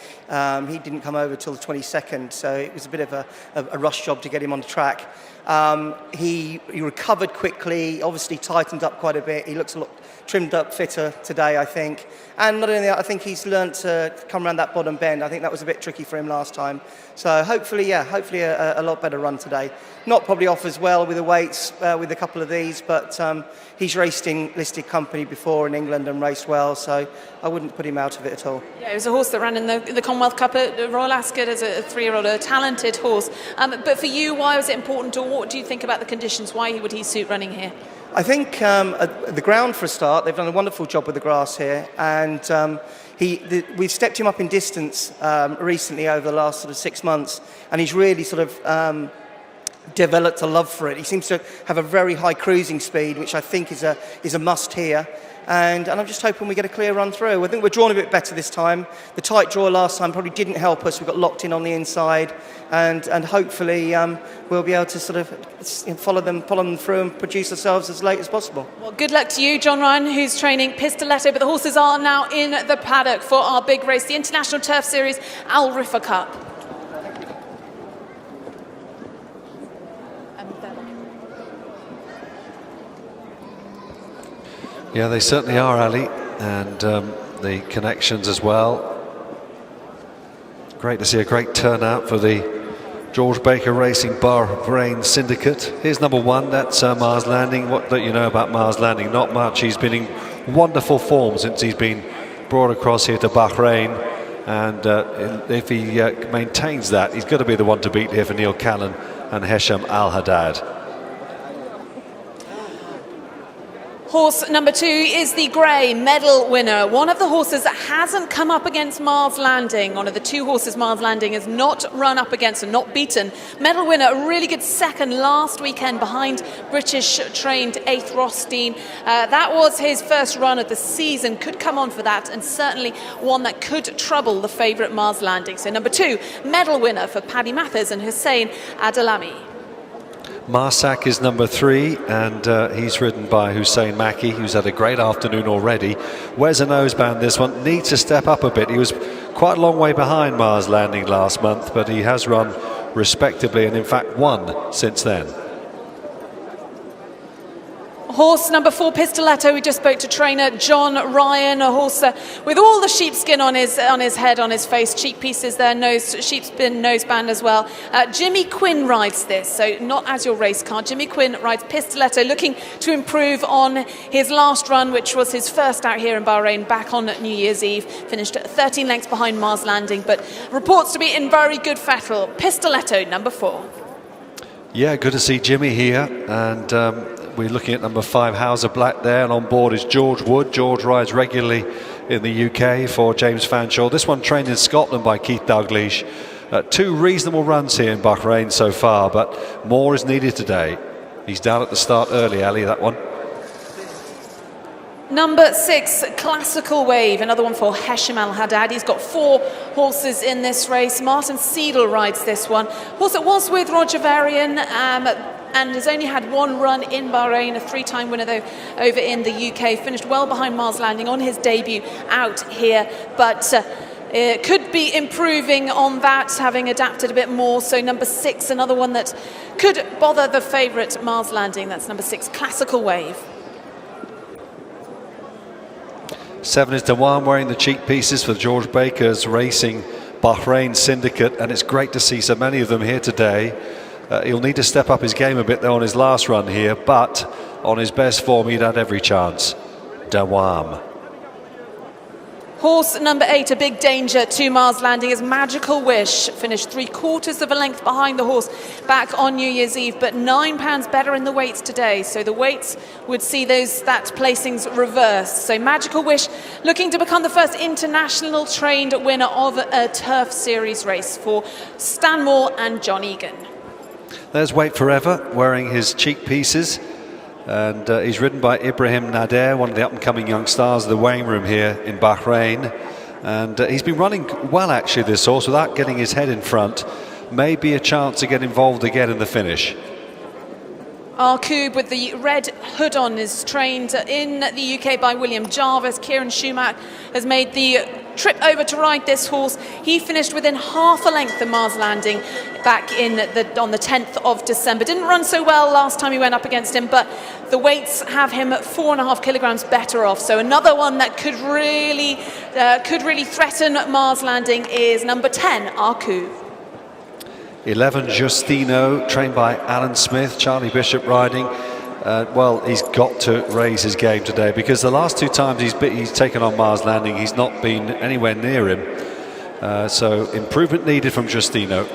he didn't come over till the 22nd, so it was a bit of a rush job to get him on the track. He recovered quickly, obviously tightened up quite a bit. He looks a lot trimmed up, fitter today, I think. And not only that, I think he's learnt to come around that bottom bend. I think that was a bit tricky for him last time. So hopefully a lot better run today. Not probably off as well with the weights with a couple of these, but he's raced in listed company before in England and raced well, so I wouldn't put him out of it at all. Yeah, it was a horse that ran in the Commonwealth Cup at Royal Ascot as a 3-year-old, a talented horse. But for you, why was it important, or what do you think about the conditions? Why would he suit running here? I think the ground for a start, they've done a wonderful job with the grass here, and we've stepped him up in distance recently over the last sort of 6 months, and he's really sort of developed a love for it. He seems to have a very high cruising speed, which I think is a must here. And I'm just hoping we get a clear run through. I think we're drawn a bit better this time. The tight draw last time probably didn't help us. We got locked in on the inside, and hopefully we'll be able to sort of follow them through and produce ourselves as late as possible. Well, good luck to you, John Ryan, who's training Pistoletto. But the horses are now in the paddock for our big race, the International Turf Series Al Riffa Cup. Yeah, they certainly are, Ali, and the connections as well. Great to see a great turnout for the George Baker Racing Bahrain Syndicate. Here's number 1, that's Mars Landing. What don't you know about Mars Landing? Not much. He's been in wonderful form since he's been brought across here to Bahrain, and if he maintains that, he's got to be the one to beat here for Neil Callan and Hesham Al-Haddad. Horse number 2 is the Grey Medal winner, one of the horses that hasn't come up against Mars Landing. One of the 2 horses Mars Landing has not run up against and not beaten. Medal winner, a really good second last weekend behind British-trained 8th Rothstein. That was his first run of the season, could come on for that, and certainly one that could trouble the favourite Mars Landing. So number 2, medal winner for Paddy Mathers and Hussein Adalami. Marsak is number 3, and he's ridden by Hussein Maki, who's had a great afternoon already. Wears a noseband this one, needs to step up a bit. He was quite a long way behind Mars Landing last month, but he has run respectably and in fact won since then. Horse number 4, Pistoletto. We just spoke to trainer John Ryan, a horse with all the sheepskin on his head, on his face, cheek pieces there, sheepskin noseband as well. Jimmy Quinn rides this, so not as your race car. Jimmy Quinn rides Pistoletto, looking to improve on his last run, which was his first out here in Bahrain back on New Year's Eve. Finished 13 lengths behind Mars Landing, but reports to be in very good fettle. Pistoletto, number 4. Yeah, good to see Jimmy here, and we're looking at number 5, Hauser Black there, and on board is George Wood. George rides regularly in the UK for James Fanshawe. This one trained in Scotland by Keith Dalgleish. 2 reasonable runs here in Bahrain so far, but more is needed today. He's down at the start early, Ali, that one. Number 6, Classical Wave, another one for Hesham Al-Haddad. He's got 4 horses in this race. Martin Seidel rides this one. Horse that was with Roger Varian. and has only had one run in Bahrain, a 3-time winner though over in the UK, finished well behind Mars Landing on his debut out here, but could be improving on that, having adapted a bit more. So number 6, another one that could bother the favourite Mars Landing. That's number 6, Classical Wave. 7 is Dewan wearing the cheek pieces for George Baker's Racing Bahrain Syndicate, and it's great to see so many of them here today. He'll need to step up his game a bit though on his last run here, but on his best form he'd had every chance. Dewan. Horse number 8, a big danger to Mars Landing, is Magical Wish. Finished 3/4 of a length behind the horse back on New Year's Eve, but £9 better in the weights today. So the weights would see that placings reversed. So Magical Wish looking to become the first international trained winner of a Turf Series race for Stanmore and John Egan. There's Wait Forever wearing his cheek pieces. And he's ridden by Ibrahim Nader, one of the up-and-coming young stars of the weighing room here in Bahrain. And he's been running well, actually, this horse, without getting his head in front. Maybe a chance to get involved again in the finish. Arcoob with the red hood on is trained in the UK by William Jarvis. Kieran Schumacher has made the trip over to ride this horse. He finished within half a length of Mars Landing back on the 10th of December. Didn't run so well last time he went up against him, but the weights have him 4.5 kilograms better off. So another one that could really threaten Mars Landing is number 10, Arcoob. 11, Justino, trained by Alan Smith, Charlie Bishop riding. Well, he's got to raise his game today, because the last 2 times he's taken on Mars Landing, he's not been anywhere near him. So improvement needed from Justino.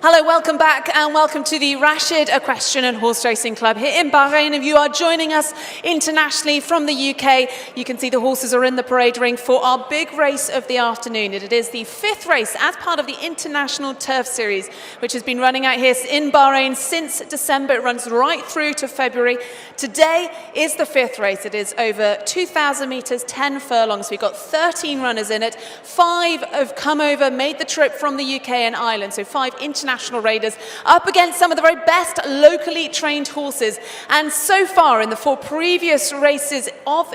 Hello, welcome back and welcome to the Rashid Equestrian and Horse Racing Club here in Bahrain. If you are joining us internationally from the UK, you can see the horses are in the parade ring for our big race of the afternoon. It is the 5th race as part of the International Turf Series, which has been running out here in Bahrain since December. It runs right through to February. Today is the 5th race. It is over 2,000 metres, 10 furlongs. We've got 13 runners in it. 5 have come over, made the trip from the UK and Ireland, so 5 international raiders up against some of the very best locally trained horses. And so far in the 4 previous races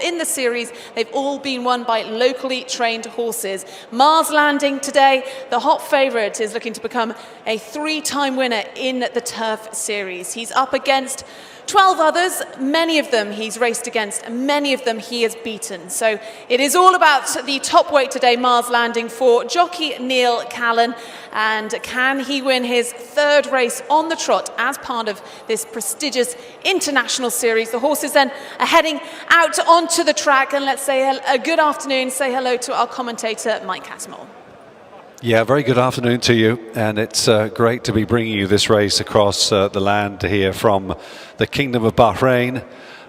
in the series, they've all been won by locally trained horses. Mars Landing today, the hot favourite, is looking to become a 3-time winner in the Turf Series. He's up against 12 others, many of them he's raced against, many of them he has beaten. So it is all about the top weight today, Mars Landing, for jockey Neil Callan. And can he win his 3rd race on the trot as part of this prestigious international series? The horses then are heading out onto the track, and let's say a good afternoon, say hello to our commentator, Mike Cattermole. Yeah, very good afternoon to you, and it's great to be bringing you this race across the land here from the Kingdom of Bahrain,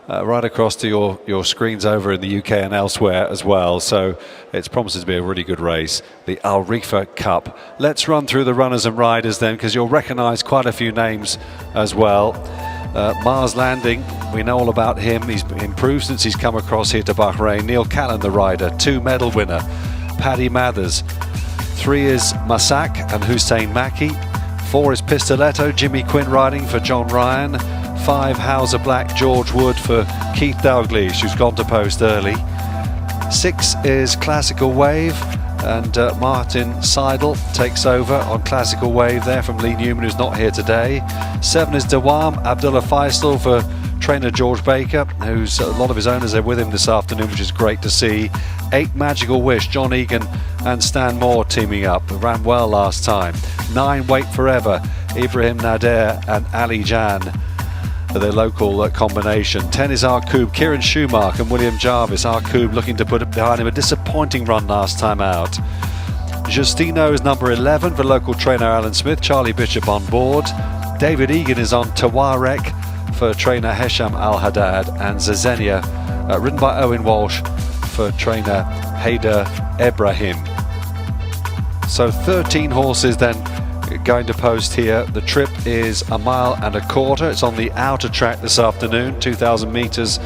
right across to your screens over in the UK and elsewhere as well. So it promises to be a really good race, the Al Riffa Cup. Let's run through the runners and riders then, because you'll recognise quite a few names as well. Mars Landing, we know all about him. He's improved since he's come across here to Bahrain. Neil Callan, the rider, 2 medal winner. Paddy Mathers. 3 is Masak and Hussein Maki. 4 is Pistoletto, Jimmy Quinn riding for John Ryan. 5, Hauser Black, George Wood for Keith Dalglish, who's gone to post early. 6 is Classical Wave, and Martin Seidel takes over on Classical Wave there from Lee Newman, who's not here today. 7 is Dawam, Abdullah Faisal for trainer George Baker, who's a lot of his owners are with him this afternoon, which is great to see. 8, Magical Wish, John Egan and Stan Moore teaming up, ran well last time. 9, Wait Forever, Ibrahim Nader and Ali Jan. the local combination. 10 is Arcoob, Kieran Schumacher and William Jarvis. Arcoob looking to put it behind him, a disappointing run last time out. Justino is number 11 for local trainer Alan Smith, Charlie Bishop on board. David Egan is on Tawarek for trainer Hesham Al-Haddad, and Zazenia, ridden by Owen Walsh, for trainer Haider Ibrahim. So 13 horses then going to post here. The trip is 1.25 miles. It's on the outer track this afternoon, 2,000 metres.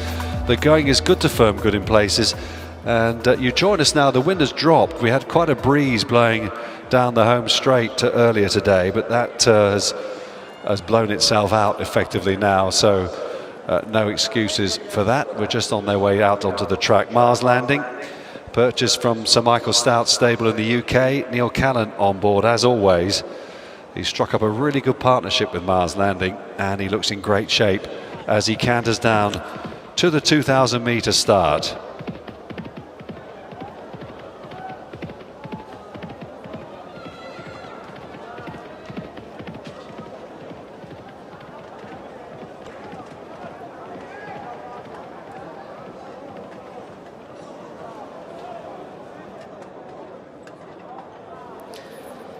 The going is good to firm, good in places. And you join us now. The wind has dropped. We had quite a breeze blowing down the home straight earlier today, but that has blown itself out effectively now. So no excuses for that. We're just on their way out onto the track. Mars Landing, purchased from Sir Michael Stout's stable in the UK. Neil Callan on board as always. He struck up a really good partnership with Mars Landing, and he looks in great shape as he canters down to the 2,000 metre start.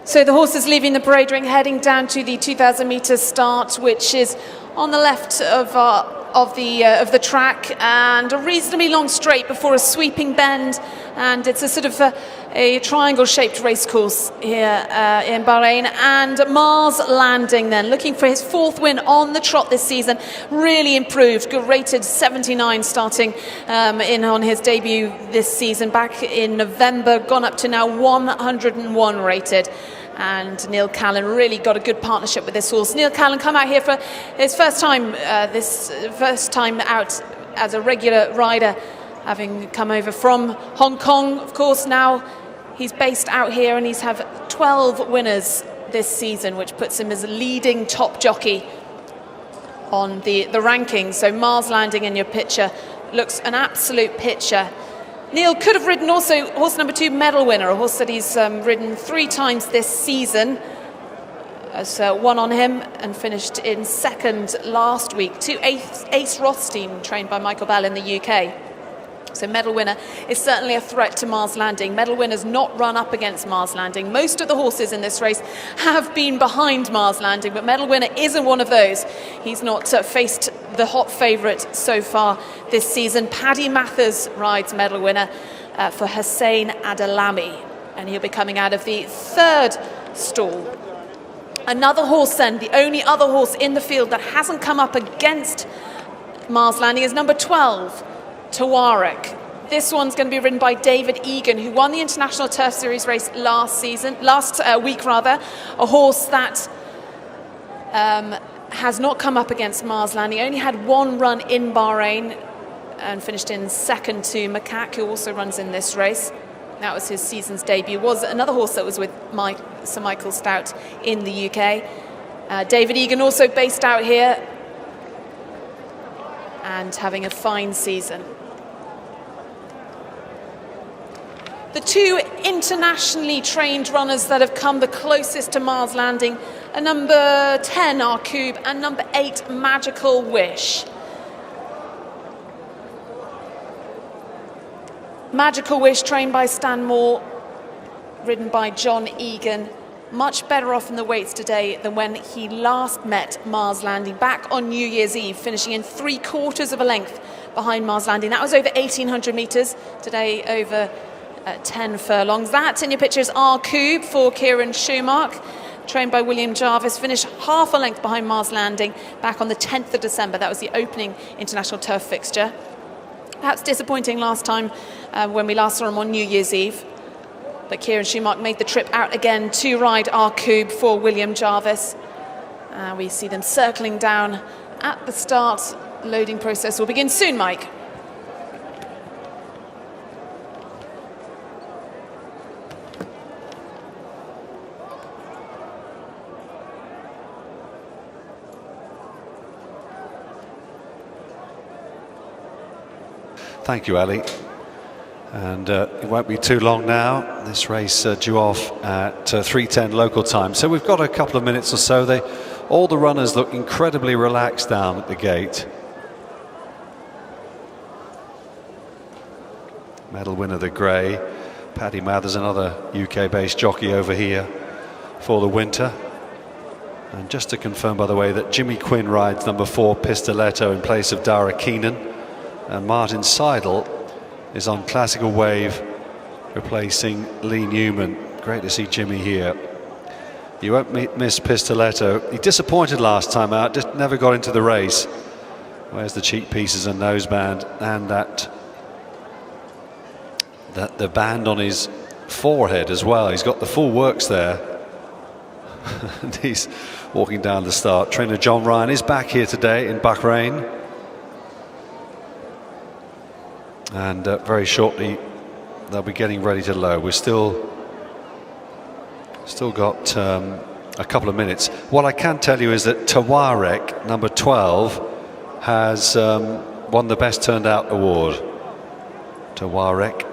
So the horses leaving the parade ring, heading down to the 2,000 metre start, which is on the left of the track, and a reasonably long straight before a sweeping bend, and it's a sort of a triangle-shaped racecourse here in Bahrain. And Mars Landing then, looking for his 4th win on the trot this season, really improved, rated 79 starting in on his debut this season back in November, gone up to now 101 rated. And Neil Callan really got a good partnership with this horse. Neil Callan come out here for his first time out as a regular rider, having come over from Hong Kong, of course. Now he's based out here, and he's had 12 winners this season, which puts him as a leading top jockey on the rankings. So Mars Landing in your picture looks an absolute picture. Neil could have ridden also horse number 2, Medal Winner, a horse that he's ridden 3 times this season. As one on him and finished in 2nd last week to Ace Rothstein, trained by Michael Bell in the UK. So Medal Winner is certainly a threat to Mars Landing. Medal Winner's not run up against Mars Landing. Most of the horses in this race have been behind Mars Landing, but Medal Winner isn't one of those. He's not faced the hot favourite so far this season. Paddy Mathers rides Medal Winner for Hussein Adalami, and he'll be coming out of the 3rd stall. Another horse then, the only other horse in the field that hasn't come up against Mars Landing is number 12, Tawarek. This one's going to be ridden by David Egan, who won the International Turf Series race last week. A horse that has not come up against Mars Landing. Only had 1 run in Bahrain and finished in 2nd to Macaque, who also runs in this race. That was his season's debut. Was another horse that was with Sir Michael Stout in the UK. David Egan also based out here and having a fine season. The 2 internationally trained runners that have come the closest to Mars Landing are number 10, Arcoob, and number 8, Magical Wish. Magical Wish, trained by Stan Moore, ridden by John Egan. Much better off in the weights today than when he last met Mars Landing back on New Year's Eve, finishing in 3/4 of a length behind Mars Landing. That was over 1,800 metres. Today over 10 furlongs. That in your picture is Arcoob for Kieran Schumacher, trained by William Jarvis, finished half a length behind Mars Landing back on the 10th of December. That was the opening international turf fixture. Perhaps disappointing last time when we last saw him on New Year's Eve. But Kieran Schumacher made the trip out again to ride Arcoob for William Jarvis. We see them circling down at the start. Loading process will begin soon, Mike. Thank you, Ali. And it won't be too long now. This race due off at 3:10 local time. So we've got a couple of minutes or so. all the runners look incredibly relaxed down at the gate. Medal winner, the grey. Paddy Mathers, another UK-based jockey over here for the winter. And just to confirm, by the way, that Jimmy Quinn rides number 4, Pistoletto, in place of Dara Keenan. And Martin Seidel is on Classical Wave, replacing Lee Newman. Great to see Jimmy here. You won't miss Pistoletto. He disappointed last time out, just never got into the race. Where's the cheek pieces and noseband, and the band on his forehead as well. He's got the full works there. And he's walking down the start. Trainer John Ryan is back here today in Bahrain. And very shortly they'll be getting ready to load. We've still got a couple of minutes. What I can tell you is that Tawarek, number 12, has won the Best Turned Out award. Tawarek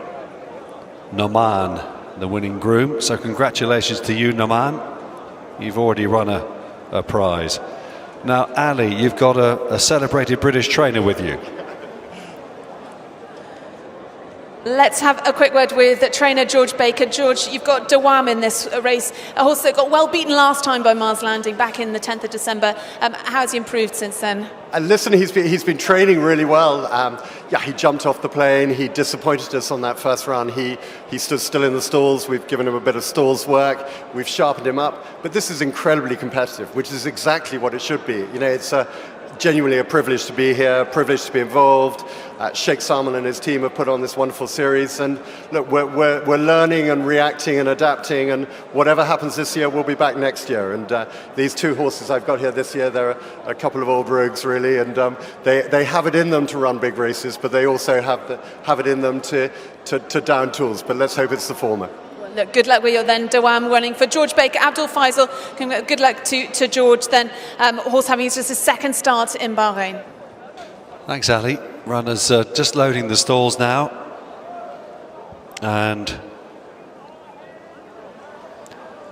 Noman, the winning groom. So congratulations to you, Noman. You've already run a prize. Now, Ali, you've got a celebrated British trainer with you. Let's have a quick word with trainer George Baker. George, you've got Dawam in this race, a horse that got well beaten last time by Mars Landing back in the 10th of December. How has he improved since then? Listen, he's been training really well. Yeah, he jumped off the plane. He disappointed us on that first run. He stood still in the stalls. We've given him a bit of stalls work. We've sharpened him up. But this is incredibly competitive, which is exactly what it should be. You know, it's genuinely a privilege to be here, a privilege to be involved. Sheikh Salman and his team have put on this wonderful series, and look, we're learning and reacting and adapting, and whatever happens this year, we'll be back next year. And these two horses I've got here this year, they're a couple of old rogues really, and they have it in them to run big races, but they also have it in them to down tools. But let's hope it's the former. Look, good luck with your then Dawam running for George Baker. Abdul Faisal, good luck to George then. Horse having just his second start in Bahrain. Thanks, Ali. Runners just loading the stalls now. And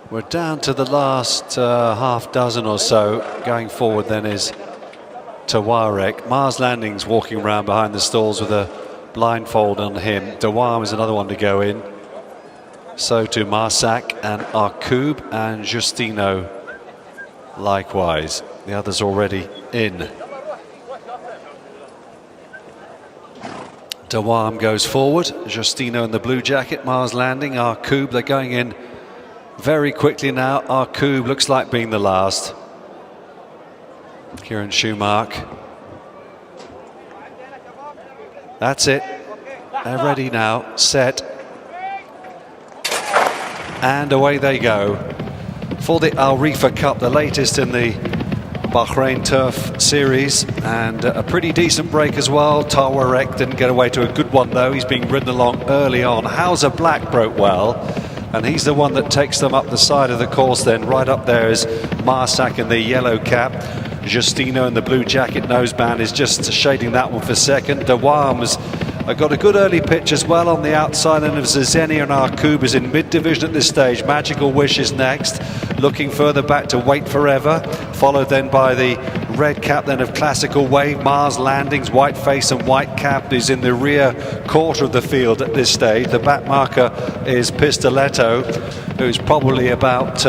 we're down to the last half dozen or so. Going forward then is Tawarek. Mars Landing's walking around behind the stalls with a blindfold on him. Dawam is another one to go in. So to Marsac and Arkoub and Justino likewise. The others already in. Dawam goes forward. Justino in the blue jacket. Mars Landing, Arkoub, they're going in very quickly now. Arkoub looks like being the last. Kieran Schumark. That's it. They're ready now. Set. And away they go for the RIFFA Cup, the latest in the Bahrain Turf Series, and a pretty decent break as well. Tawarek didn't get away to a good one though. He's being ridden along early on. Hauser Black broke well, and he's the one that takes them up the side of the course then. Right up there is Marsac in the yellow cap. Justino in the blue jacket noseband is just shading that one for second. Dawam's got a good early pitch as well on the outside end of Zezeni, and Arkoub is in mid-division at this stage. Magical Wish is next, looking further back to Wait Forever, followed then by the red cap then of Classical Wave. Mars Landing's white face and white cap is in the rear quarter of the field at this stage. The back marker is Pistoletto, who's probably about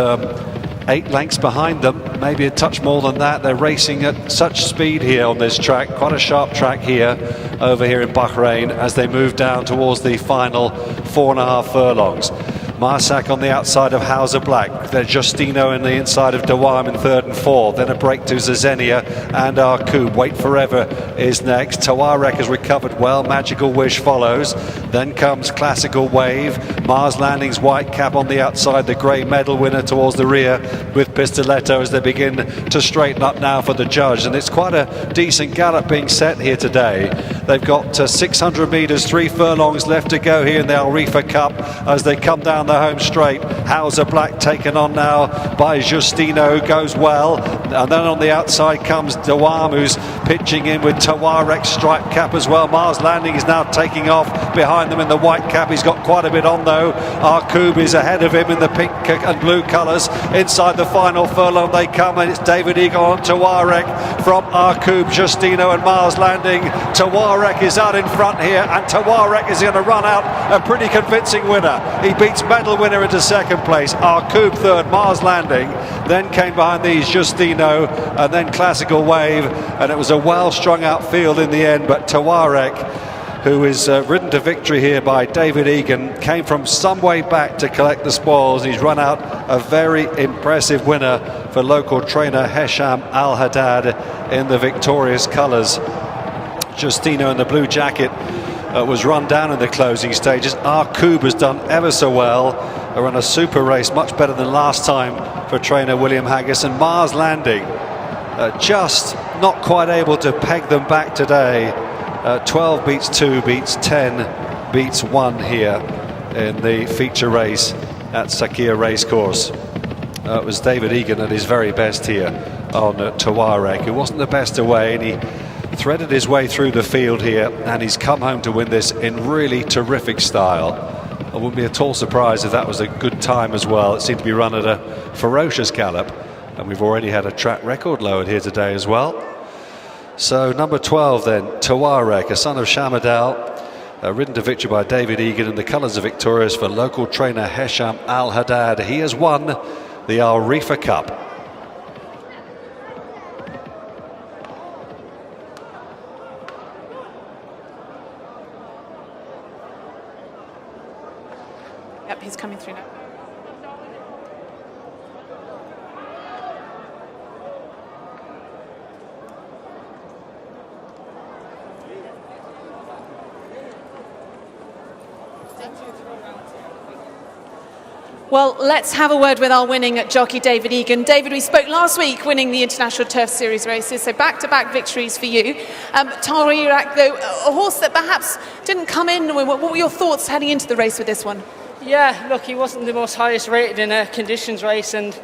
8 lengths behind them, maybe a touch more than that. They're racing at such speed here on this track, quite a sharp track here, over here in Bahrain, as they move down towards the final 4.5 furlongs. Marsac on the outside of Hauser Black. Then Justino in the inside of Dawam in 3rd and 4th. Then a break to Zezenia and Arkoub. Wait Forever is next. Tawarek has recovered well. Magical Wish follows. Then comes Classical Wave. Mars Landing's white cap on the outside. The grey medal winner towards the rear with Pistoletto as they begin to straighten up now for the judge. And it's quite a decent gallop being set here today. They've got 600 metres, 3 furlongs left to go here in the RIFFA Cup as they come down the home straight. Hauser Black taken on now by Justino, goes well. And then on the outside comes Dawam, who's pitching in with Tawarek's striped cap as well. Mars Landing is now taking off behind them in the white cap. He's got quite a bit on though. Arkoub is ahead of him in the pink and blue colours. Inside the final furlong they come, and it's David Egan on Tawarek from Arkoub, Justino and Mars Landing. Tawarek is out in front here, and Tawarek is going to run out a pretty convincing winner. He beats medal winner into second place, Arkoub third, Mars Landing. Then came behind these Justino and then Classical Wave, and it was a well strung out field in the end, but Tawarek, who is ridden to victory here by David Egan, came from some way back to collect the spoils. He's run out a very impressive winner for local trainer Hesham Al Haddad in the victorious colours. Justino in the blue jacket was run down in the closing stages. Arkoub has done ever so well. They run a super race, much better than last time for trainer William Haggis. And Mars Landing just not quite able to peg them back today. 12 beats 2, beats 10, beats 1 here in the feature race at Sakia Racecourse. It was David Egan at his very best here on Tawarek, who wasn't the best away, and he threaded his way through the field here, and he's come home to win this in really terrific style. I wouldn't be at all surprised if that was a good time as well. It seemed to be run at a ferocious gallop, and we've already had a track record lowered here today as well. So number 12 then, Tawarek, a son of Shamadal, ridden to victory by David Egan, and the colours are victorious for local trainer Hesham Al Haddad. He has won the RIFFA Cup. Yep, he's coming through now. Well, let's have a word with our winning jockey, David Egan. David, we spoke last week winning the International Turf Series races, so back-to-back victories for you. Tawarek, though, a horse that perhaps didn't come in. What were your thoughts heading into the race with this one? Yeah, look, he wasn't the most highest rated in a conditions race, and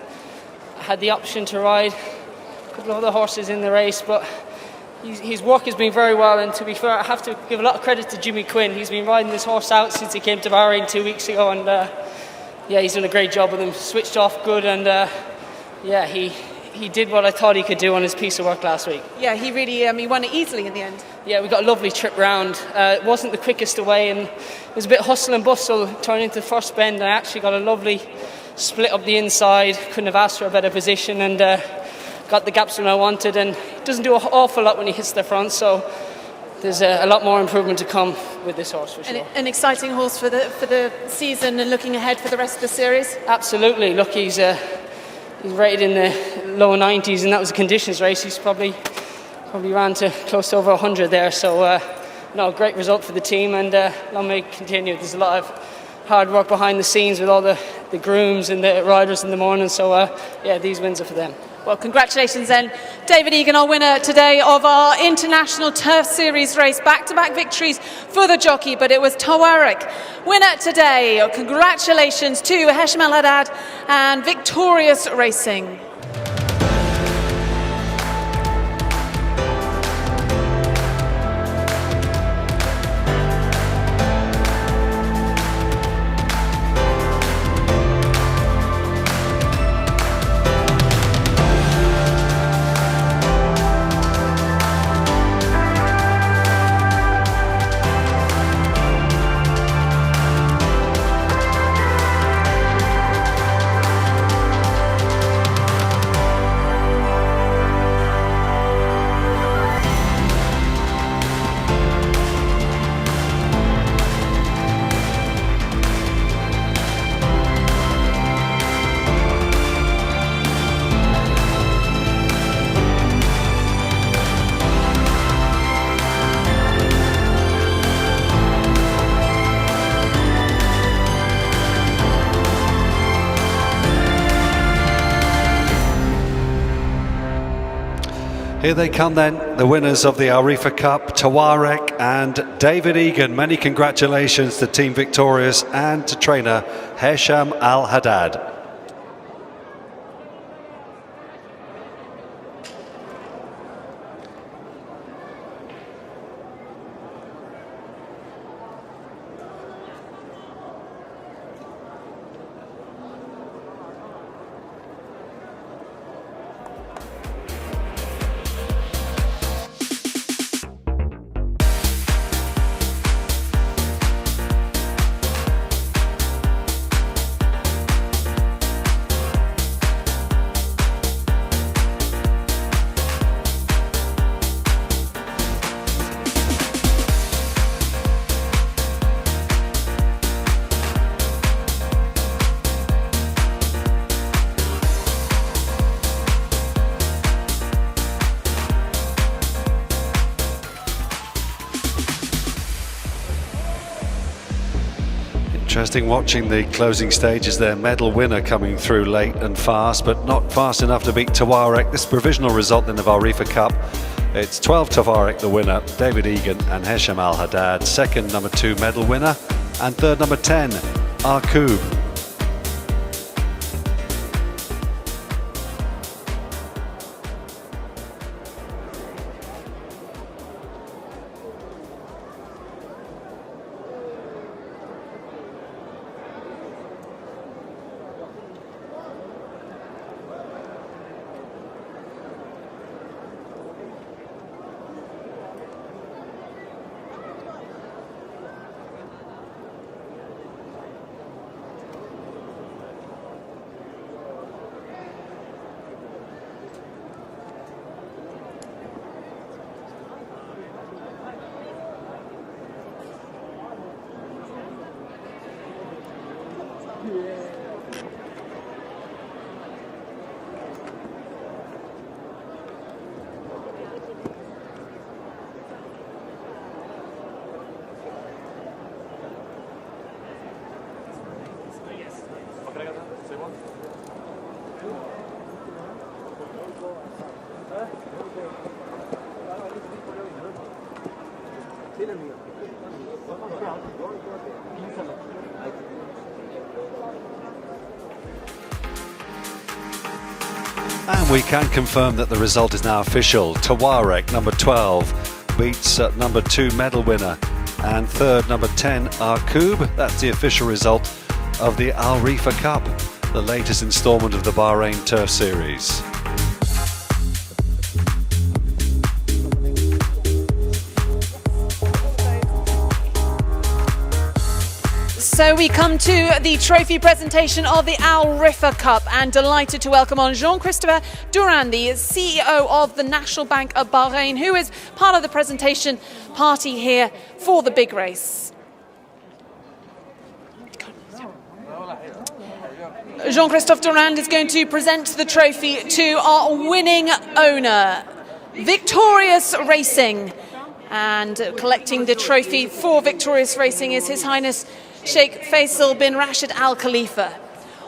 I had the option to ride a couple of other horses in the race, but his work has been very well, and to be fair, I have to give a lot of credit to Jimmy Quinn. He's been riding this horse out since he came to Bahrain 2 weeks ago, and yeah, he's done a great job with him, switched off good, and yeah, he did what I thought he could do on his piece of work last week. Yeah, he really he won it easily in the end. Yeah, we got a lovely trip round. It wasn't the quickest away, and it was a bit hustle and bustle turning into the first bend. I actually got a lovely split up the inside, couldn't have asked for a better position, and got the gaps when I wanted, and it doesn't do an awful lot when he hits the front, so there's a lot more improvement to come with this horse for sure. An exciting horse for the season and looking ahead for the rest of the series? Absolutely. Look, he's rated in the low 90s, and that was a conditions race. He's probably ran to close to over 100 there, so no, great result for the team, and long may it continue. There's a lot of hard work behind the scenes with all the grooms and the riders in the morning, so yeah, these wins are for them. Well, congratulations then, David Egan, our winner today of our International Turf Series race. Back-to-back victories for the jockey, but it was Tawarek winner today. Congratulations to Hesham Al Haddad and Victorious Racing. Here they come then, the winners of the RIFFA Cup, Tawarek and David Egan. Many congratulations to Team Victorious and to trainer Hesham Al Haddad. Interesting watching the closing stages there. Medal winner coming through late and fast, but not fast enough to beat Tawarek. This provisional result in the RIFFA Cup. It's 12 Tawarek the winner, David Egan and Hesham Al Haddad. Second, number 2 medal winner, and third, number 10, Arkoub. And we can confirm that the result is now official. Tawarek, number 12, beats number 2 medal winner, and third, number 10, Arkoub. That's the official result of the Al Riffa Cup, the latest instalment of the Bahrain Turf Series. So we come to the trophy presentation of the Al Riffa Cup, and delighted to welcome on Jean-Christophe Durand, the CEO of the National Bank of Bahrain, who is part of the presentation party here for the big race. Jean-Christophe Durand is going to present the trophy to our winning owner, Victorious Racing. And collecting the trophy for Victorious Racing is His Highness Sheikh Faisal bin Rashid Al Khalifa.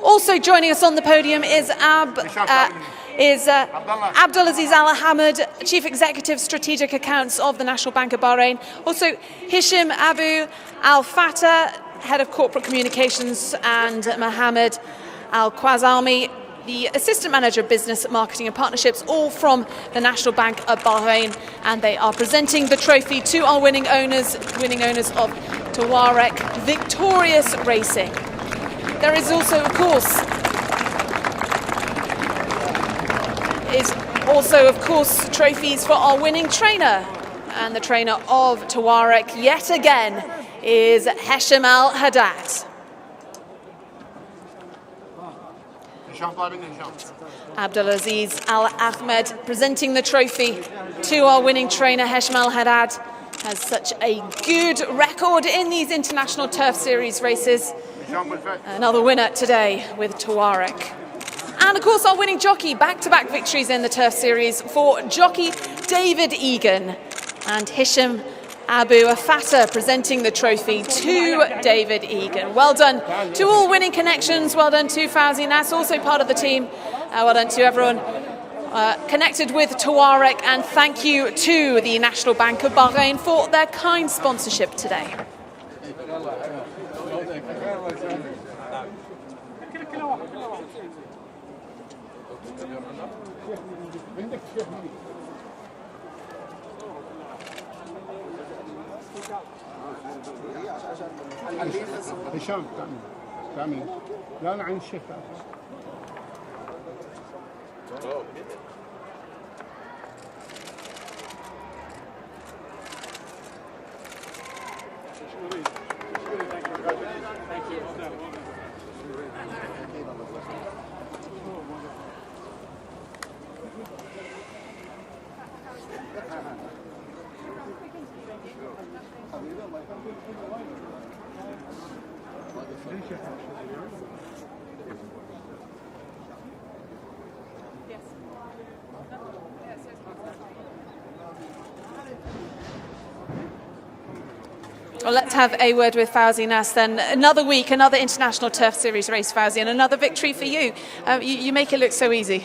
Also joining us on the podium is Abdulaziz Al Hamad, Chief Executive Strategic Accounts of the National Bank of Bahrain. Also Hisham Abu Al Fatah, Head of Corporate Communications, and Mohammed Al Khwazami, the Assistant Manager of Business, Marketing and Partnerships, all from the National Bank of Bahrain, and they are presenting the trophy to our winning owners of Tawarek Victorious Racing. There is also, of course, trophies for our winning trainer, and the trainer of Tawarek yet again is Hesham Al Haddad. Abdulaziz Al Ahmed presenting the trophy to our winning trainer. Hesham Al Haddad has such a good record in these international turf series races. Another winner today with Tawarek. And of course our winning jockey, back-to-back victories in the turf series for jockey David Egan, and Hisham Abu Afata presenting the trophy to David Egan. Well done to all winning connections. Well done to Fauzi Nas, also part of the team. Well done to everyone connected with Tawarek, and thank you to the National Bank of Bahrain for their kind sponsorship today. هشام تعمل لا عن الشيخ Well, let's have a word with Fawzi Nas then. Another week, another International Turf Series race, Fawzi, and another victory for you. You make it look so easy.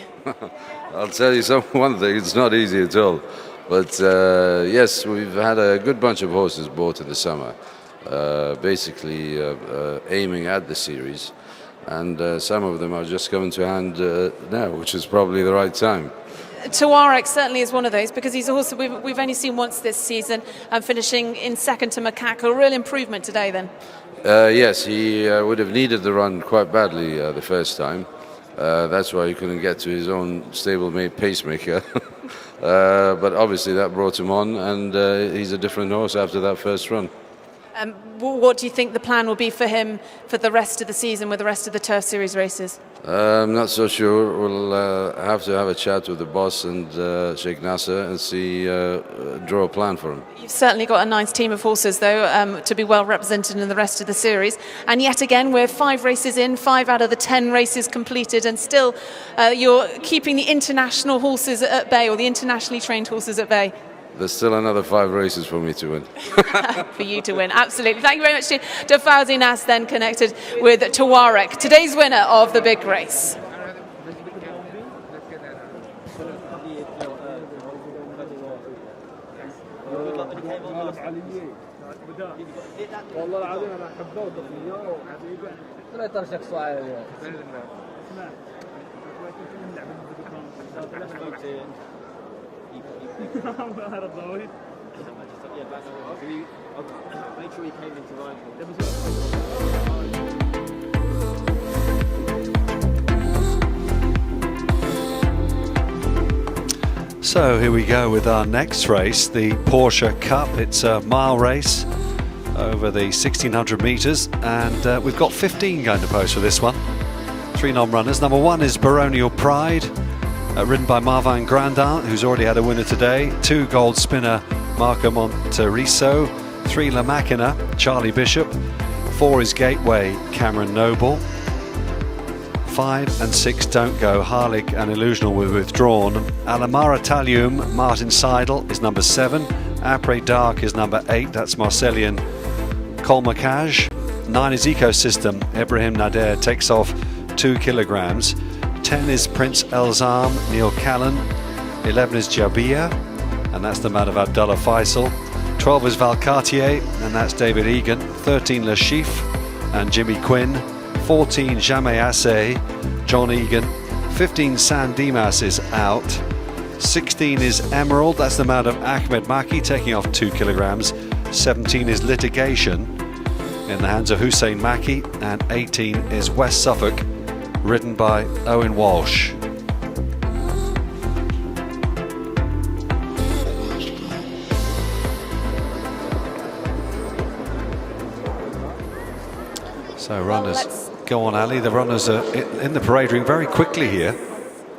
I'll tell you one thing, it's not easy at all. But yes, we've had a good bunch of horses bought in the summer, basically aiming at the series. And some of them are just coming to hand now, which is probably the right time. Tawarek certainly is one of those, because he's also we've only seen once this season, finishing in second to Macaco. A real improvement today then. Yes, he would have needed the run quite badly the first time. That's why he couldn't get to his own stablemate pacemaker. But obviously that brought him on, and he's a different horse after that first run. What do you think the plan will be for him for the rest of the season with the rest of the Turf Series races? I'm not so sure. We'll have to have a chat with the boss and Sheikh Nasser and see, draw a plan for him. You've certainly got a nice team of horses, though, to be well represented in the rest of the series. And yet again, we're 5 races in, 5 out of the 10 races completed, and still you're keeping the international horses at bay, or the internationally trained horses at bay. There's still another 5 races for me to win. For you to win, absolutely. Thank you very much to Fawzi Nas, then connected with Tawarek, today's winner of the big race. Make sure he came into line. So here we go with our next race, the Porsche Cup. It's a mile race over the 1600 metres, and we've got 15 going to post for this one. 3 non-runners. Number 1 is Baronial Pride, ridden by Marvin Grandin, who's already had a winner today. 2 Gold Spinner, Marco Monteriso. 3 La Machina, Charlie Bishop. 4 is Gateway, Cameron Noble. 5 and 6 Don't Go, Harlick and Illusional were withdrawn. Alamara Talium, Martin Seidel is number 7. Après Dark is number 8, that's Marcelian Colmacage. 9 is Ecosystem, Ibrahim Nader takes off 2 kilograms. 10 is Prince Elzam, Neil Callan. 11 is Jabia, and that's the man of Abdullah Faisal. 12 is Valcartier, and that's David Egan. 13 Le Chiffre and Jimmy Quinn. 14 Jamais Assez, John Egan. 15 San Dimas is out. 16 is Emerald, that's the man of Ahmed Maki, taking off 2 kilograms. 17 is Litigation, in the hands of Hussein Maki. And 18 is West Suffolk, ridden by Owen Walsh. So runners, go on Ali, the runners are in the parade ring very quickly here.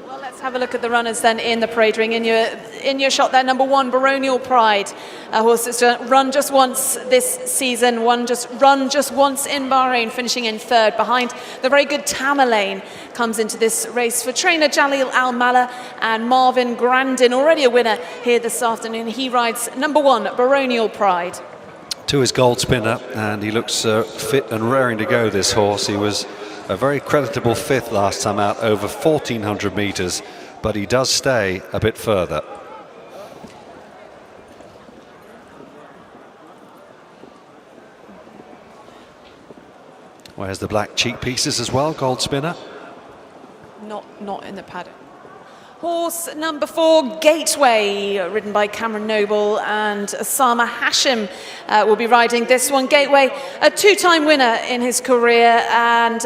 Well, let's have a look at the runners then in the parade ring. In your shot there, number 1, Baronial Pride, a horse that's run just once this season, run just once in Bahrain, finishing in 3rd behind the very good Tamerlane. Comes into this race for trainer Jalil Al-Mala and Marvin Grandin, already a winner here this afternoon. He rides number 1, Baronial Pride. 2 is Gold Spinner, and he looks fit and raring to go, this horse. He was a very creditable 5th last time out over 1400 metres, but he does stay a bit further. Where's the black cheek pieces as well, Gold Spinner? Not in the paddock. Horse number 4, Gateway, ridden by Cameron Noble and Osama Hashim will be riding this one. Gateway, a 2-time winner in his career, and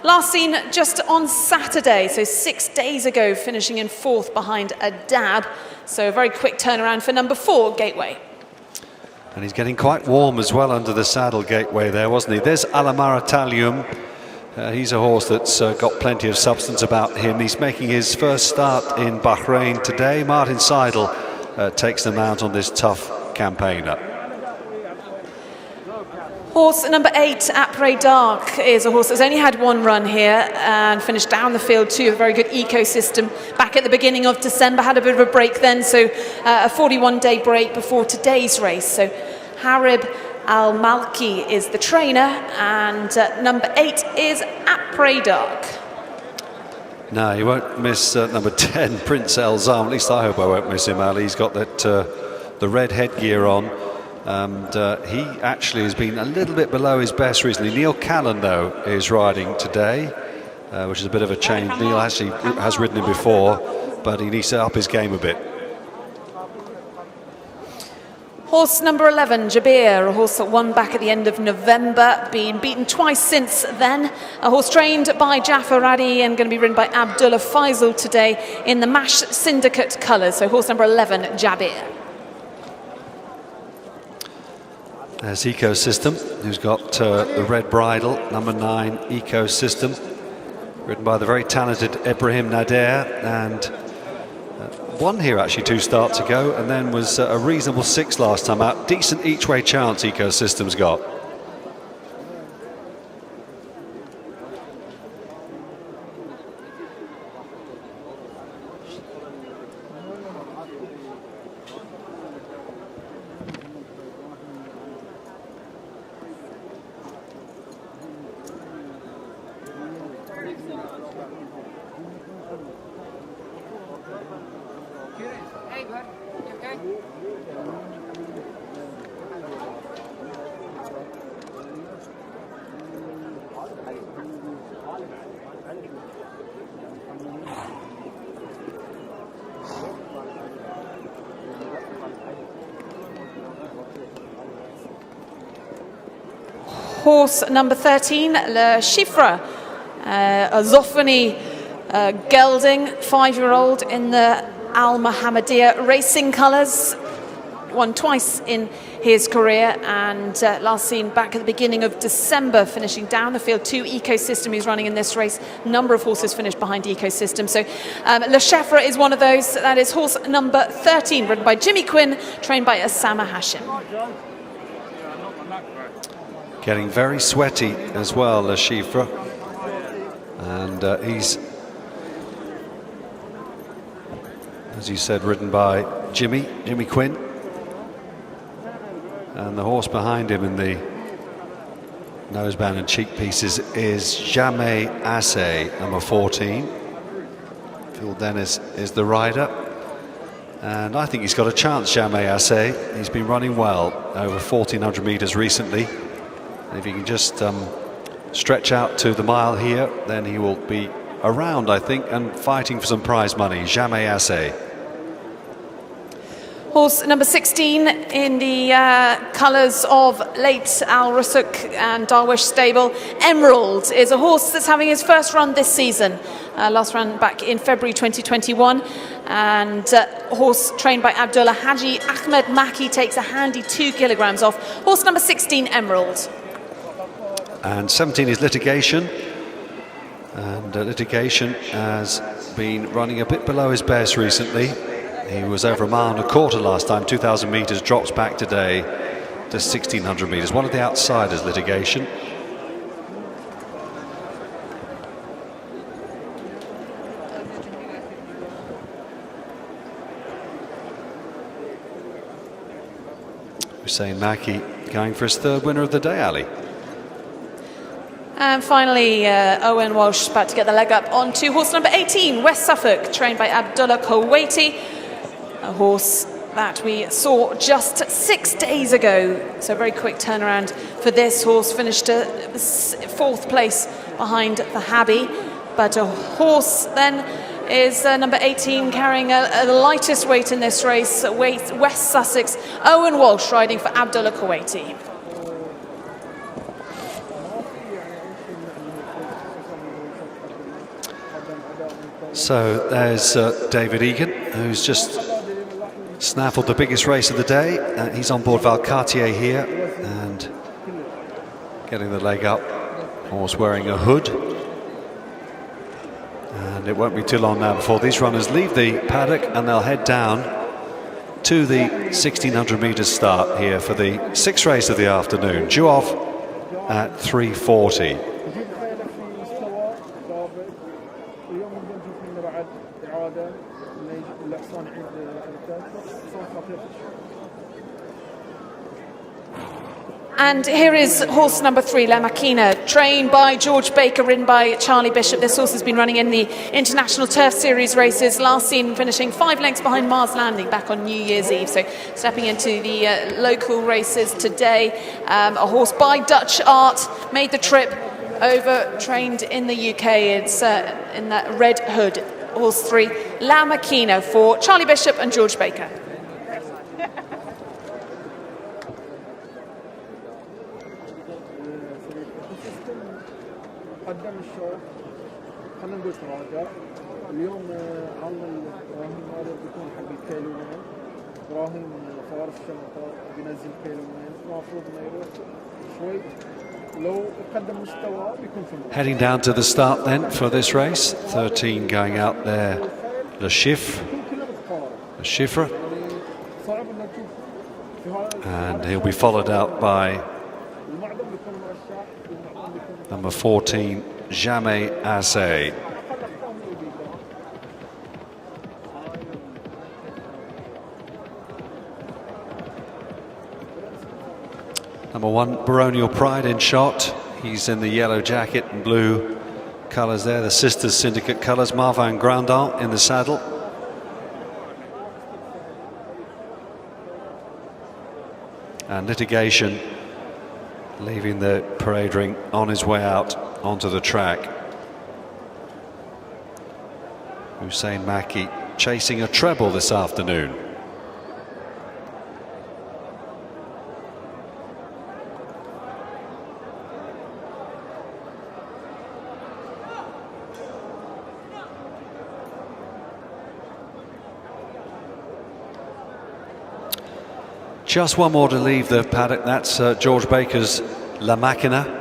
last seen just on Saturday, so 6 days ago, finishing in 4th behind a dab. So a very quick turnaround for number 4, Gateway. And he's getting quite warm as well under the saddle, Gateway there, wasn't he? There's Alamara Talium. He's a horse that's got plenty of substance about him. He's making his first start in Bahrain today. Martin Seidel takes the mount on this tough campaigner. Horse number 8, Après Dark, is a horse that's only had 1 run here and finished down the field too. A very good Ecosystem back at the beginning of December. Had a bit of a break then, so a 41-day break before today's race. So Harib Al-Malki is the trainer, and number 8 is Après Dark. No, you won't miss number 10, Prince Elzam. At least I hope I won't miss him, Ali. He's got that the red headgear on. And he actually has been a little bit below his best recently. Neil Callan, though, is riding today, which is a bit of a change. Neil actually has ridden him before, but he needs to up his game a bit. Horse number 11, Jabir, a horse that won back at the end of November, been beaten twice since then. A horse trained by Jafar Radi and going to be ridden by Abdullah Faisal today in the MASH Syndicate colours. So horse number 11, Jabir. There's Ecosystem, who's got the red bridle, number 9, Ecosystem, ridden by the very talented Ibrahim Nader, and won here actually 2 starts ago, and then was a reasonable 6 last time out. Decent each-way chance Ecosystem's got. Horse number 13, Le Chiffre, a Zoffany gelding, 5-year-old in the Al Mohammedia racing colours. Won twice in his career, and last seen back at the beginning of December, finishing down the field. 2 Ecosystem who's running in this race. Number of horses finished behind Ecosystem. So Le Chiffre is one of those. That is horse number 13, ridden by Jimmy Quinn, trained by Osama Hashim. Getting very sweaty as well, Le Chiffre. And he's, as you said, ridden by Jimmy Quinn. And the horse behind him in the noseband and cheek pieces is Jamais Assez, number 14. Phil Dennis is the rider. And I think he's got a chance, Jamais Assez. He's been running well over 1,400 metres recently. And if he can just stretch out to the mile here, then he will be around, I think, and fighting for some prize money. Jamais Assez. Horse number 16 in the colours of late Al Rusuk and Darwish stable. Emerald is a horse that's having his first run this season. Last run back in February 2021. And horse trained by Abdullah Haji Ahmed Maki takes a handy 2 kilograms off. Horse number 16, Emerald. And 17 is Litigation. And Litigation has been running a bit below his best recently. He was over 1.25 miles last time, 2,000 metres, drops back today to 1,600 metres. One of the outsiders, Litigation. Hussein Maki going for his 3rd winner of the day, Ali. And finally, Owen Walsh about to get the leg up onto horse number 18, West Suffolk, trained by Abdullah Kuwaiti. A horse that we saw just 6 days ago. So a very quick turnaround for this horse. Finished 4th place behind the Habby. But a horse then is number 18, carrying the lightest weight in this race, West Sussex. Owen Walsh riding for Abdullah Kuwaiti. So there's David Egan, who's just snaffled the biggest race of the day. He's on board Valcartier here and getting the leg up. Horse wearing a hood. And it won't be too long now before these runners leave the paddock and they'll head down to the 1,600 metres start here for the 6th race of the afternoon. Due off at 3:40. And here is horse number 3, La Machina, trained by George Baker, ridden by Charlie Bishop. This horse has been running in the International Turf Series races, last seen finishing 5 lengths behind Mars Landing back on New Year's Eve. So stepping into the local races today. A horse by Dutch Art, made the trip over, trained in the UK. It's in that red hood. Horse 3, La Machina, for Charlie Bishop and George Baker. قدم الشوط خلينا نقول تراجع اليوم عمل ابراهيم مارو بيكون حق الكيلوين ابراهيم فارس الشنطه بينزل كيلوين المفروض انه يروح شوي لو قدم مستوى بيكون في Heading down to the start then for this race. 13 going out there. Le Chiffre. صعب انه تشوف And he'll be followed out by المعظم بيكون مرشح number 14, Jamais Assez. Number 1, Baronial Pride in shot. He's in the yellow jacket and blue colours there, the Sisters Syndicate colours. Marvin Grandin in the saddle. And Litigation leaving the parade ring on his way out onto the track. Hussein Maki chasing a treble this afternoon. Just one more to leave the paddock. That's George Baker's La Machina.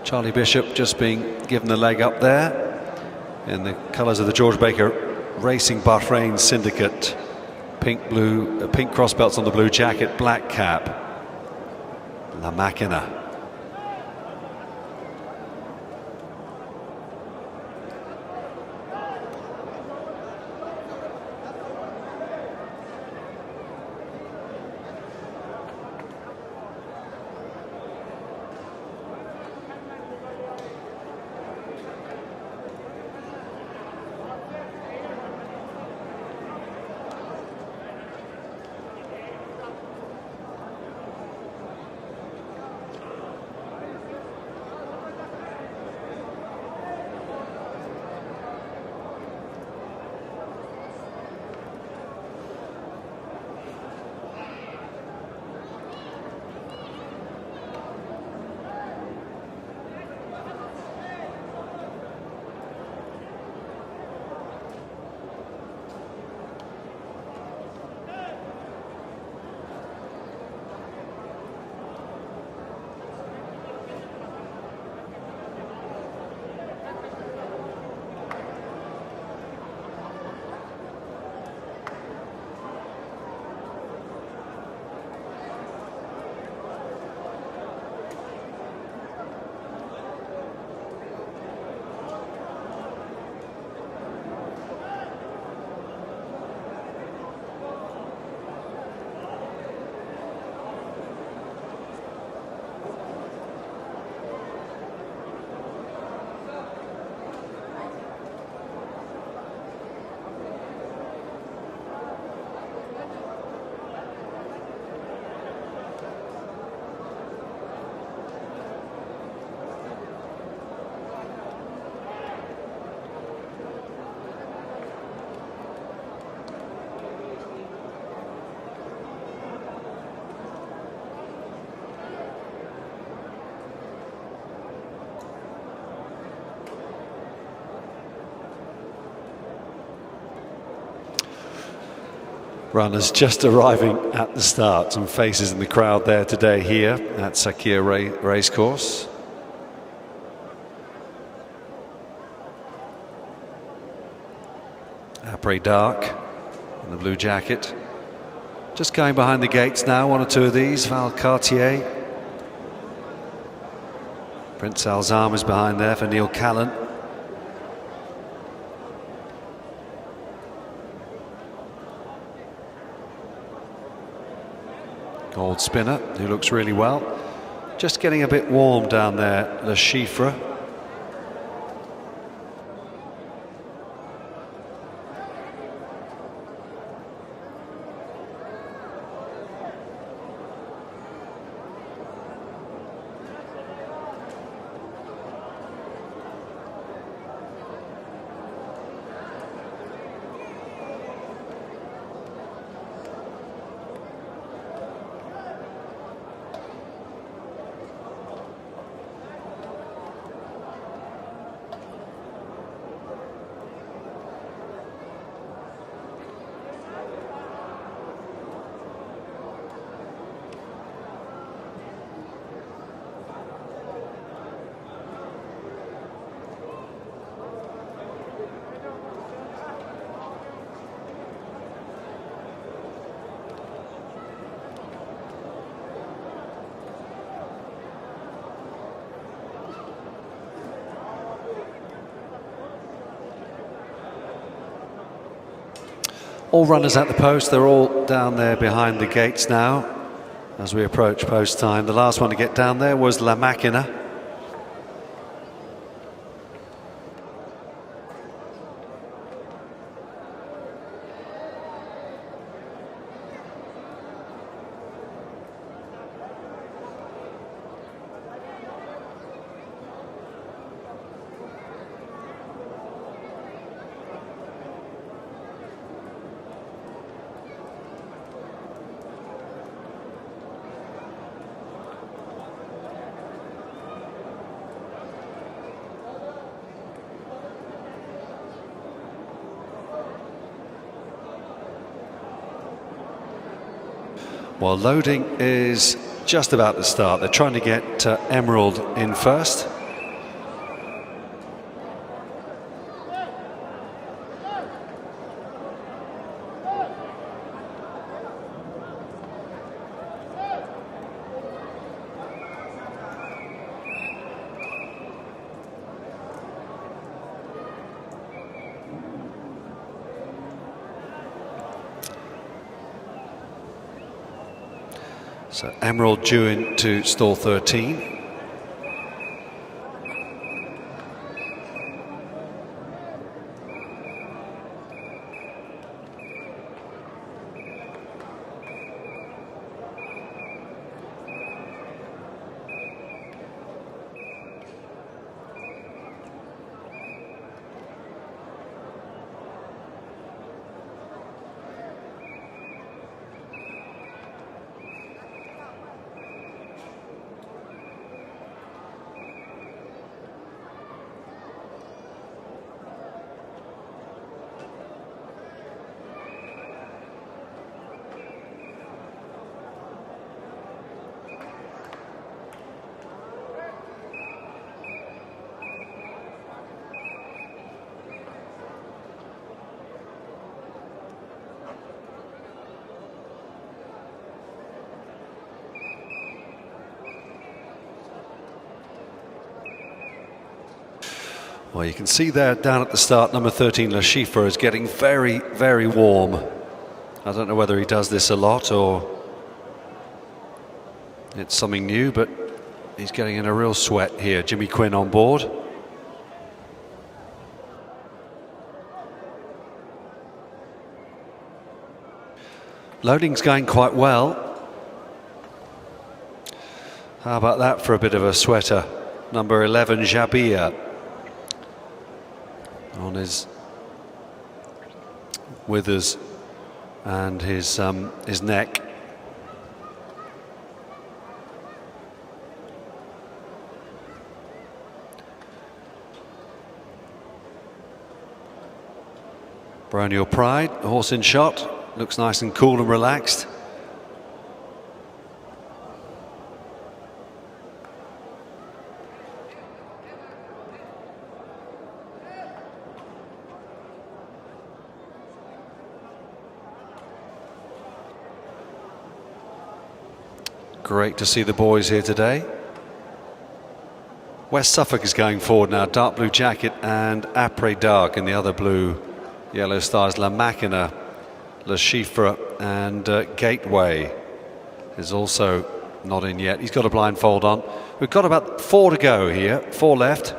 Charlie Bishop just being given the leg up there in the colours of the George Baker Racing Bahrain Syndicate. Pink cross belts on the blue jacket, black cap. La Machina. Runners just arriving at the start. Some faces in the crowd there today here at Sakhir Racecourse. Après Dark in the blue jacket. Just going behind the gates now, one or two of these. Val Cartier. Prince Alzam is behind there for Neil Callan. Gold Spinner, who looks really well. just getting a bit warm down there, Le Chiffre. All runners at the post, they're all down there behind the gates now as we approach post time. The last one to get down there was La Machina. Well, loading is just about to start. They're trying to get Emerald in first. So Emerald due into stall 13. Well, you can see there down at the start, number 13, Le Chiffre, is getting very, very warm. I don't know whether he does this a lot or it's something new, but he's getting in a real sweat here. Jimmy Quinn on board. Loading's going quite well. How about that for a bit of a sweater? Number 11, Jabir, on his withers and his neck. Baronial Pride, a horse in shot, looks nice and cool and relaxed. Great to see the boys here today. West Suffolk is going forward now, dark blue jacket and Après Dark in the other blue yellow stars. La Machina, Le Chiffre and Gateway is also not in yet. He's got a blindfold on. We've got about 4 to go here, 4 left.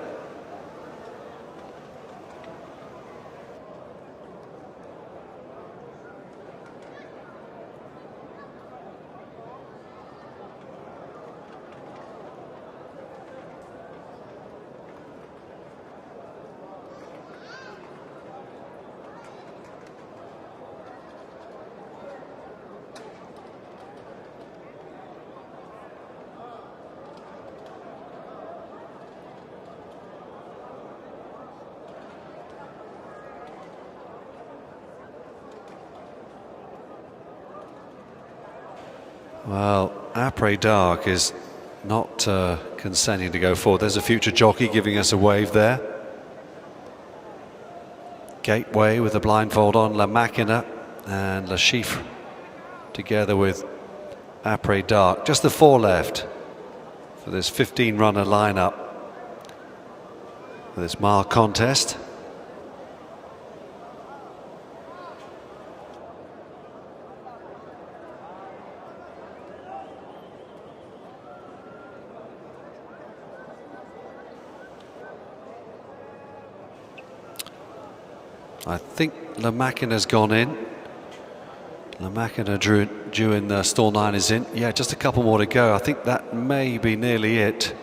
Well, Après Dark is not consenting to go forward. There's a future jockey giving us a wave there. Gateway with the blindfold on, La Machina and La Chiffre together with Après Dark. Just the 4 left for this 15-runner lineup for this mile contest. I think La Machina's gone in. La Machina due in stall 9 is in. Yeah, just a couple more to go. I think that may be nearly it.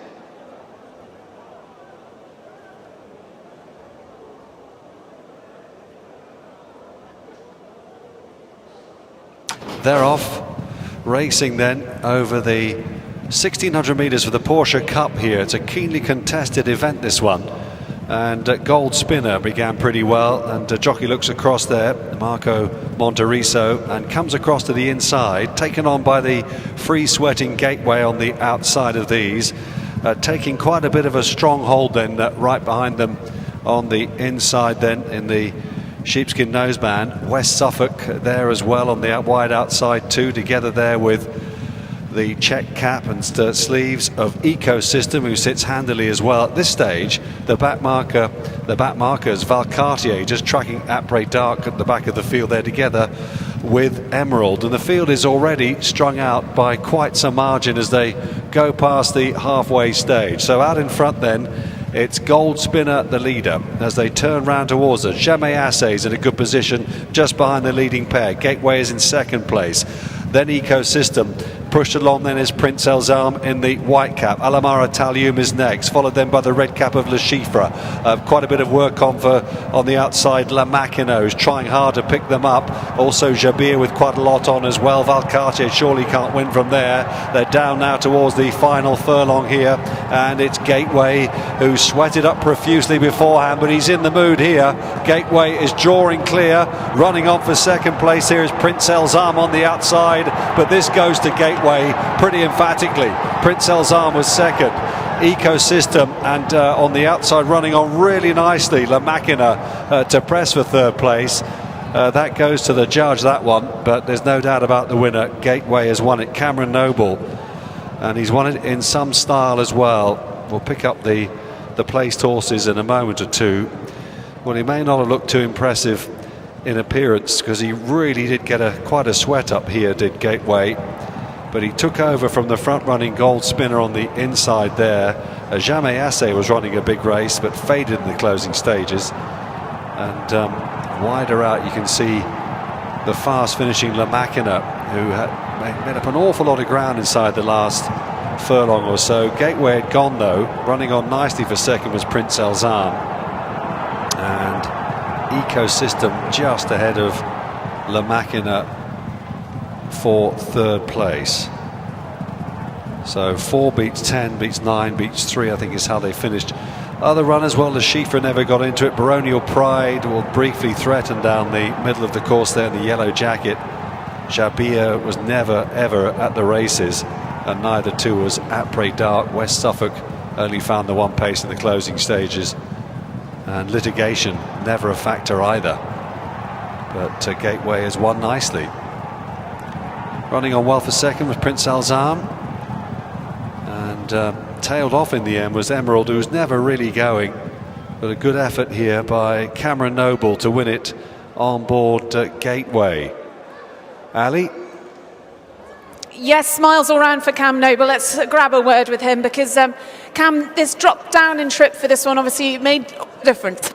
They're off, racing then over the 1600 metres for the Porsche Cup here. It's a keenly contested event, this one. And Gold Spinner began pretty well, and jockey looks across there, Marco Monteriso, and comes across to the inside, taken on by the free sweating Gateway on the outside of these, taking quite a bit of a stronghold then right behind them on the inside then in the sheepskin noseband. West Suffolk there as well on the wide outside too, together there with the check cap and sleeves of Ecosystem, who sits handily as well. At this stage, the back markers, Valcartier, just tracking Après Dark at the back of the field there together with Emerald. And the field is already strung out by quite some margin as they go past the halfway stage. So out in front then, it's Gold Spinner, the leader, as they turn round towards us. Jamais Assays in a good position just behind the leading pair. Gateway is in second place. Then Ecosystem. Pushed along then is Prince Elzam in the white cap. Alamara Talium is next, followed then by the red cap of Le Chiffre. Quite a bit of work on the outside. La Machina, who's trying hard to pick them up. Also Jabir with quite a lot on as well. Valcartier surely can't win from there. They're down now towards the final furlong here, and it's Gateway who sweated up profusely beforehand, but he's in the mood here. Gateway is drawing clear. Running on for second place here is Prince Elzam on the outside, but this goes to Gateway pretty emphatically. Prince Elzam was second. Ecosystem and on the outside running on really nicely. La Machina to press for third place. That goes to the judge, that one, but there's no doubt about the winner. Gateway has won it. Cameron Noble, and he's won it in some style as well. We'll pick up the placed horses in a moment or two. Well, he may not have looked too impressive in appearance because he really did get quite a sweat up here, did Gateway. But he took over from the front-running Gold Spinner on the inside there. Jamais Assay was running a big race, but faded in the closing stages. And wider out, you can see the fast-finishing La Machina, who had made up an awful lot of ground inside the last furlong or so. Gateway had gone, though. Running on nicely for second was Prince Elzam. And Ecosystem just ahead of La Machina for third place. So 4 beats 10, beats 9, beats 3, I think is how they finished. Other runners, well, the Chiffre never got into it. Baronial Pride will briefly threaten down the middle of the course there in the yellow jacket. Jabir was never ever at the races, and neither too was Après Dark. West Suffolk only found the one pace in the closing stages, and Litigation never a factor either. But Gateway has won nicely. Running on well for second was Prince Elzam, and tailed off in the end was Emerald, who was never really going, but a good effort here by Cameron Noble to win it on board Gateway. Ali? Yes, smiles all round for Cam Noble. Let's grab a word with him because Cam, this drop down in trip for this one obviously made a difference.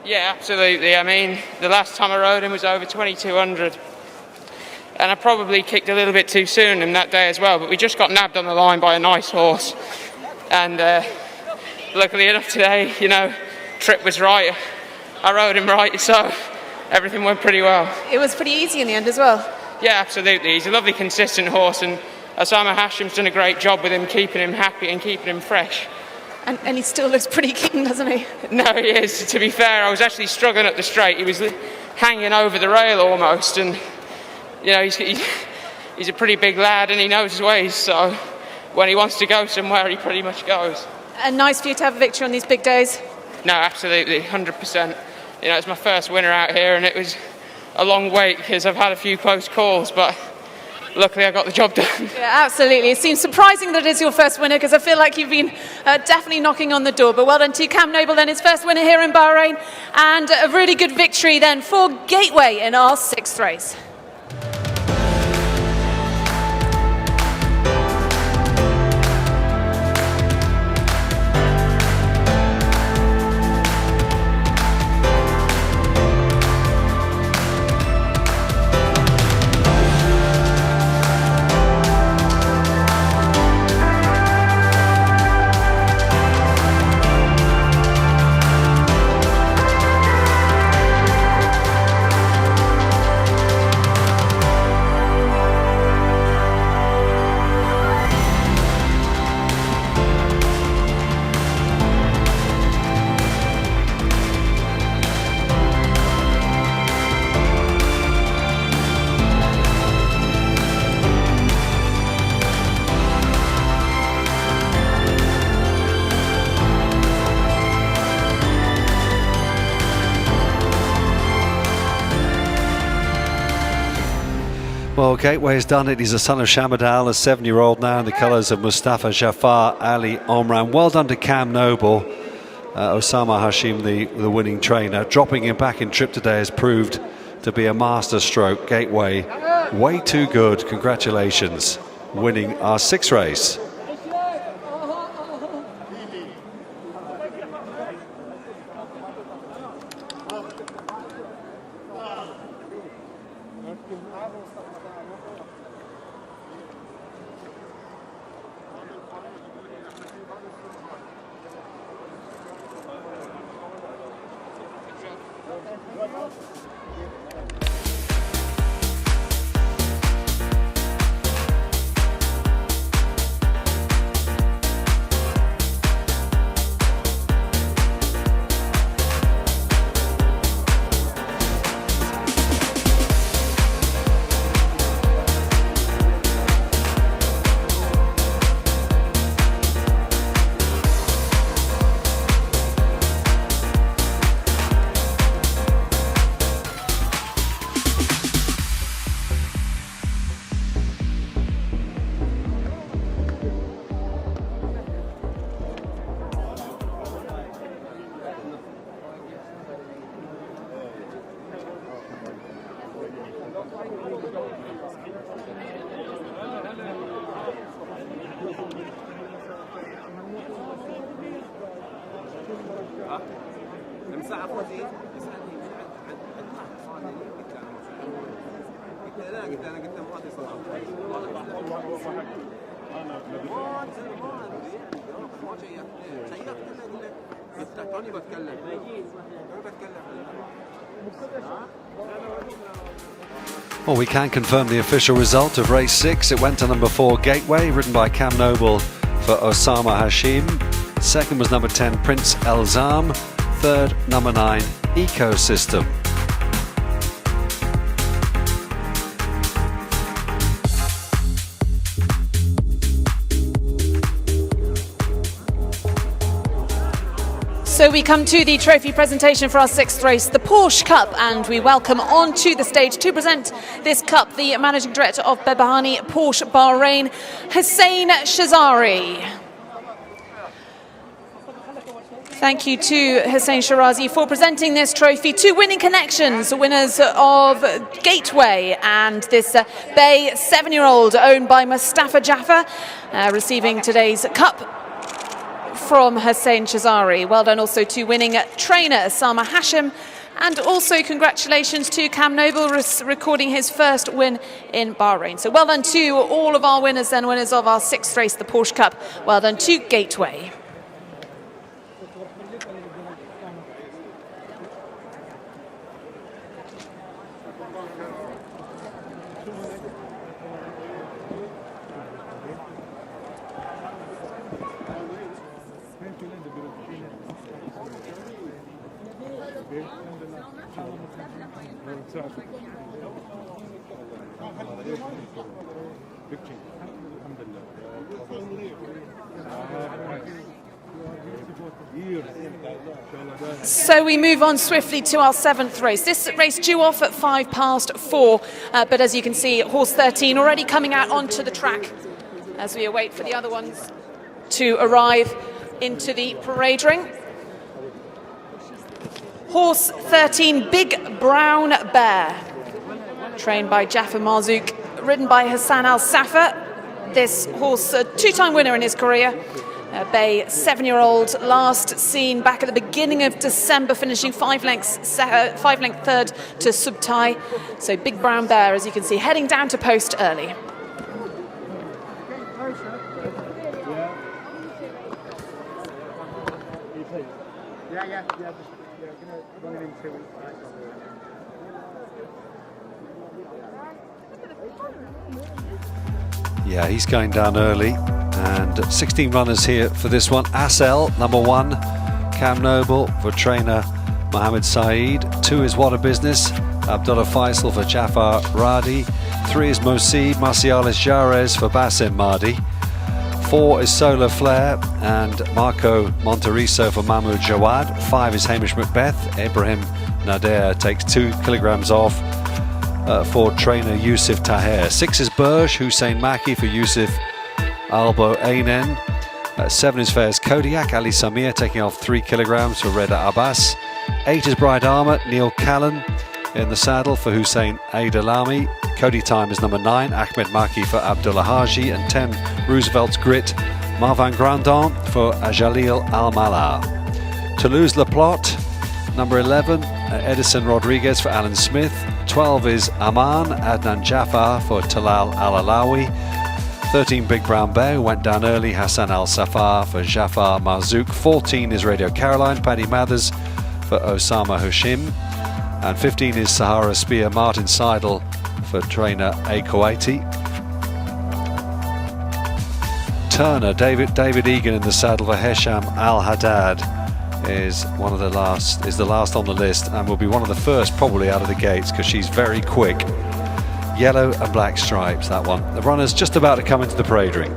Yeah, absolutely. I mean, the last time I rode him was over 2200. And I probably kicked a little bit too soon in that day as well, but we just got nabbed on the line by a nice horse. And luckily enough today, you know, trip was right. I rode him right, so everything went pretty well. It was pretty easy in the end as well. Yeah, absolutely. He's a lovely, consistent horse, and Osama Hashim's done a great job with him, keeping him happy and keeping him fresh. And he still looks pretty keen, doesn't he? No, he is. To be fair, I was actually struggling at the straight. He was hanging over the rail almost, and you know, he's a pretty big lad and he knows his ways, so when he wants to go somewhere, he pretty much goes. And nice for you to have a victory on these big days? No, absolutely, 100%. You know, it's my first winner out here, and it was a long wait because I've had a few close calls, but luckily I got the job done. Yeah, absolutely. It seems surprising that it is your first winner because I feel like you've been definitely knocking on the door. But well done to Cam Noble, then his first winner here in Bahrain, and a really good victory then for Gateway in our 6th race. Well, Gateway has done it. He's a son of Shamadal, a 7-year-old now in the colours of Mustafa Jafar Ali Omran. Well done to Cam Noble. Osama Hashim, the winning trainer. Dropping him back in trip today has proved to be a master stroke. Gateway, way too good. Congratulations. Winning our 6th race. Well, we can confirm the official result of race 6. It went to number 4 Gateway, ridden by Cam Noble for Osama Hashim. Second was number 10 Prince Elzam. Third, number 9 Ecosystem. So we come to the trophy presentation for our 6th race, the Porsche Cup, and we welcome onto the stage to present this cup the Managing Director of Bebahani Porsche Bahrain, Hussein Shazari. Thank you to Hussein Shirazi for presenting this trophy to Winning Connections, winners of Gateway, and this Bay 7-year-old owned by Mustafa Jaffa, receiving today's cup from Hussein Shazari. Well done also to winning trainer Osama Hashim, and also congratulations to Cam Noble recording his first win in Bahrain. So well done to all of our winners and winners of our 6th race, the Porsche Cup. Well done to Gateway. So we move on swiftly to our 7th race. This race due off at 4:05, but as you can see, horse 13 already coming out onto the track as we await for the other ones to arrive into the parade ring. Horse 13, Big Brown Bear, trained by Jaffa Marzouk, ridden by Hassan Al Safa. This horse, a 2-time winner in his career. Bay 7-year-old, last seen back at the beginning of December, finishing 5 length third to Subtai. So Big Brown Bear, as you can see, heading down to post early. Yeah, he's going down early, and 16 runners here for this one. Asel, number 1, Cam Noble for trainer Mohammed Saeed. 2 is What a Business, Abdullah Faisal for Jafar Radi. 3 is Mosib Marcialis Jarez for Basim Mahdi. 4 is Solar Flare and Marco Monteriso for Mahmoud Jawad. 5 is Hamish Macbeth. Ibrahim Nader takes 2 kilograms off for trainer Yusuf Taher. 6 is Burj Hussein Maki for Yusuf Albo Ainen. 7 is Fairs Kodiak, Ali Samir taking off 3 kilograms for Reda Abbas. 8 is Bright Armour, Neil Callan in the saddle for Hussein Aidalami. Cody Time is number 9, Ahmed Maki for Abdullah Haji, and 10 Roosevelt's Grit, Marvan Grandon for Jalil Al-Mala. Toulouse-Le Plot, number 11, Edison Rodriguez for Alan Smith. 12 is Aman, Adnan Jafar for Talal Al-Alawi. 13 Big Brown Bear, who went down early, Hassan Al-Safar for Jafar Marzouk. 14 is Radio Caroline, Paddy Mathers for Osama Hashim. And 15 is Sahara Spear, Martin Seidel for trainer A. Kuwaiti. Turner, David Egan in the saddle for Hesham Al-Haddad is the last on the list, and will be one of the first probably out of the gates because she's very quick. Yellow and black stripes, that one. The runner's just about to come into the parade ring.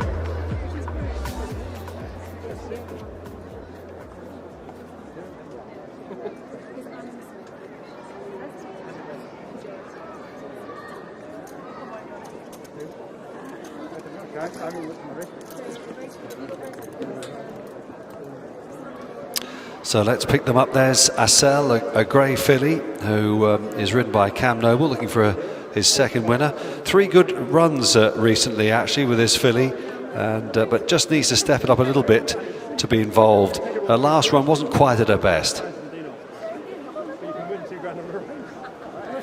So let's pick them up. There's Asel, a grey filly who is ridden by Cam Noble, looking for his 2nd winner. 3 good runs recently, actually, with this filly, and but just needs to step it up a little bit to be involved. Her last run wasn't quite at her best.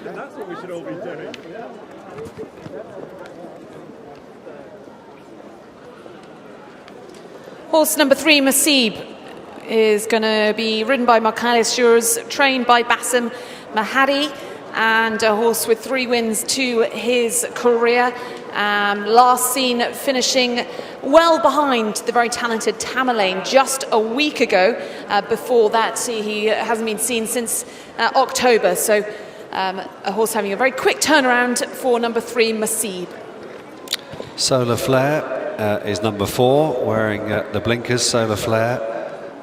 That's what we should all be doing. Horse number 3, Masib, is going to be ridden by Marcalis Jures, trained by Basim Mahadi, and a horse with 3 wins to his career. Last seen finishing well behind the very talented Tamerlane just a week ago. Before that, he hasn't been seen since October. So a horse having a very quick turnaround for number 3, Masib. Solar Flare is number 4, wearing the blinkers, Solar Flare.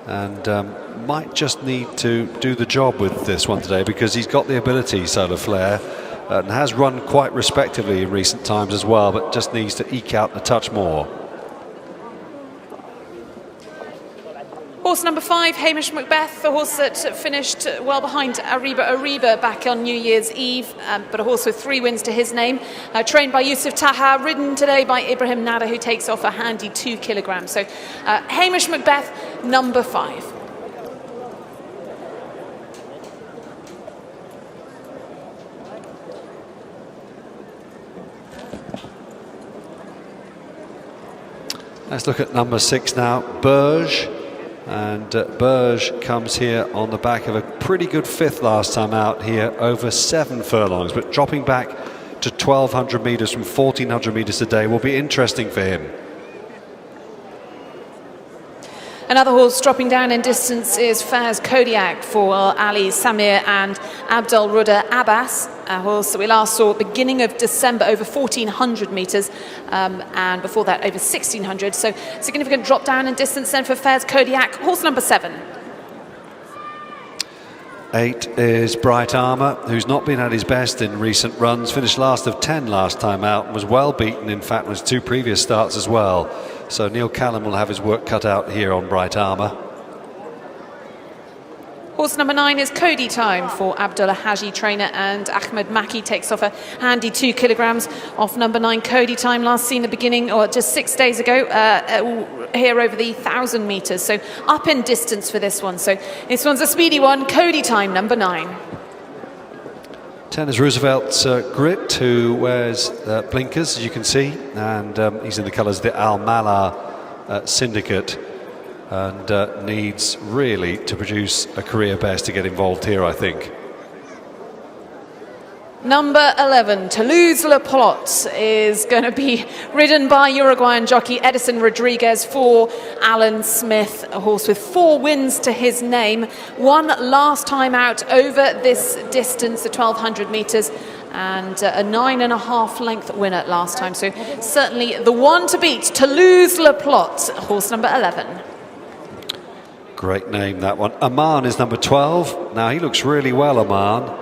And might just need to do the job with this one today because he's got the ability, Solar Flare, and has run quite respectively in recent times as well, but just needs to eke out a touch more. Horse number 5, Hamish Macbeth, the horse that finished well behind Ariba back on New Year's Eve, but a horse with 3 wins to his name. Trained by Yusuf Taha, ridden today by Ibrahim Nada, who takes off a handy 2 kilograms. So Hamish Macbeth, number 5. Let's look at number 6 now, Burge. And Burge comes here on the back of a pretty good 5th last time out here, over 7 furlongs, but dropping back to 1,200 metres from 1,400 metres today will be interesting for him. Another horse dropping down in distance is Fairs Kodiak for Ali Samir and Abdul Ruda Abbas, a horse that we last saw at the beginning of December over 1,400 metres, and before that over 1,600. So significant drop down in distance then for Fairs Kodiak, horse number 7. 8 is Bright Armour, who's not been at his best in recent runs, finished last of 10 last time out, and was well beaten, in fact, with 2 previous starts as well. So Neil Callum will have his work cut out here on Bright Armour. Horse number 9 is Cody Time for Abdullah Haji trainer, and Ahmed Maki takes off a handy 2 kilograms off number 9 Cody Time, last seen the beginning, or just 6 days ago, here over the 1,000 metres. So up in distance for this one. So this one's a speedy one, Cody Time, number 9. 10 is Roosevelt's Grit, who wears blinkers, as you can see, and he's in the colours of the Al Mala Syndicate, and needs really to produce a career best to get involved here, I think. Number 11, Toulouse-Le-Plot, is going to be ridden by Uruguayan jockey Edison Rodriguez for Alan Smith, a horse with 4 wins to his name. 1 last time out over this distance, the 1,200 metres, and a 9.5 length winner last time. So certainly the one to beat, Toulouse-Le-Plot, horse number 11. Great name, that one. Aman is number 12. Now, he looks really well, Aman.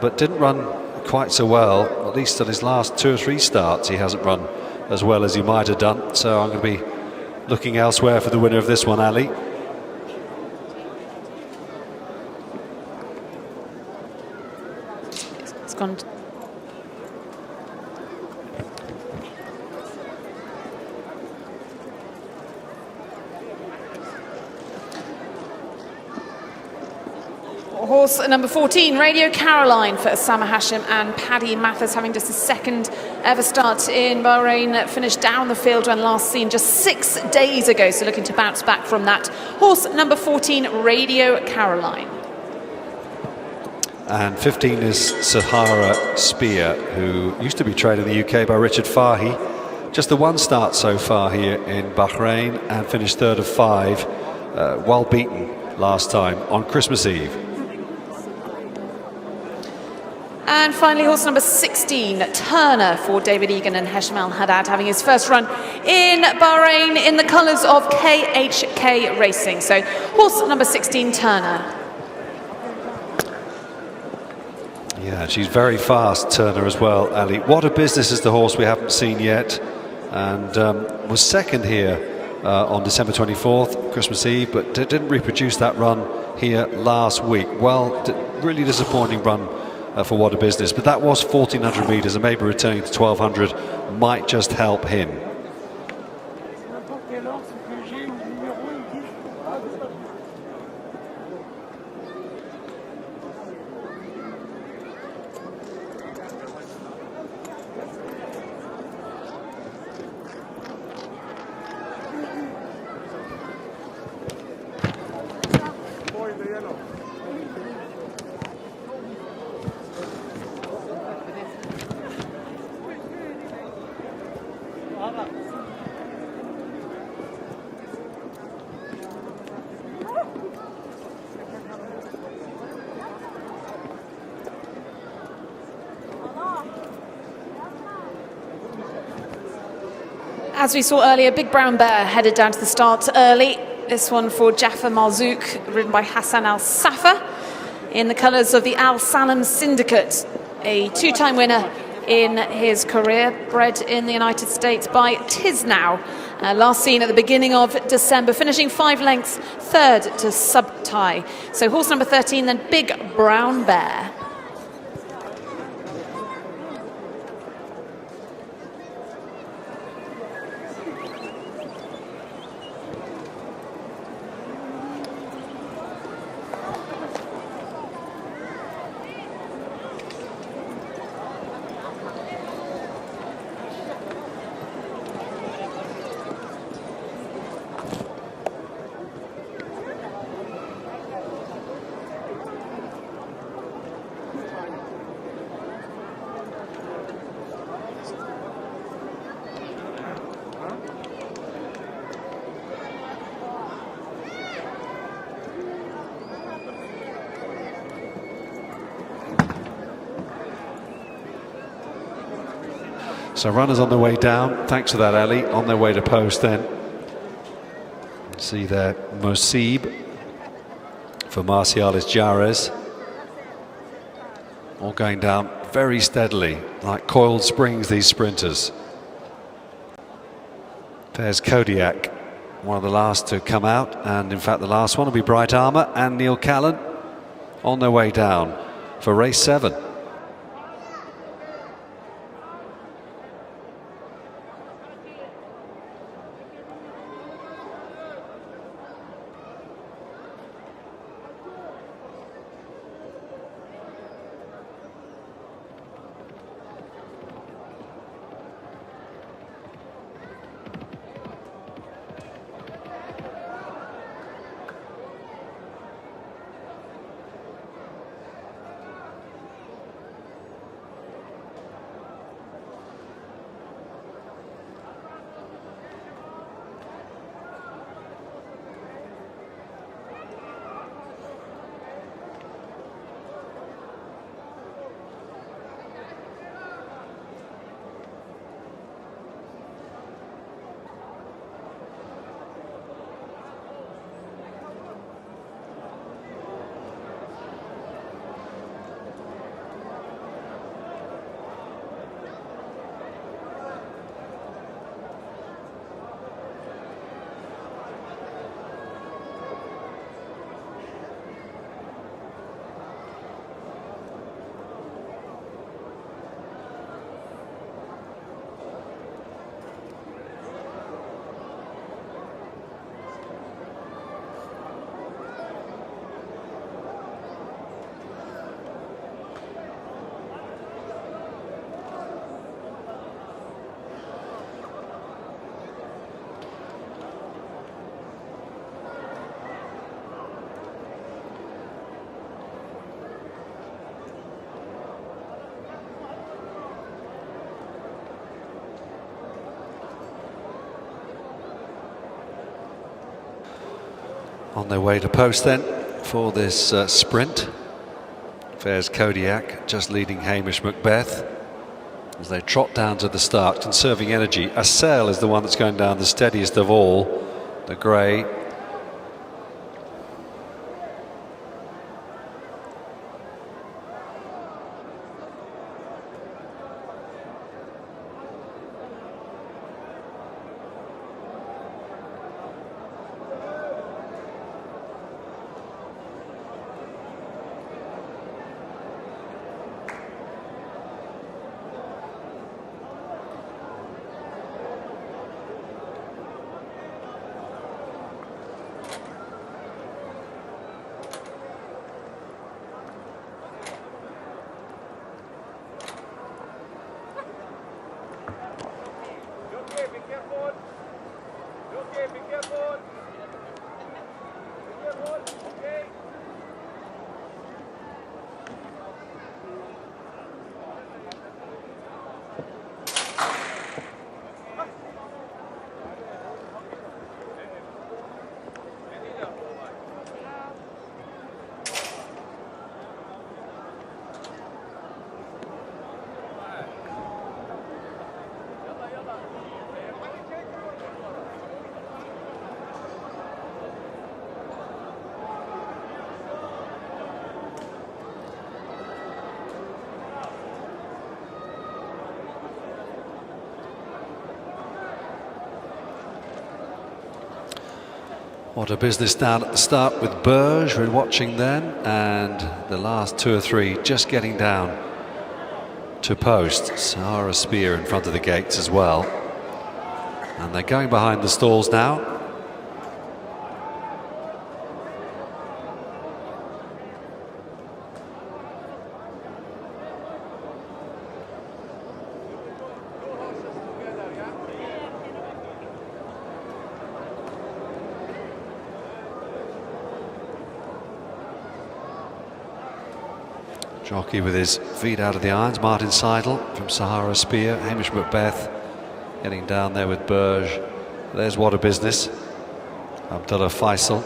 But didn't run quite so well, at least on his last 2 or 3 starts. He hasn't run as well as he might have done. So I'm going to be looking elsewhere for the winner of this one, Ali. It's gone. Horse number 14, Radio Caroline for Osama Hashim and Paddy Mathers, having just a 2nd ever start in Bahrain, finished down the field when last seen just 6 days ago, so looking to bounce back from that. Horse number 14, Radio Caroline. And 15 is Sahara Spear, who used to be trained in the UK by Richard Fahy. Just the 1 start so far here in Bahrain, and finished 3rd of 5, well beaten last time on Christmas Eve. And finally, horse number 16, Turner for David Egan and Hesham Al Haddad, having his first run in Bahrain in the colours of KHK Racing. So horse number 16, Turner. Yeah, she's very fast, Turner, as well, Ali. What a Business is the horse we haven't seen yet, and was 2nd here on December 24th, Christmas Eve, but didn't reproduce that run here last week. Well, really disappointing run for What a Business, but that was 1,400 metres, and maybe returning to 1,200 might just help him. As we saw earlier, Big Brown Bear headed down to the start early. This one for Jaffa Marzouk, ridden by Hassan Al Safa, in the colours of the Al Salam Syndicate. A 2-time winner in his career, bred in the United States by Tisnow. Last seen at the beginning of December, finishing 5 lengths third to Subtai. So horse number 13 then, Big Brown Bear. So runners on their way down, thanks for that, Ali, on their way to post then. See there, Mosib for Marcialis Jarez. All going down very steadily, like coiled springs, these sprinters. There's Kodiak, one of the last to come out, and in fact the last one will be Bright Armour and Neil Callan on their way down for race 7. On their way to post then for this sprint. There's Kodiak just leading Hamish Macbeth as they trot down to the start, conserving energy. Acel is the one that's going down the steadiest of all, the grey. What a business down at the start with Burge, we're watching then, and the last 2 or 3 just getting down to post. Sahara Spear in front of the gates as well. And they're going behind the stalls now. Jockey with his feet out of the irons, Martin Seidel from Sahara Spear, Hamish Macbeth getting down there with Burge. There's What a Business, Abdullah Faisal.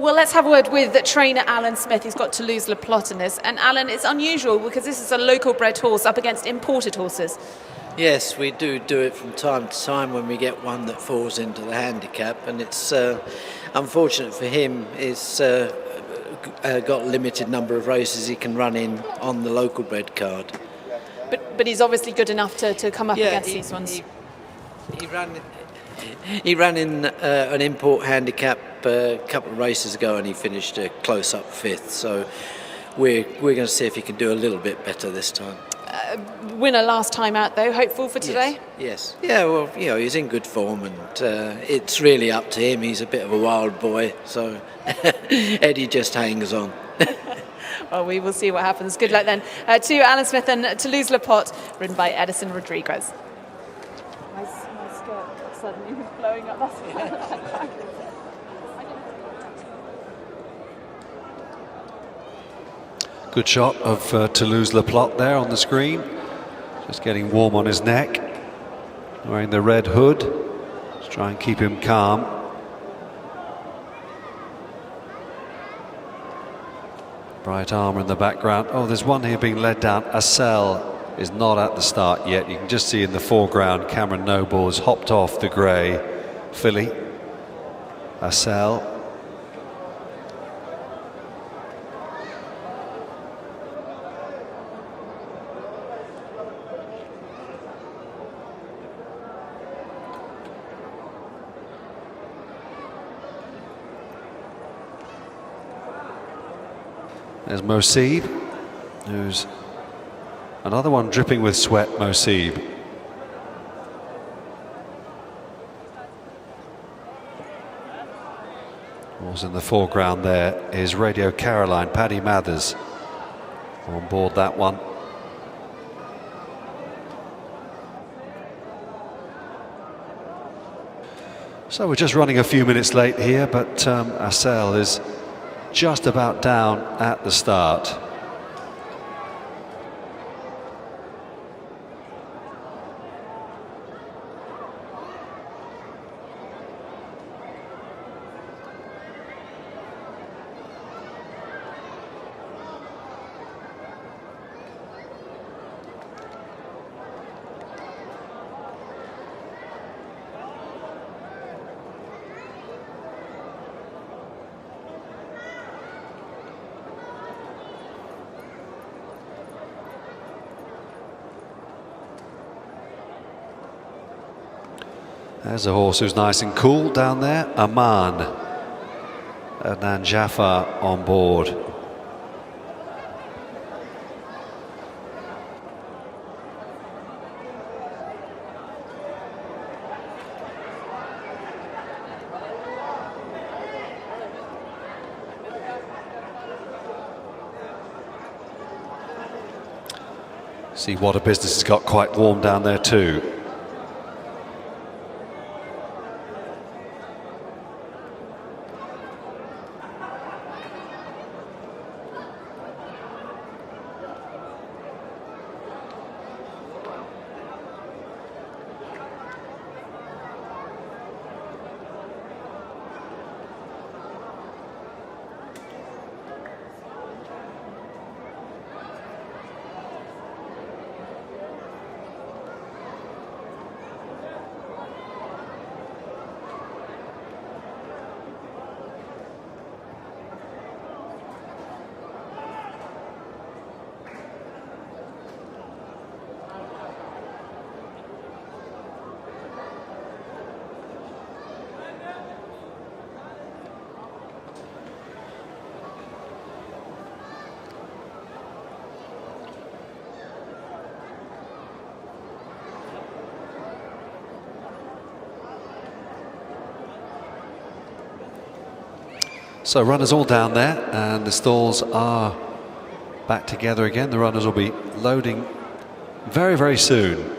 Well, let's have a word with trainer Alan Smith. He's got Toulouse Le Plot in this. And Alan, it's unusual because this is a local bred horse up against imported horses. Yes, we do it from time to time when we get one that falls into the handicap, and it's unfortunate for him. It's got a limited number of races he can run in on the local bred card. But he's obviously good enough to come up against these ones. He ran in an import handicap a couple of races ago, and he finished a close-up 5th. So we're going to see if he can do a little bit better this time. Winner last time out, though. Hopeful for today? Yes. Yeah, well, you know, he's in good form, and it's really up to him. He's a bit of a wild boy, so Eddie just hangs on. Well, we will see what happens. Good luck then to Alan Smith and Toulouse Le Pot, ridden by Edison Rodriguez. My skirt suddenly blowing up. Good shot of Toulouse Le Plot there on the screen. Just getting warm on his neck. Wearing the red hood. Let's try and keep him calm. Bright armour in the background. Oh, there's one here being led down. Acel is not at the start yet. You can just see in the foreground Cameron Noble has hopped off the grey filly. Acel. There's Mosib, who's another one dripping with sweat, Mosib. Also in the foreground there is Radio Caroline, Paddy Mathers on board that one. So we're just running a few minutes late here, but Acel is just about down at the start. There's a horse who's nice and cool down there, Aman. Adnan Jafar on board. See what a business has got quite warm down there too. So runners all down there, and the stalls are back together again. The runners will be loading very, very soon.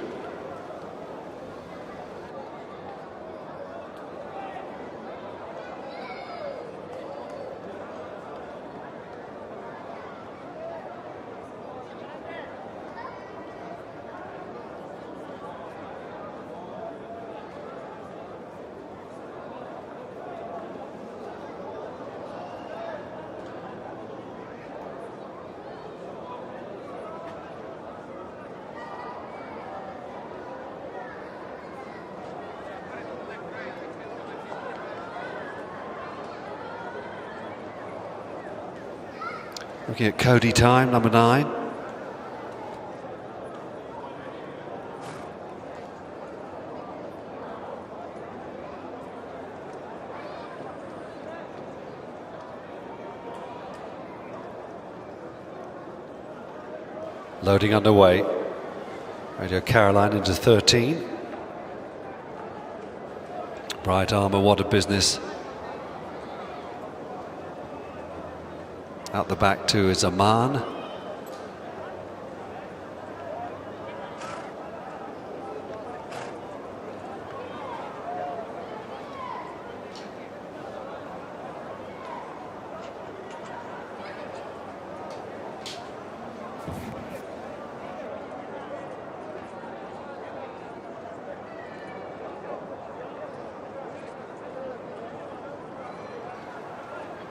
Looking at Cody time, number 9. Loading underway. Radio Caroline into 13. Bright Armour, what a business. Out the back too is Aman.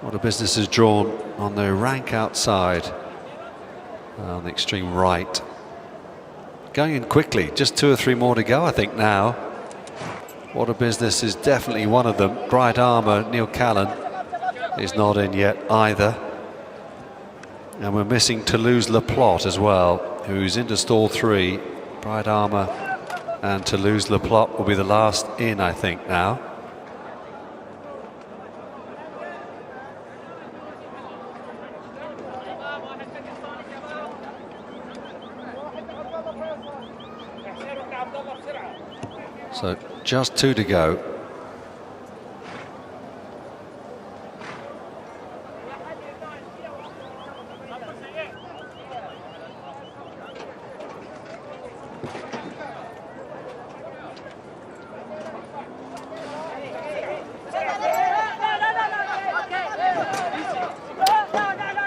What a business is drawn on the rank outside, on the extreme right. Going in quickly, just 2 or 3 more to go, I think now. What a business is definitely one of them. Bright Armour, Neil Callan is not in yet either. And we're missing Toulouse Le Plot as well, who's into stall 3. Bright Armour and Toulouse Le Plot will be the last in, I think, now. So just 2 to go.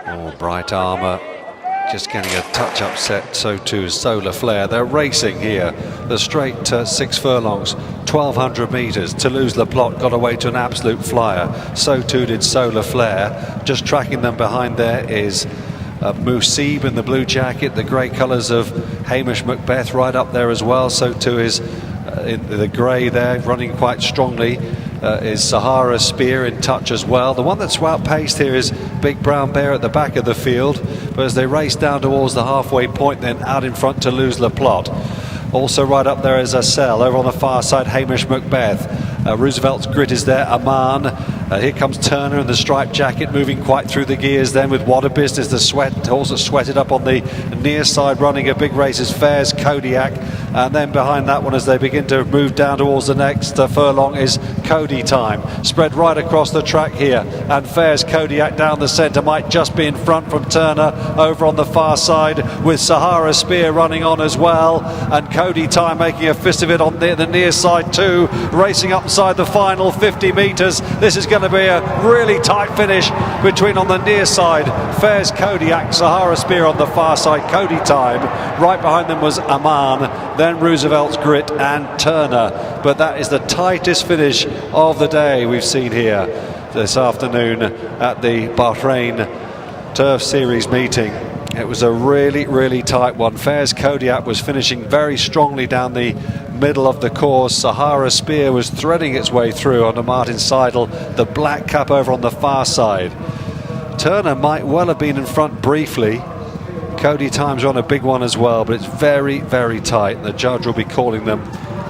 Oh, Bright Armour just getting a touch upset, so too is Solar Flare. They're racing here, the straight 6 furlongs, 1,200 metres. Toulouse Le Plot got away to an absolute flyer, so too did Solar Flare. Just tracking them behind there is Musib in the blue jacket, the grey colours of Hamish Macbeth right up there as well, so too is in the grey there, running quite strongly. Is Sahara Spear in touch as well. The one that's outpaced here is Big Brown Bear at the back of the field, but as they race down towards the halfway point, then out in front Toulouse Le Plot. Also right up there is Acel. Over on the far side, Hamish Macbeth. Roosevelt's Grit is there. Aman Here comes Turner in the striped jacket, moving quite through the gears then with What a Business. The horse that sweated up on the near side, running a big race is Fairs Kodiak. And then behind that one, as they begin to move down towards the next furlong, is Cody Time. Spread right across the track here. And Fairs Kodiak down the centre might just be in front from Turner over on the far side, with Sahara Spear running on as well. And Cody Time making a fist of it on the near side too, racing upside the final 50 metres. This is going to be a really tight finish between, on the near side, Fairs Kodiak, Sahara Spear on the far side, Cody Time. Right behind them was Aman, then Roosevelt's Grit and Turner. But that is the tightest finish of the day we've seen here this afternoon at the Bahrain Turf Series meeting. It was a really, really tight one. Fairs Kodiak was finishing very strongly down the middle of the course. Sahara Spear was threading its way through under Martin Seidel, the black cap over on the far side. Turner might well have been in front briefly. Cody Time's on a big one as well, but it's very, very tight. The judge will be calling them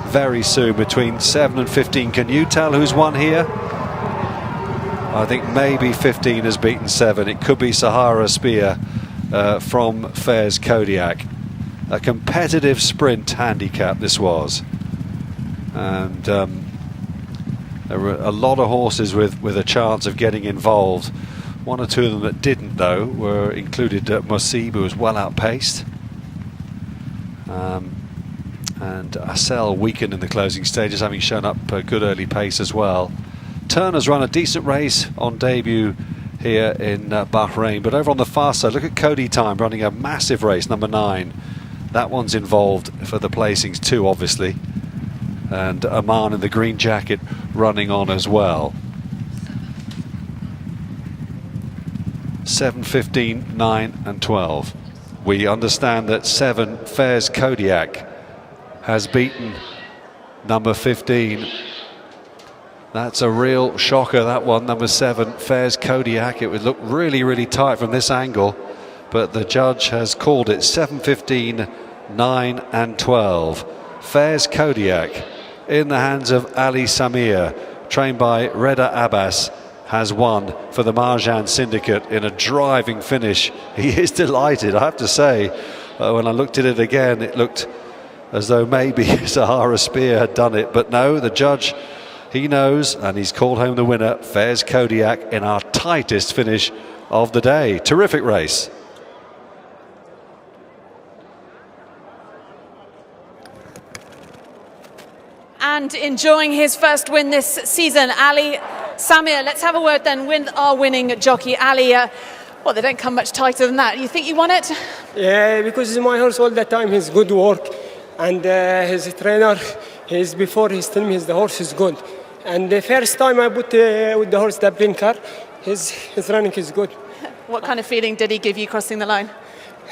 very soon, between 7 and 15. Can you tell who's won here? I think maybe 15 has beaten 7. It could be Sahara Spear from Fairs Kodiak. A competitive sprint handicap this was, and there were a lot of horses with a chance of getting involved. One or two of them that didn't, though, were included Musib, who was well outpaced, and Assel weakened in the closing stages, having shown up a good early pace as well. Turner's run a decent race on debut here in Bahrain, but over on the far side, look at Cody Time running a massive race, number 9. That one's involved for the placings too, obviously, and Aman in the green jacket running on as well. 7, 15, 9 and 12. We understand that 7, Fairs Kodiak, has beaten number 15. That's a real shocker, that one, number 7, Fairs Kodiak. It would look really, really tight from this angle, but the judge has called it. 7, 15, 9 and 12. Fairs Kodiak, in the hands of Ali Samir, trained by Reda Abbas, has won for the Marjan Syndicate in a driving finish. He is delighted, I have to say. When I looked at it again, it looked as though maybe Sahara Spear had done it, but no, the judge, he knows, and he's called home the winner, Fairs Kodiak, in our tightest finish of the day. Terrific race. And enjoying his first win this season, Ali Samir. Let's have a word then with our winning jockey, Ali. Well, they don't come much tighter than that. You think you won it? Yeah, because he's my horse all the time. He's good work, and his trainer, before he's telling me the horse is good. And the first time I put with the horse the blinker, his running is good. What kind of feeling did he give you crossing the line?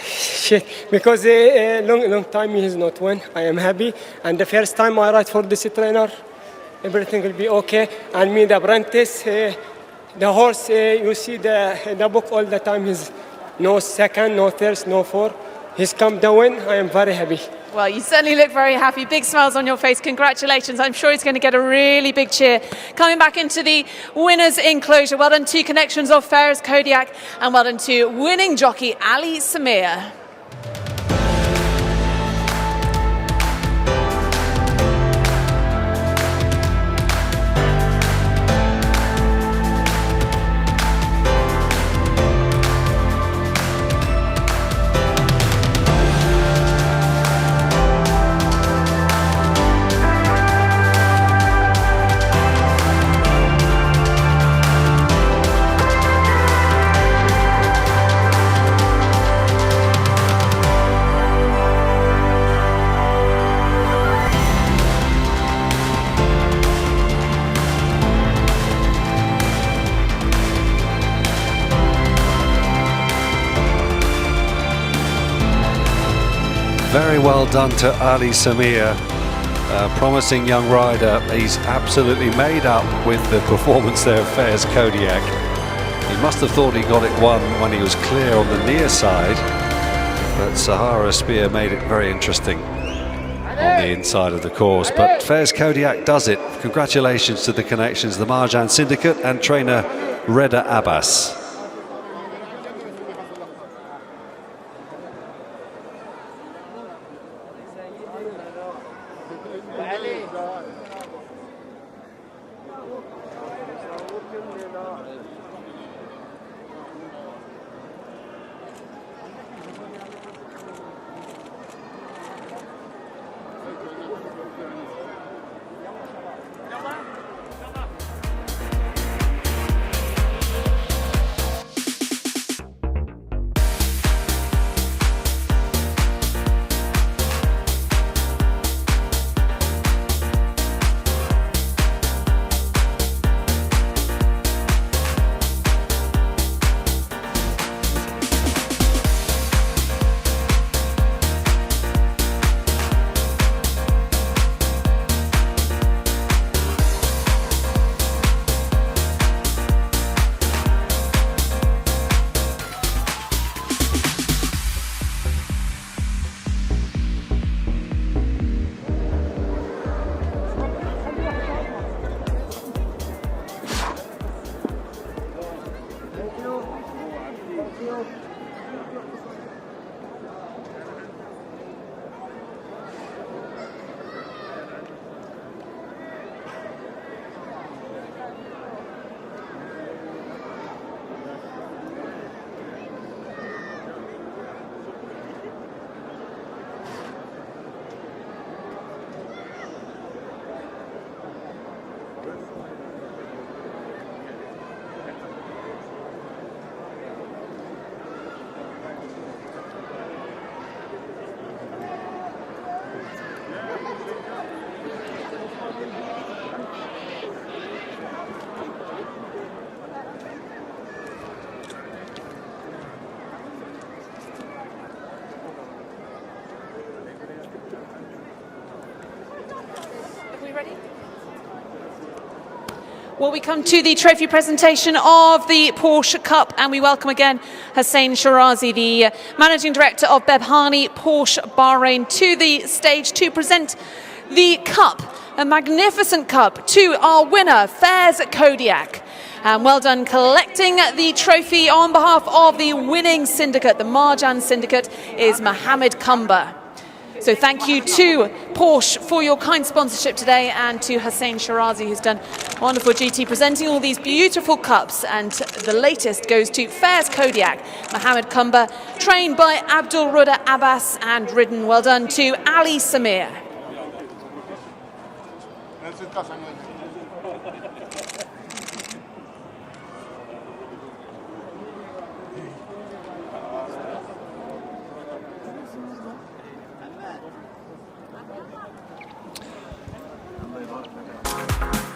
Shit, because long time he has not won. I am happy, and the first time I ride for this trainer, everything will be okay. And me, the apprentice, the horse, you see the book all the time. He's no second, no third, no fourth. He's come the win. I am very happy. Well, you certainly look very happy. Big smiles on your face. Congratulations. I'm sure he's going to get a really big cheer. Coming back into the winners' enclosure. Well done to Connections of Fairs Kodiak, and well done to winning jockey Ali Samir. Very well done to Ali Samir, promising young rider. He's absolutely made up with the performance there of Fairs Kodiak. He must have thought he got it won when he was clear on the near side, but Sahara Spear made it very interesting. on the inside of the course. But Fairs Kodiak does it. Congratulations to the connections, the Marjan Syndicate and trainer Reda Abbas. Well, we come to the trophy presentation of the Porsche Cup, and we welcome again Hussein Shirazi, the Managing Director of BAHRAIN Porsche Bahrain, to the stage to present the cup, a magnificent cup, to our winner, Fairs Kodiak. And well done collecting the trophy on behalf of the winning syndicate, the Marjan Syndicate, is Mohammed Kumba. So thank you to Porsche for your kind sponsorship today, and to Hussein Shirazi, who's done wonderful GT presenting all these beautiful cups. And the latest goes to Fairs Kodiak, Mohammed Kumba, trained by Abdul Reda Abbas and ridden, well done, to Ali Samir.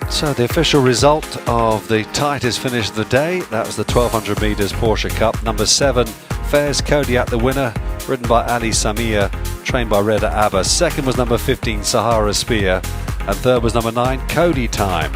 So the official result of the tightest finish of the day, that was the 1200 metres Porsche Cup. Number 7, Fairs Kodiak, the winner, ridden by Ali Samir, trained by Reda Abbas. Second was number 15, Sahara Spear, and third was number 9, Cody Time.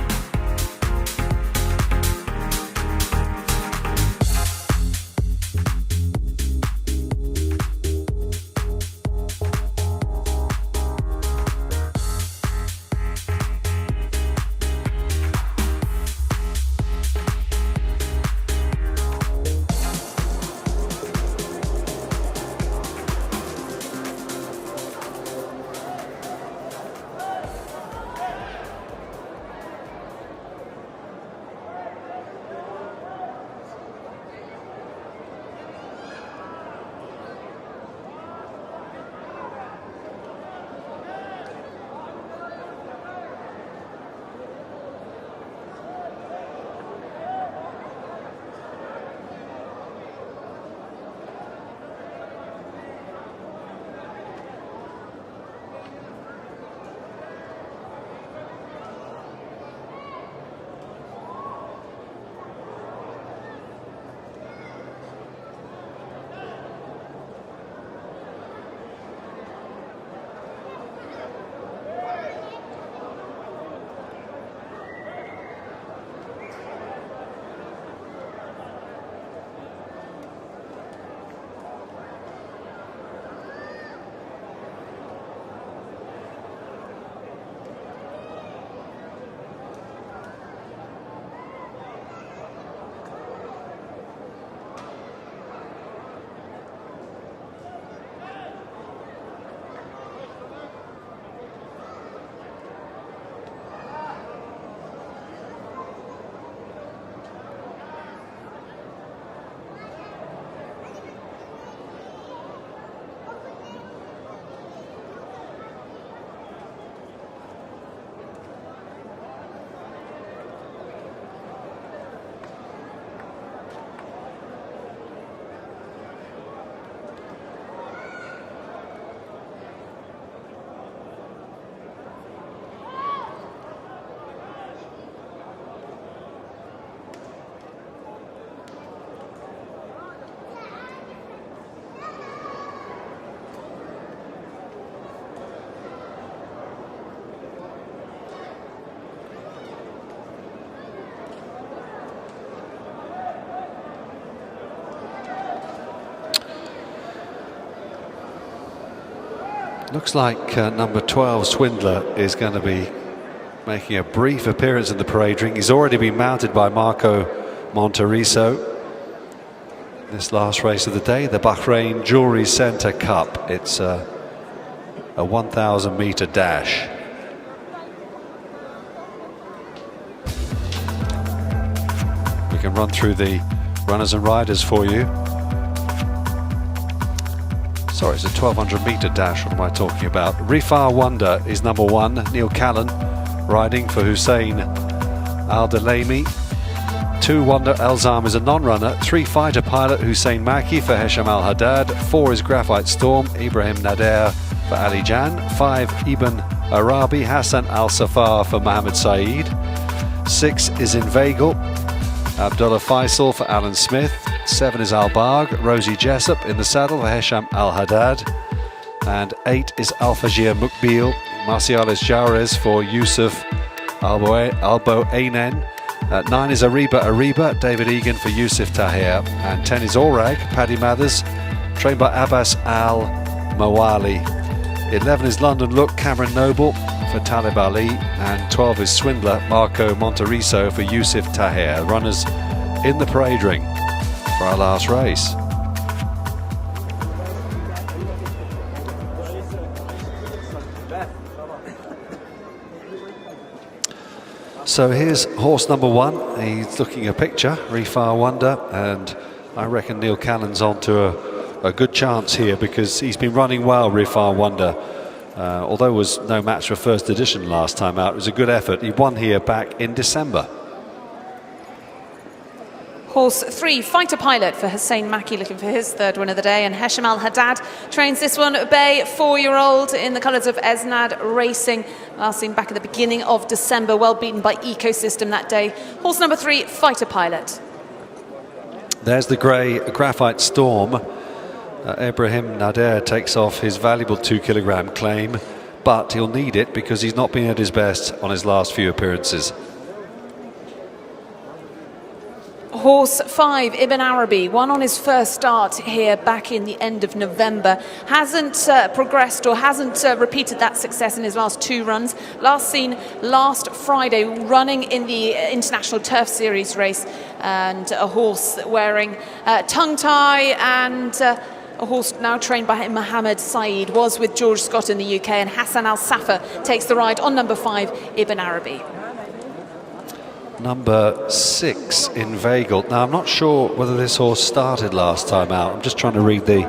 Looks like number 12, Swindler, is going to be making a brief appearance in the parade ring. He's already been mounted by Marco Monteriso. This last race of the day, the Bahrain Jewellery Centre Cup. It's a 1,000 metre dash. We can run through the runners and riders for you. Sorry, it's a 1,200 metre dash. What am I talking about? RIFFA Wonder is number 1. Neil Callan riding for Hussein Al-Dalami. 2 Wonder Elzam is a non-runner. 3 Fighter Pilot Hussein Maki for Hesham Al-Haddad. 4 is Graphite Storm Ibrahim Nader for Ali Jan. 5 Ibn Arabi Hassan Al-Safar for Mohammed Saeed. 6 is Inveigle Abdullah Faisal for Alan Smith. 7 is Al-Barg Rosie Jessup in the saddle for Hesham Al-Haddad. And 8 is Al-Fajir Mukbil Marcialis Jares for Yusuf Albo Ainen. 9 is Ariba David Egan for Yusuf Tahir. And 10 is Orag Paddy Mathers, trained by Abbas Al Mawali. 11 is London Look Cameron Noble for Talib Ali. And 12 is Swindler Marco Monteriso for Yusuf Tahir. Runners in the parade ring for our last race. So here's horse number 1. He's looking a picture, RIFFA Wonder, and I reckon Neil Callan's on to a good chance here because he's been running well, RIFFA Wonder. Although it was no match for first edition last time out, it was a good effort. He won here back in December. Horse 3, Fighter Pilot for Hussein Maki, looking for his 3rd win of the day. And Hesham Al-Haddad trains this one, Bay, 4-year-old, in the colours of Esnad Racing. Last seen back at the beginning of December, well beaten by Ecosystem that day. Horse number 3, Fighter Pilot. There's the grey Graphite Storm. Ibrahim Nader takes off his valuable 2-kilogram claim, but he'll need it because he's not been at his best on his last few appearances. Horse 5, Ibn Arabi, won on his first start here back in the end of November. Hasn't progressed or hasn't repeated that success in his last 2 runs. Last seen last Friday running in the International Turf Series race, and a horse wearing tongue tie, and a horse now trained by Mohammed Saeed, was with George Scott in the UK, and Hassan Al-Safa takes the ride on number 5, Ibn Arabi. Number 6, Inveigle. Now, I'm not sure whether this horse started last time out. I'm just trying to read the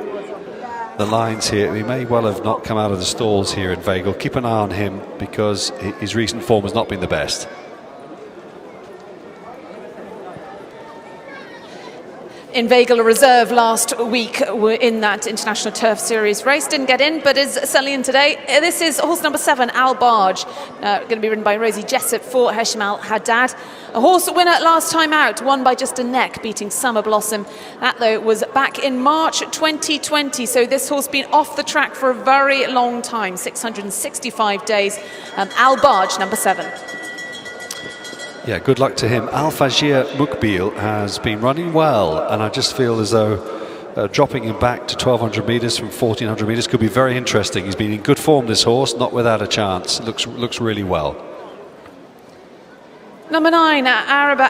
lines here. He may well have not come out of the stalls here, Inveigle. Keep an eye on him because his recent form has not been the best. Inveigle, a reserve last week in that International Turf Series race. Didn't get in, but is selling in today. This is horse number 7, Al-Barg, going to be ridden by Rosie Jessup for Hesham Al-Haddad. A horse winner last time out, won by just a neck, beating Summer Blossom. That, though, was back in March 2020, so this horse been off the track for a very long time, 665 days. Al-Barg, number 7. Yeah, good luck to him. Al-Fajir Mukbil has been running well, and I just feel as though dropping him back to 1,200 metres from 1,400 metres could be very interesting. He's been in good form, this horse, not without a chance. Looks really well. Number 9, Ariba,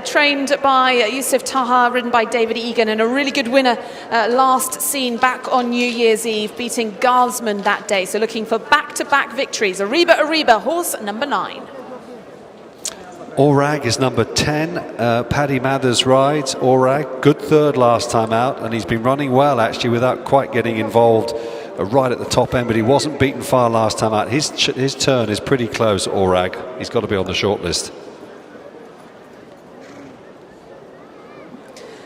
trained by Yusuf Taha, ridden by David Egan, and a really good winner last seen back on New Year's Eve, beating Guardsman that day. So looking for back-to-back victories. Ariba, horse number 9. Orag is number 10. Paddy Mathers rides. Orag, good 3rd last time out, and he's been running well actually without quite getting involved right at the top end, but he wasn't beaten far last time out. His turn is pretty close, Orag. He's got to be on the short list.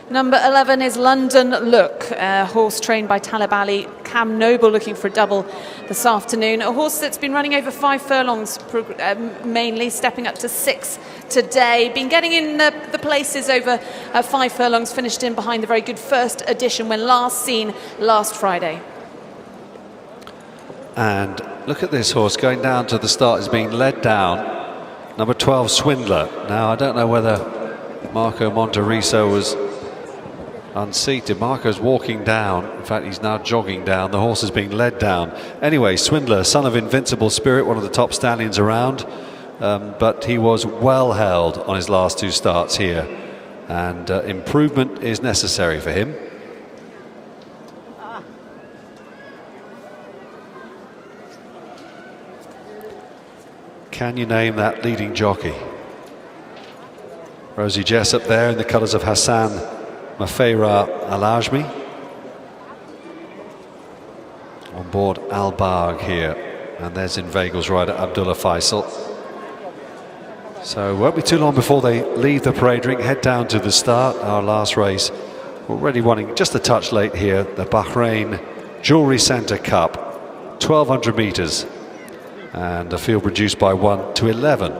Number 11 is London Look, a horse trained by Talib Ali. Cam Noble looking for a double this afternoon. A horse that's been running over 5 furlongs, mainly stepping up to 6 today. Been getting in the places over 5 furlongs, finished in behind the very good first edition when last seen last Friday. And look at this horse going down to the start. Is being led down. Number 12, Swindler. Now, I don't know whether Marco Monteriso was unseated. Marco's walking down. In fact, he's now jogging down. The horse is being led down. Anyway, Swindler, son of Invincible Spirit, one of the top stallions around, but he was well held on his last 2 starts here, and improvement is necessary for him. Can you name that leading jockey? Rosie Jessup there in the colours of Hassan Mafeira Al-Ajmi. On board Al-Bagh here. And there's Inveigel's rider Abdullah Faisal. So it won't be too long before they leave the parade ring, head down to the start, our last race. Already running just a touch late here, the Bahrain Jewellery Centre Cup. 1,200 metres. And a field reduced by 1 to 11.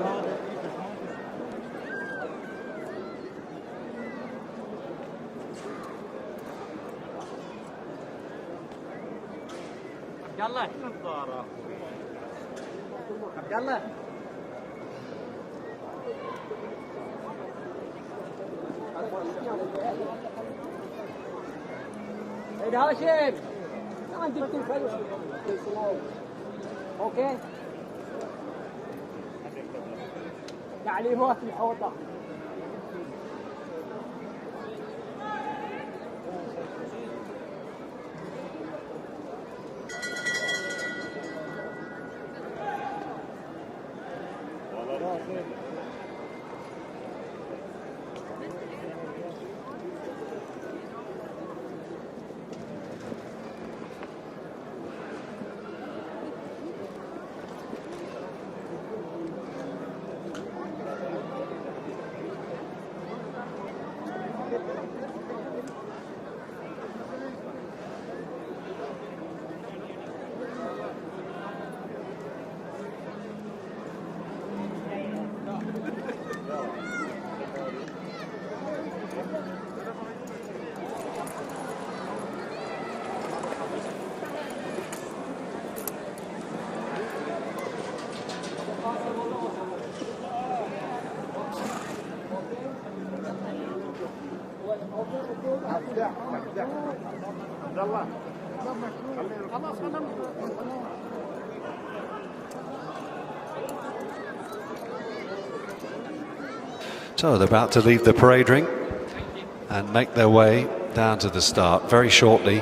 Okay. تعليمات الحوضة. So they're about to leave the parade ring and make their way down to the start very shortly.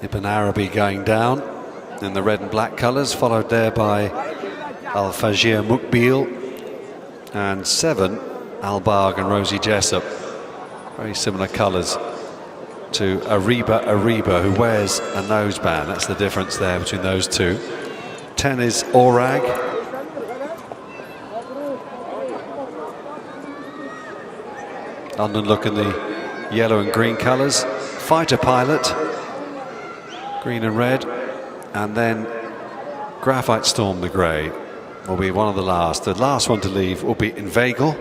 Ibn Arabi going down in the red and black colours, followed there by Al-Fajir Mukbil and 7 Al-Bagh and Rosie Jessup. Very similar colours to Ariba, who wears a noseband. That's the difference there between those two. 10 is Orag. London look in the yellow and green colours. Fighter Pilot, green and red, and then Graphite Storm, the grey, will be one of the last. The last one to leave will be Inveigel.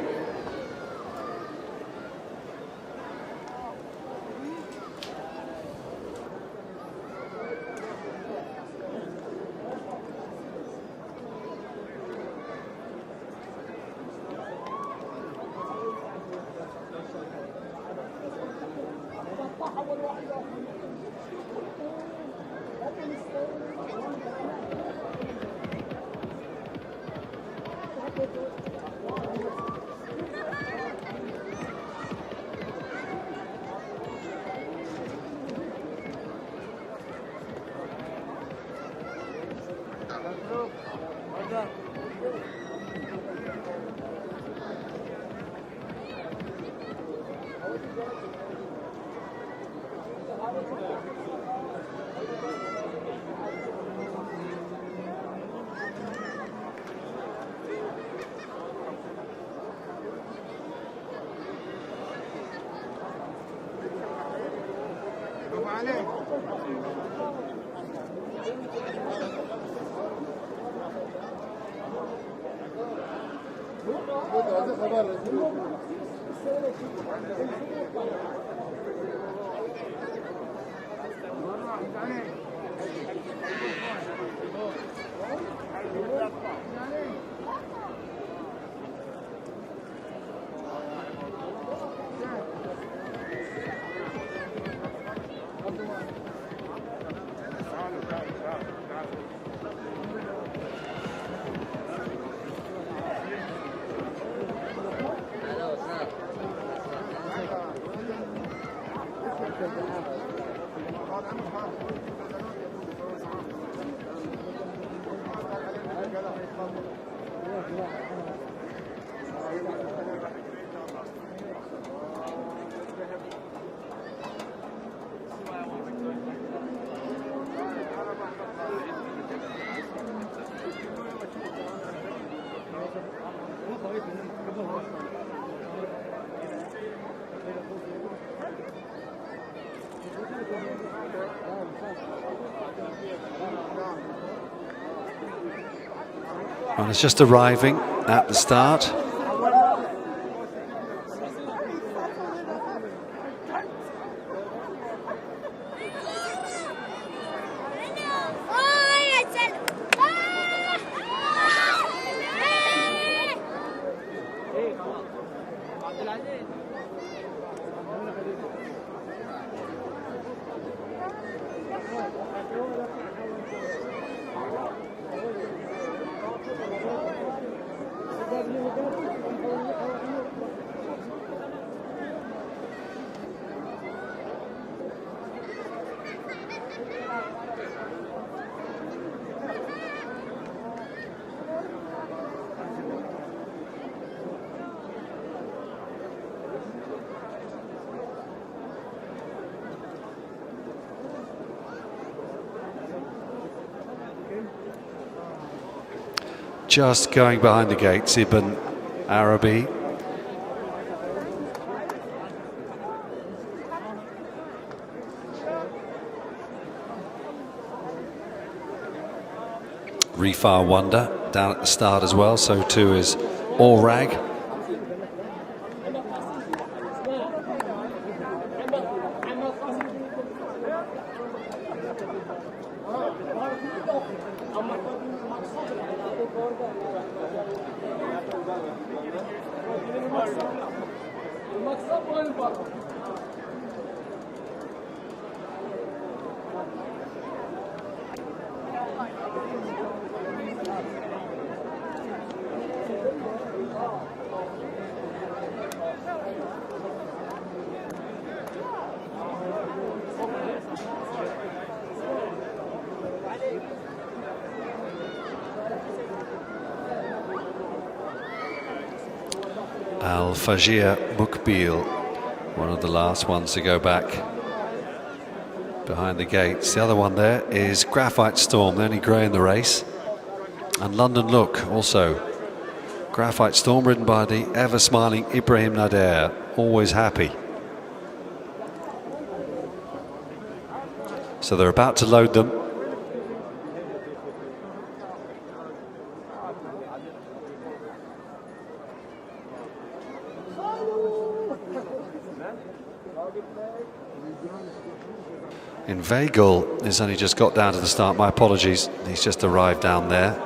And it's just arriving at the start. Just going behind the gates, Ibn Arabi. RIFFA Wonder down at the start as well, so too is Orag. Al-Fajir Mukbil, one of the last ones to go back behind the gates. The other one there is Graphite Storm, the only grey in the race. And London Look also. Graphite Storm ridden by the ever-smiling Ibrahim Nader, always happy. So they're about to load them. Inveigle has only just got down to the start. My apologies, he's just arrived down there.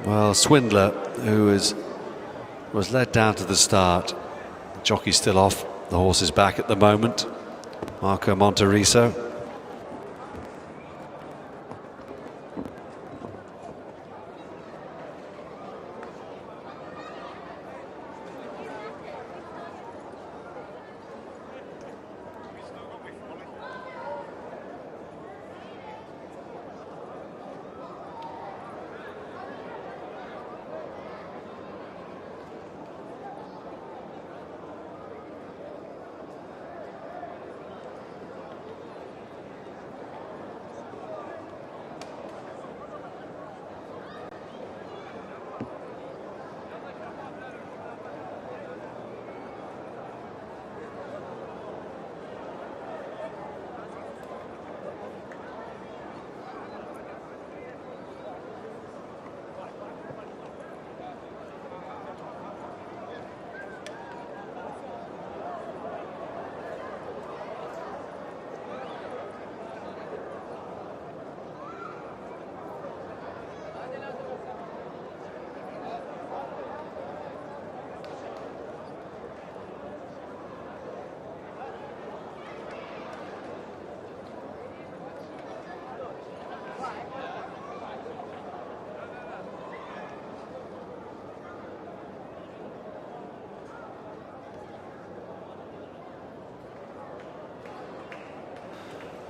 Well, Swindler, who was led down to the start. The jockey's still off. The horse is back at the moment. Marco Monteriso.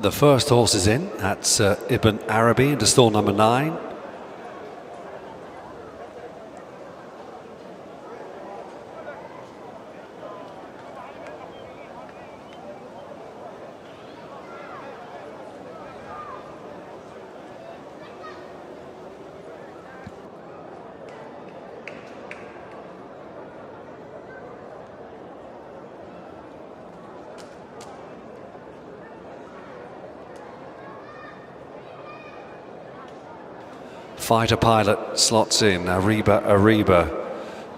The first horse is in. That's Ibn Arabi into stall number 9. Fighter Pilot slots in. Ariba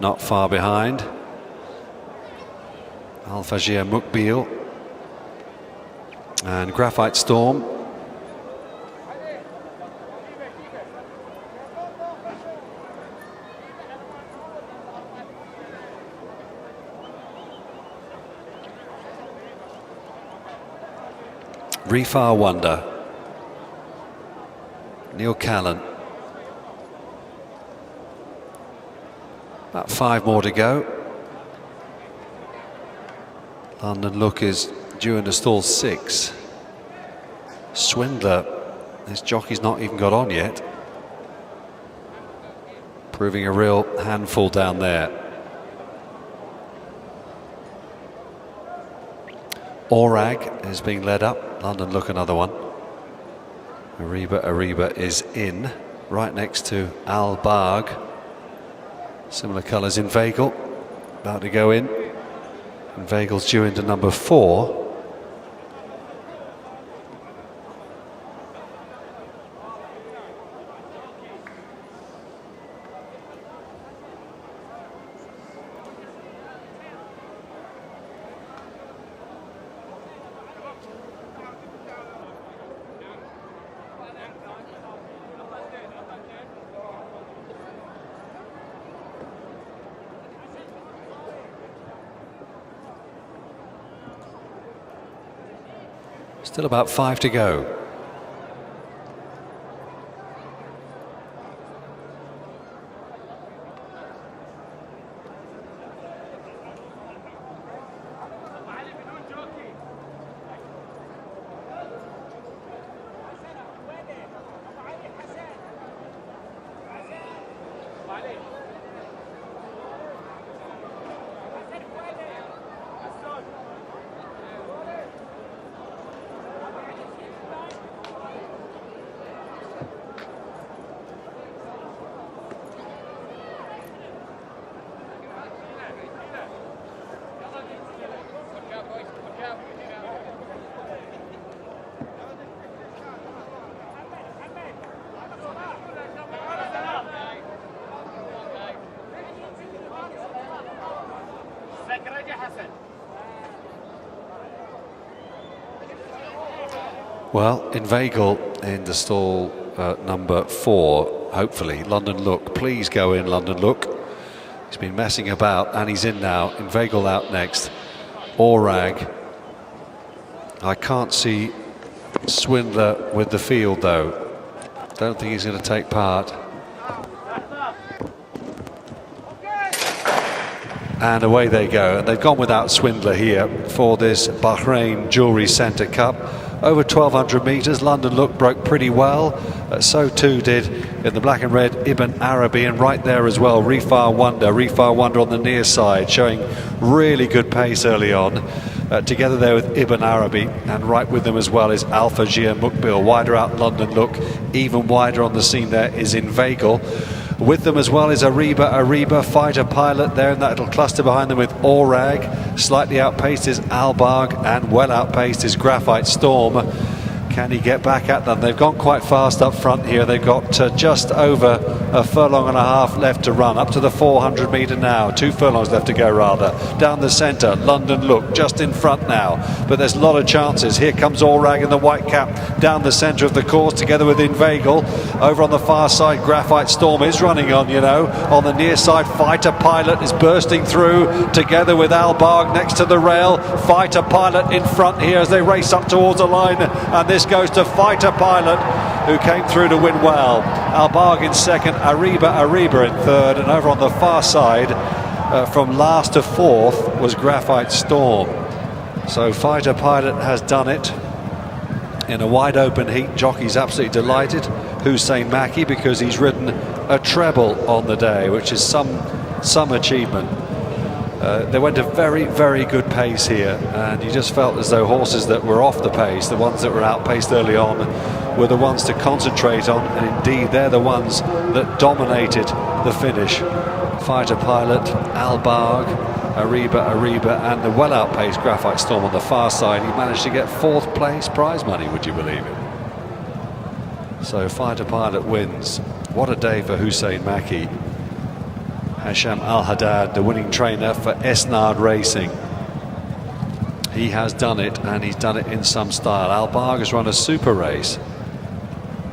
not far behind. Al-Fajir Mukbil and Graphite Storm. Riffa Wonder. Neil Callan. About 5 more to go. London Look is due into stall 6. Swindler, this jockey's not even got on yet. Proving a real handful down there. Orag is being led up. London Look, another one. Ariba is in, right next to Al Barg. Similar colours in Vagel, about to go in. And Vagel's due into number 4. Still about 5 to go. Well, in Vagel in the stall number 4, hopefully. London Look, please go in, London Look. He's been messing about and he's in now. In Vagel out next. Orag. I can't see Swindler with the field though. Don't think he's going to take part. And away they go. And they've gone without Swindler here for this Bahrain Jewellery Centre Cup. Over 1,200 metres, London Look broke pretty well. So too did in the black and red Ibn Arabi, and right there as well Riffa Wonder. Riffa Wonder on the near side, showing really good pace early on. Together there with Ibn Arabi, and right with them as well is Al-Fajir Mukbil. Wider out London Look, even wider on the scene there is in Vagel. With them as well is Ariba, Fighter Pilot there in that little cluster behind them with Orag. Slightly outpaced is Albarg, and well outpaced is Graphite Storm. Can he get back at them? They've gone quite fast up front here. They've got just over a furlong and a half left to run, up to the 400 metre now. 2 furlongs left to go rather. Down the centre, London Look just in front now, but there's a lot of chances. Here comes Orag in the white cap down the centre of the course together with Inveigle. Over on the far side, Graphite Storm is running on, you know. On the near side, Fighter Pilot is bursting through together with Albarg next to the rail. Fighter Pilot in front here as they race up towards the line, and this goes to Fighter Pilot, who came through to win well. Albarg in second, Ariba in third, and over on the far side, from last to fourth, was Graphite Storm. So Fighter Pilot has done it. in a wide open heat. Jockey's absolutely delighted, Hussein Maki, because he's ridden a treble on the day, which is some achievement. They went a very, very good pace here, and you just felt as though horses that were off the pace, the ones that were outpaced early on, were the ones to concentrate on, and indeed they're the ones that dominated the finish. Fighter Pilot, Albarg, Ariba, and the well outpaced Graphite Storm on the far side. He managed to get 4th place prize money, would you believe it? So Fighter Pilot wins. What a day for Hussein Maki. Hasham Al-Haddad, the winning trainer for Esnard Racing. He has done it, and he's done it in some style. Albarg has run a super race.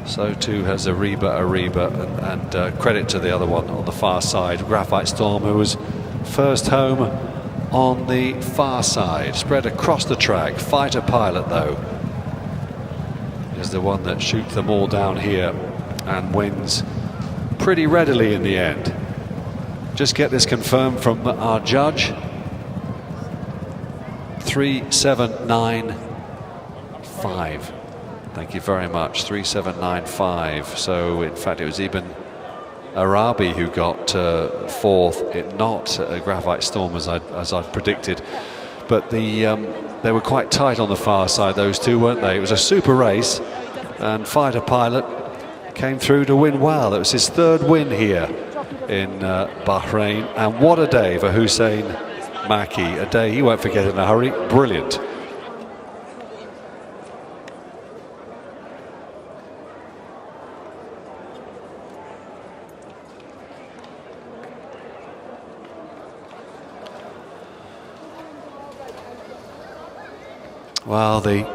So too has Ariba, and credit to the other one on the far side, Graphite Storm, who was first home on the far side, spread across the track. Fighter Pilot, though, is the one that shoots them all down here and wins pretty readily in the end. Just get this confirmed from our judge. 3795. Thank you very much. 3795. So in fact it was Ibn Arabi who got 4th, not Graphite Storm as I predicted. But they were quite tight on the far side, those two, weren't they? It was a super race, and Fighter Pilot came through to win well. It was his 3rd win here in Bahrain, and what a day for Hussein Maki, a day he won't forget in a hurry. Brilliant. Well, the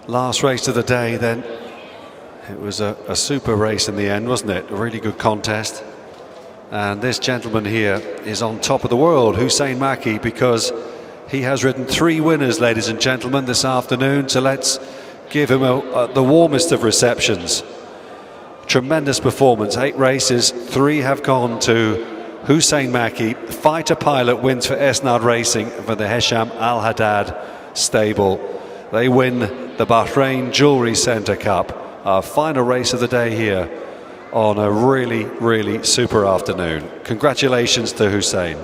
last race of the day then, it was a super race in the end, wasn't it? A really good contest. And this gentleman here is on top of the world, Hussein Maki, because he has ridden 3 winners, ladies and gentlemen, this afternoon. So let's give him the warmest of receptions. Tremendous performance. 8 races, 3 have gone to Hussein Maki. Fighter Pilot wins for Esnard Racing for the Hesham Al-Haddad stable. They win the Bahrain Jewellery Centre Cup, our final race of the day here on a really, really super afternoon. Congratulations to Hussein.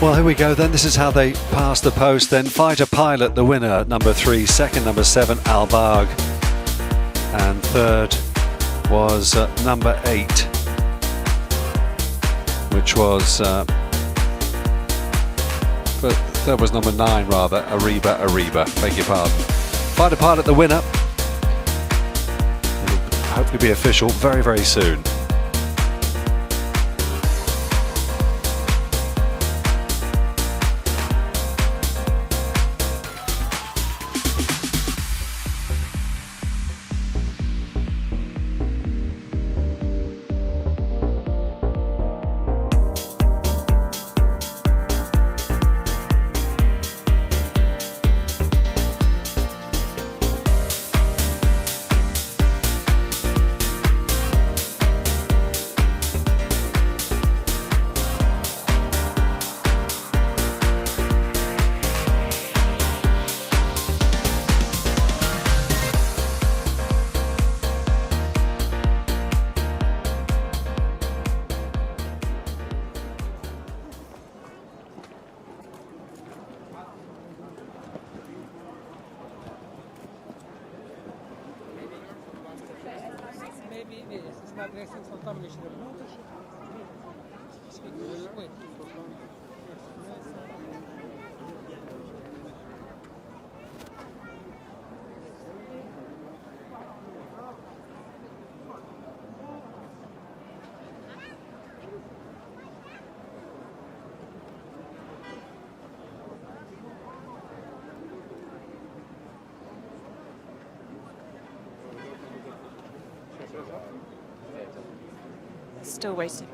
Well, here we go then. This is how they pass the post then. Fighter Pilot, the winner, number 3. Second, number 7, Albarg. And third was number 8, which was... that was number 9, rather. Ariba. Beg your pardon. Fighter Pilot, the winner. It'll hopefully be official very, very soon. Still waiting.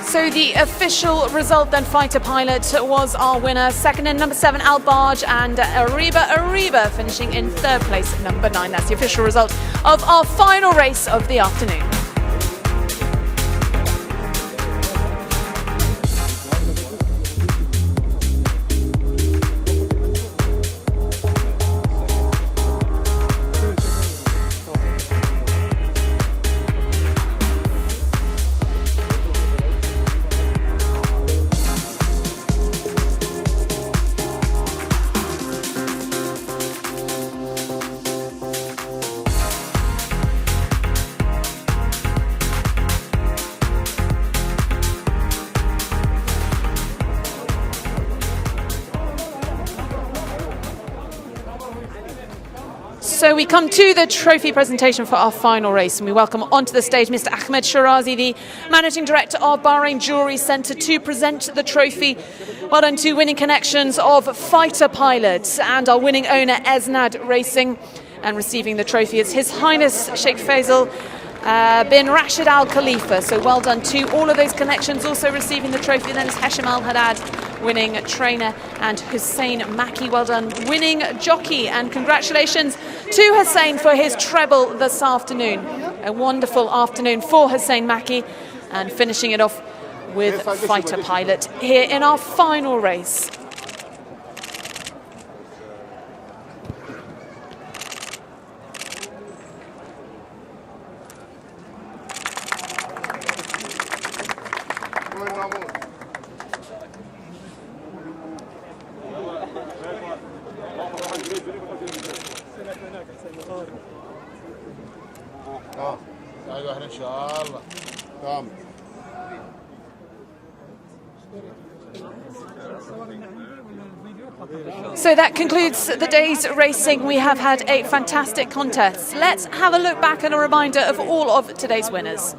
So the official result then, Fighter Pilot was our winner. Second in number 7, Al Barge, and Ariba finishing in third place, number 9. That's the official result of our final race of the afternoon. So we come to the trophy presentation for our final race, and we welcome onto the stage Mr. Ahmed Shirazi, the Managing Director of Bahrain Jewellery Centre, to present the trophy. Well done to winning connections of Fighter Pilots and our winning owner Esnad Racing. And receiving the trophy is His Highness Sheikh Faisal bin Rashid Al Khalifa. So well done to all of those connections. Also receiving the trophy then is Hesham Al Haddad, winning trainer, and Hussein Maki, well done, winning jockey. And congratulations to Hussein for his treble this afternoon. A wonderful afternoon for Hussein Maki, and finishing it off with Fighter Pilot here in our final race. So that concludes the day's racing. We have had a fantastic contest. Let's have a look back and a reminder of all of today's winners.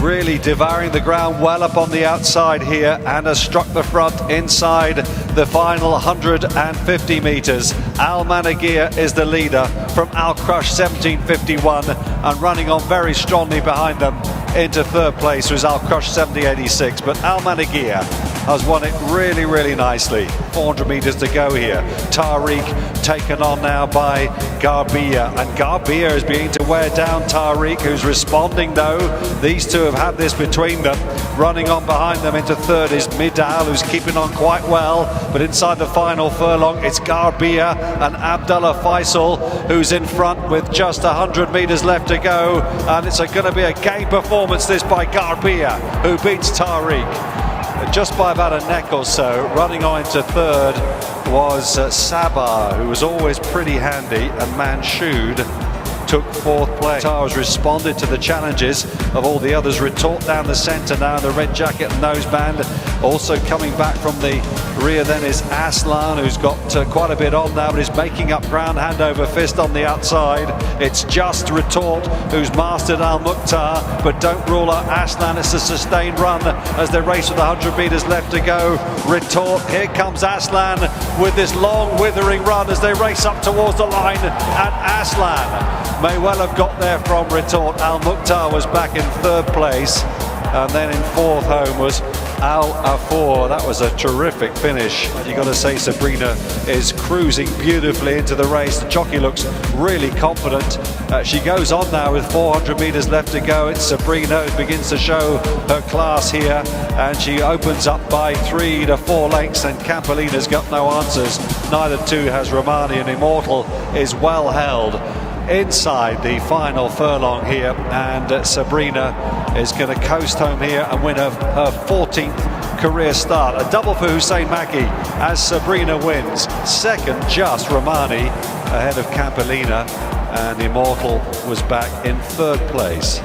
Really devouring the ground well up on the outside here, and has struck the front inside the final 150 metres. Al Managia is the leader from Al Crush 1751, and running on very strongly behind them into third place was Al Crush 7086. But Al Managia has won it really, really nicely. 400 metres to go here. Tariq taken on now by Garbia, and Garbia is beginning to wear down Tariq, who's responding though. These two have had this between them. Running on behind them into third is Midal, who's keeping on quite well, but inside the final furlong it's Garbia and Abdullah Faisal who's in front with just 100 metres left to go, and it's going to be a game performance this by Garbia, who beats Tariq just by about a neck or so. Running on into third was Sabah, who was always pretty handy, and Manshood took fourth place. Has responded to the challenges of all the others. Retort down the centre now in the red jacket and noseband. Also coming back from the rear then is Aslan, who's got quite a bit on now, but is making up ground hand over fist on the outside. It's just Retort who's mastered Al Mukhtar, but don't rule out Aslan. It's a sustained run as they race with 100 metres left to go. Retort, here comes Aslan with this long withering run as they race up towards the line, and Aslan may well have got there from Retort. Al Mukhtar was back in third place, and then in fourth home was Al Afour. That was a terrific finish. You got to say Sabrina is cruising beautifully into the race. The jockey looks really confident. She goes on now with 400 metres left to go. It's Sabrina who begins to show her class here, and she opens up by 3 to 4 lengths, and Campolina's got no answers. Neither too has Romani, and Immortal is well held. inside the final furlong here, and Sabrina is going to coast home here and win her 14th career start. A double for Hussein Maki as Sabrina wins. Second, just Romani ahead of Campolina, and Immortal was back in third place.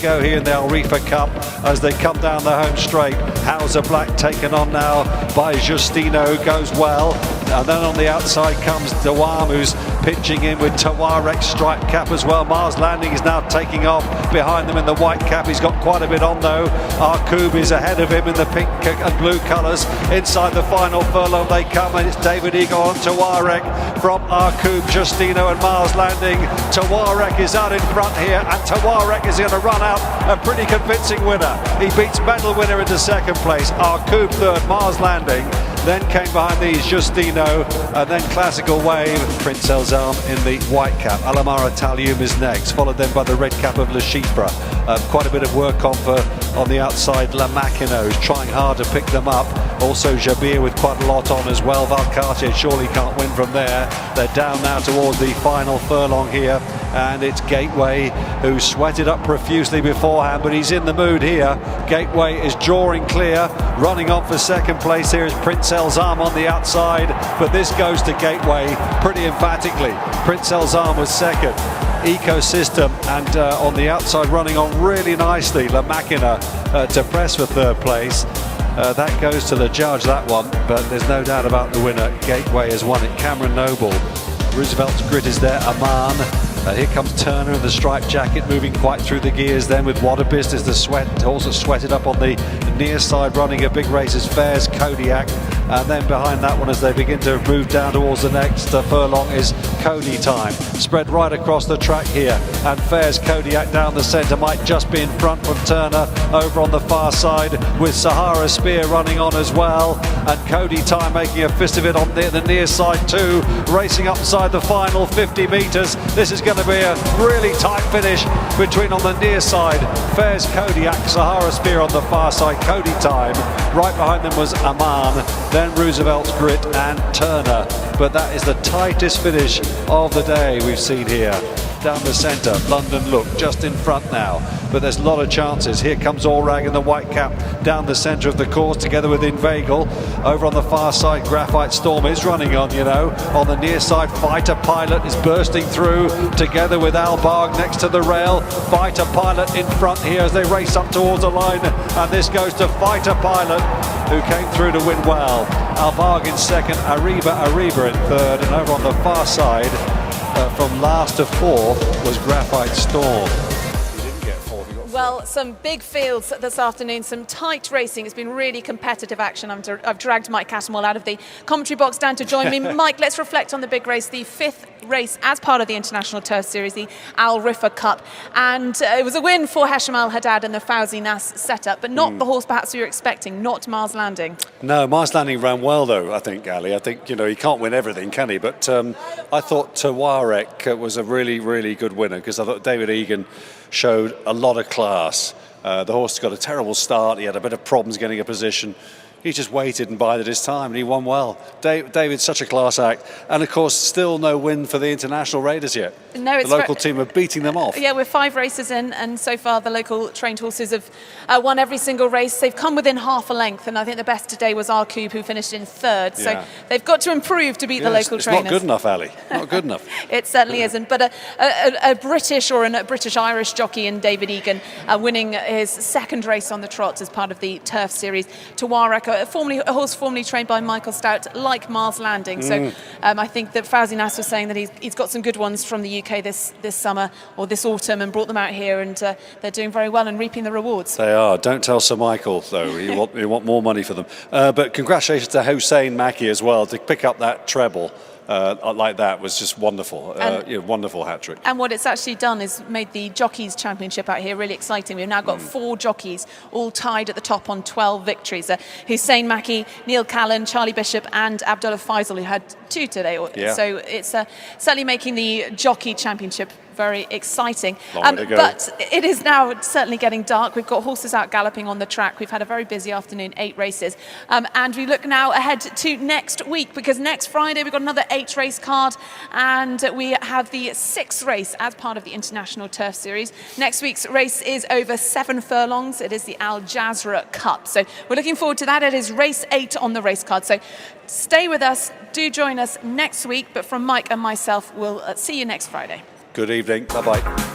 Go here in the RIFFA Cup as they come down the home straight. Hauser Black taken on now by Justino, goes well. And then on the outside comes Dawam, who's pitching in with Tawarek striped cap as well. Mars Landing is now taking off behind them in the white cap. He's got quite a bit on though. Arkoub is ahead of him in the pink and blue colours. Inside the final furlong they come, and it's David Eagle on Tawarek from Arkoub, Justino and Mars Landing. Tawarek is out in front here, and Tawarek is going to run out a pretty convincing winner. He beats medal winner into second place, Arkoub third, Mars Landing. Then came behind these Justino, and then Classical Wave, Prince Elzam in the white cap. Alamara Talium is next, followed then by the red cap of Le Chiffre. Quite a bit of work on the outside. La Machina is trying hard to pick them up. Also Jabir with quite a lot on as well. Valcartier surely can't win from there. They're down now towards the final furlong here, and it's Gateway who sweated up profusely beforehand, but he's in the mood here. Gateway is drawing clear. Running on for second place here is Prince Elzam on the outside, but this goes to Gateway pretty emphatically. Prince Elzam was second. Ecosystem and on the outside running on really nicely. La Machina to press for third place. That goes to the judge, that one, but there's no doubt about the winner. Gateway has won it. Cameron Noble. Roosevelt's Grit is there. Aman. Here comes Turner in the striped jacket, moving quite through the gears then with What a Business. The sweat also sweated up on the near side, running a big race as Fairs Kodiak. And then behind that one, as they begin to move down towards the next furlong, is Cody Time. Spread right across the track here, and Fairs Kodiak down the centre might just be in front from Turner over on the far side, with Sahara Spear running on as well, and Cody Time making a fist of it on the near side too, racing upside the final 50 metres. This is going to be a really tight finish between on the near side Fairs Kodiak, Sahara Spear on the far side, Cody Time. Right behind them was Aman, then Roosevelt's Grit and Turner. But that is the tightest finish of the day we've seen here. Down the centre, London Look just in front now, but there's a lot of chances. Here comes Orag in the white cap down the centre of the course together with Inveigle. Over on the far side, Graphite Storm is running on, you know. On the near side, Fighter Pilot is bursting through together with Albarg next to the rail. Fighter Pilot in front here as they race up towards the line, and this goes to Fighter Pilot, who came through to win well. Albarg in second, Ariba in third, and over on the far side, from last to fourth was Graphite Storm. He didn't get fourth, he got fourth. Well, some big fields this afternoon, some tight racing. It's been really competitive action. I've dragged Mike Cattermole out of the commentary box down to join me. Mike, let's reflect on the big race, the fifth race as part of the International Turf Series, the Al Riffa Cup. And it was a win for Hesham Al Haddad and the Fawzi Nas setup, but not the horse perhaps you were expecting, not Mars Landing. No, Mars Landing ran well though, I think, Ali. I think, you know, he can't win everything, can he? But I thought Tawarek was a really, really good winner, because I thought David Egan showed a lot of class. The horse got a terrible start. He had a bit of problems getting a position. He just waited and bided his time, and he won well. David's such a class act. And, of course, still no win for the international raiders yet. No, it's the local team are beating them off. Yeah, we're 5 races in, and so far the local trained horses have won every single race. They've come within half a length, and I think the best today was Arkoub, who finished in third. Yeah. So they've got to improve to beat the local trainers. It's not good enough, Ali. Not good enough. It certainly isn't. But a British or a British-Irish jockey in David Egan winning his second race on the trot as part of the Turf Series. Tawarek, a horse formerly trained by Michael Stout, like Mars Landing. So I think that Fawzi Nas was saying that he's got some good ones from the UK this summer or this autumn and brought them out here, and they're doing very well and reaping the rewards. They are. Don't tell Sir Michael, though. You want more money for them. But congratulations to Hussein Maki as well. To pick up that treble like that was just wonderful. Wonderful hat-trick. And what it's actually done is made the Jockeys Championship out here really exciting. We've now got 4 jockeys all tied at the top on 12 victories. Hussein Maki, Neil Callan, Charlie Bishop and Abdullah Faisal, who had 2 today. Yeah. So it's certainly making the Jockey Championship very exciting. Long way to go. But it is now certainly getting dark. We've got horses out galloping on the track. We've had a very busy afternoon, 8 races. And we look now ahead to next week, because next Friday we've got another 8 race card, and we have the 6th race as part of the International Turf Series. Next week's race is over 7 furlongs. It is the HAJERI Cup. So we're looking forward to that. It is race 8 on the race card. So stay with us. Do join us next week. But from Mike and myself, we'll see you next Friday. Good evening. Bye-bye.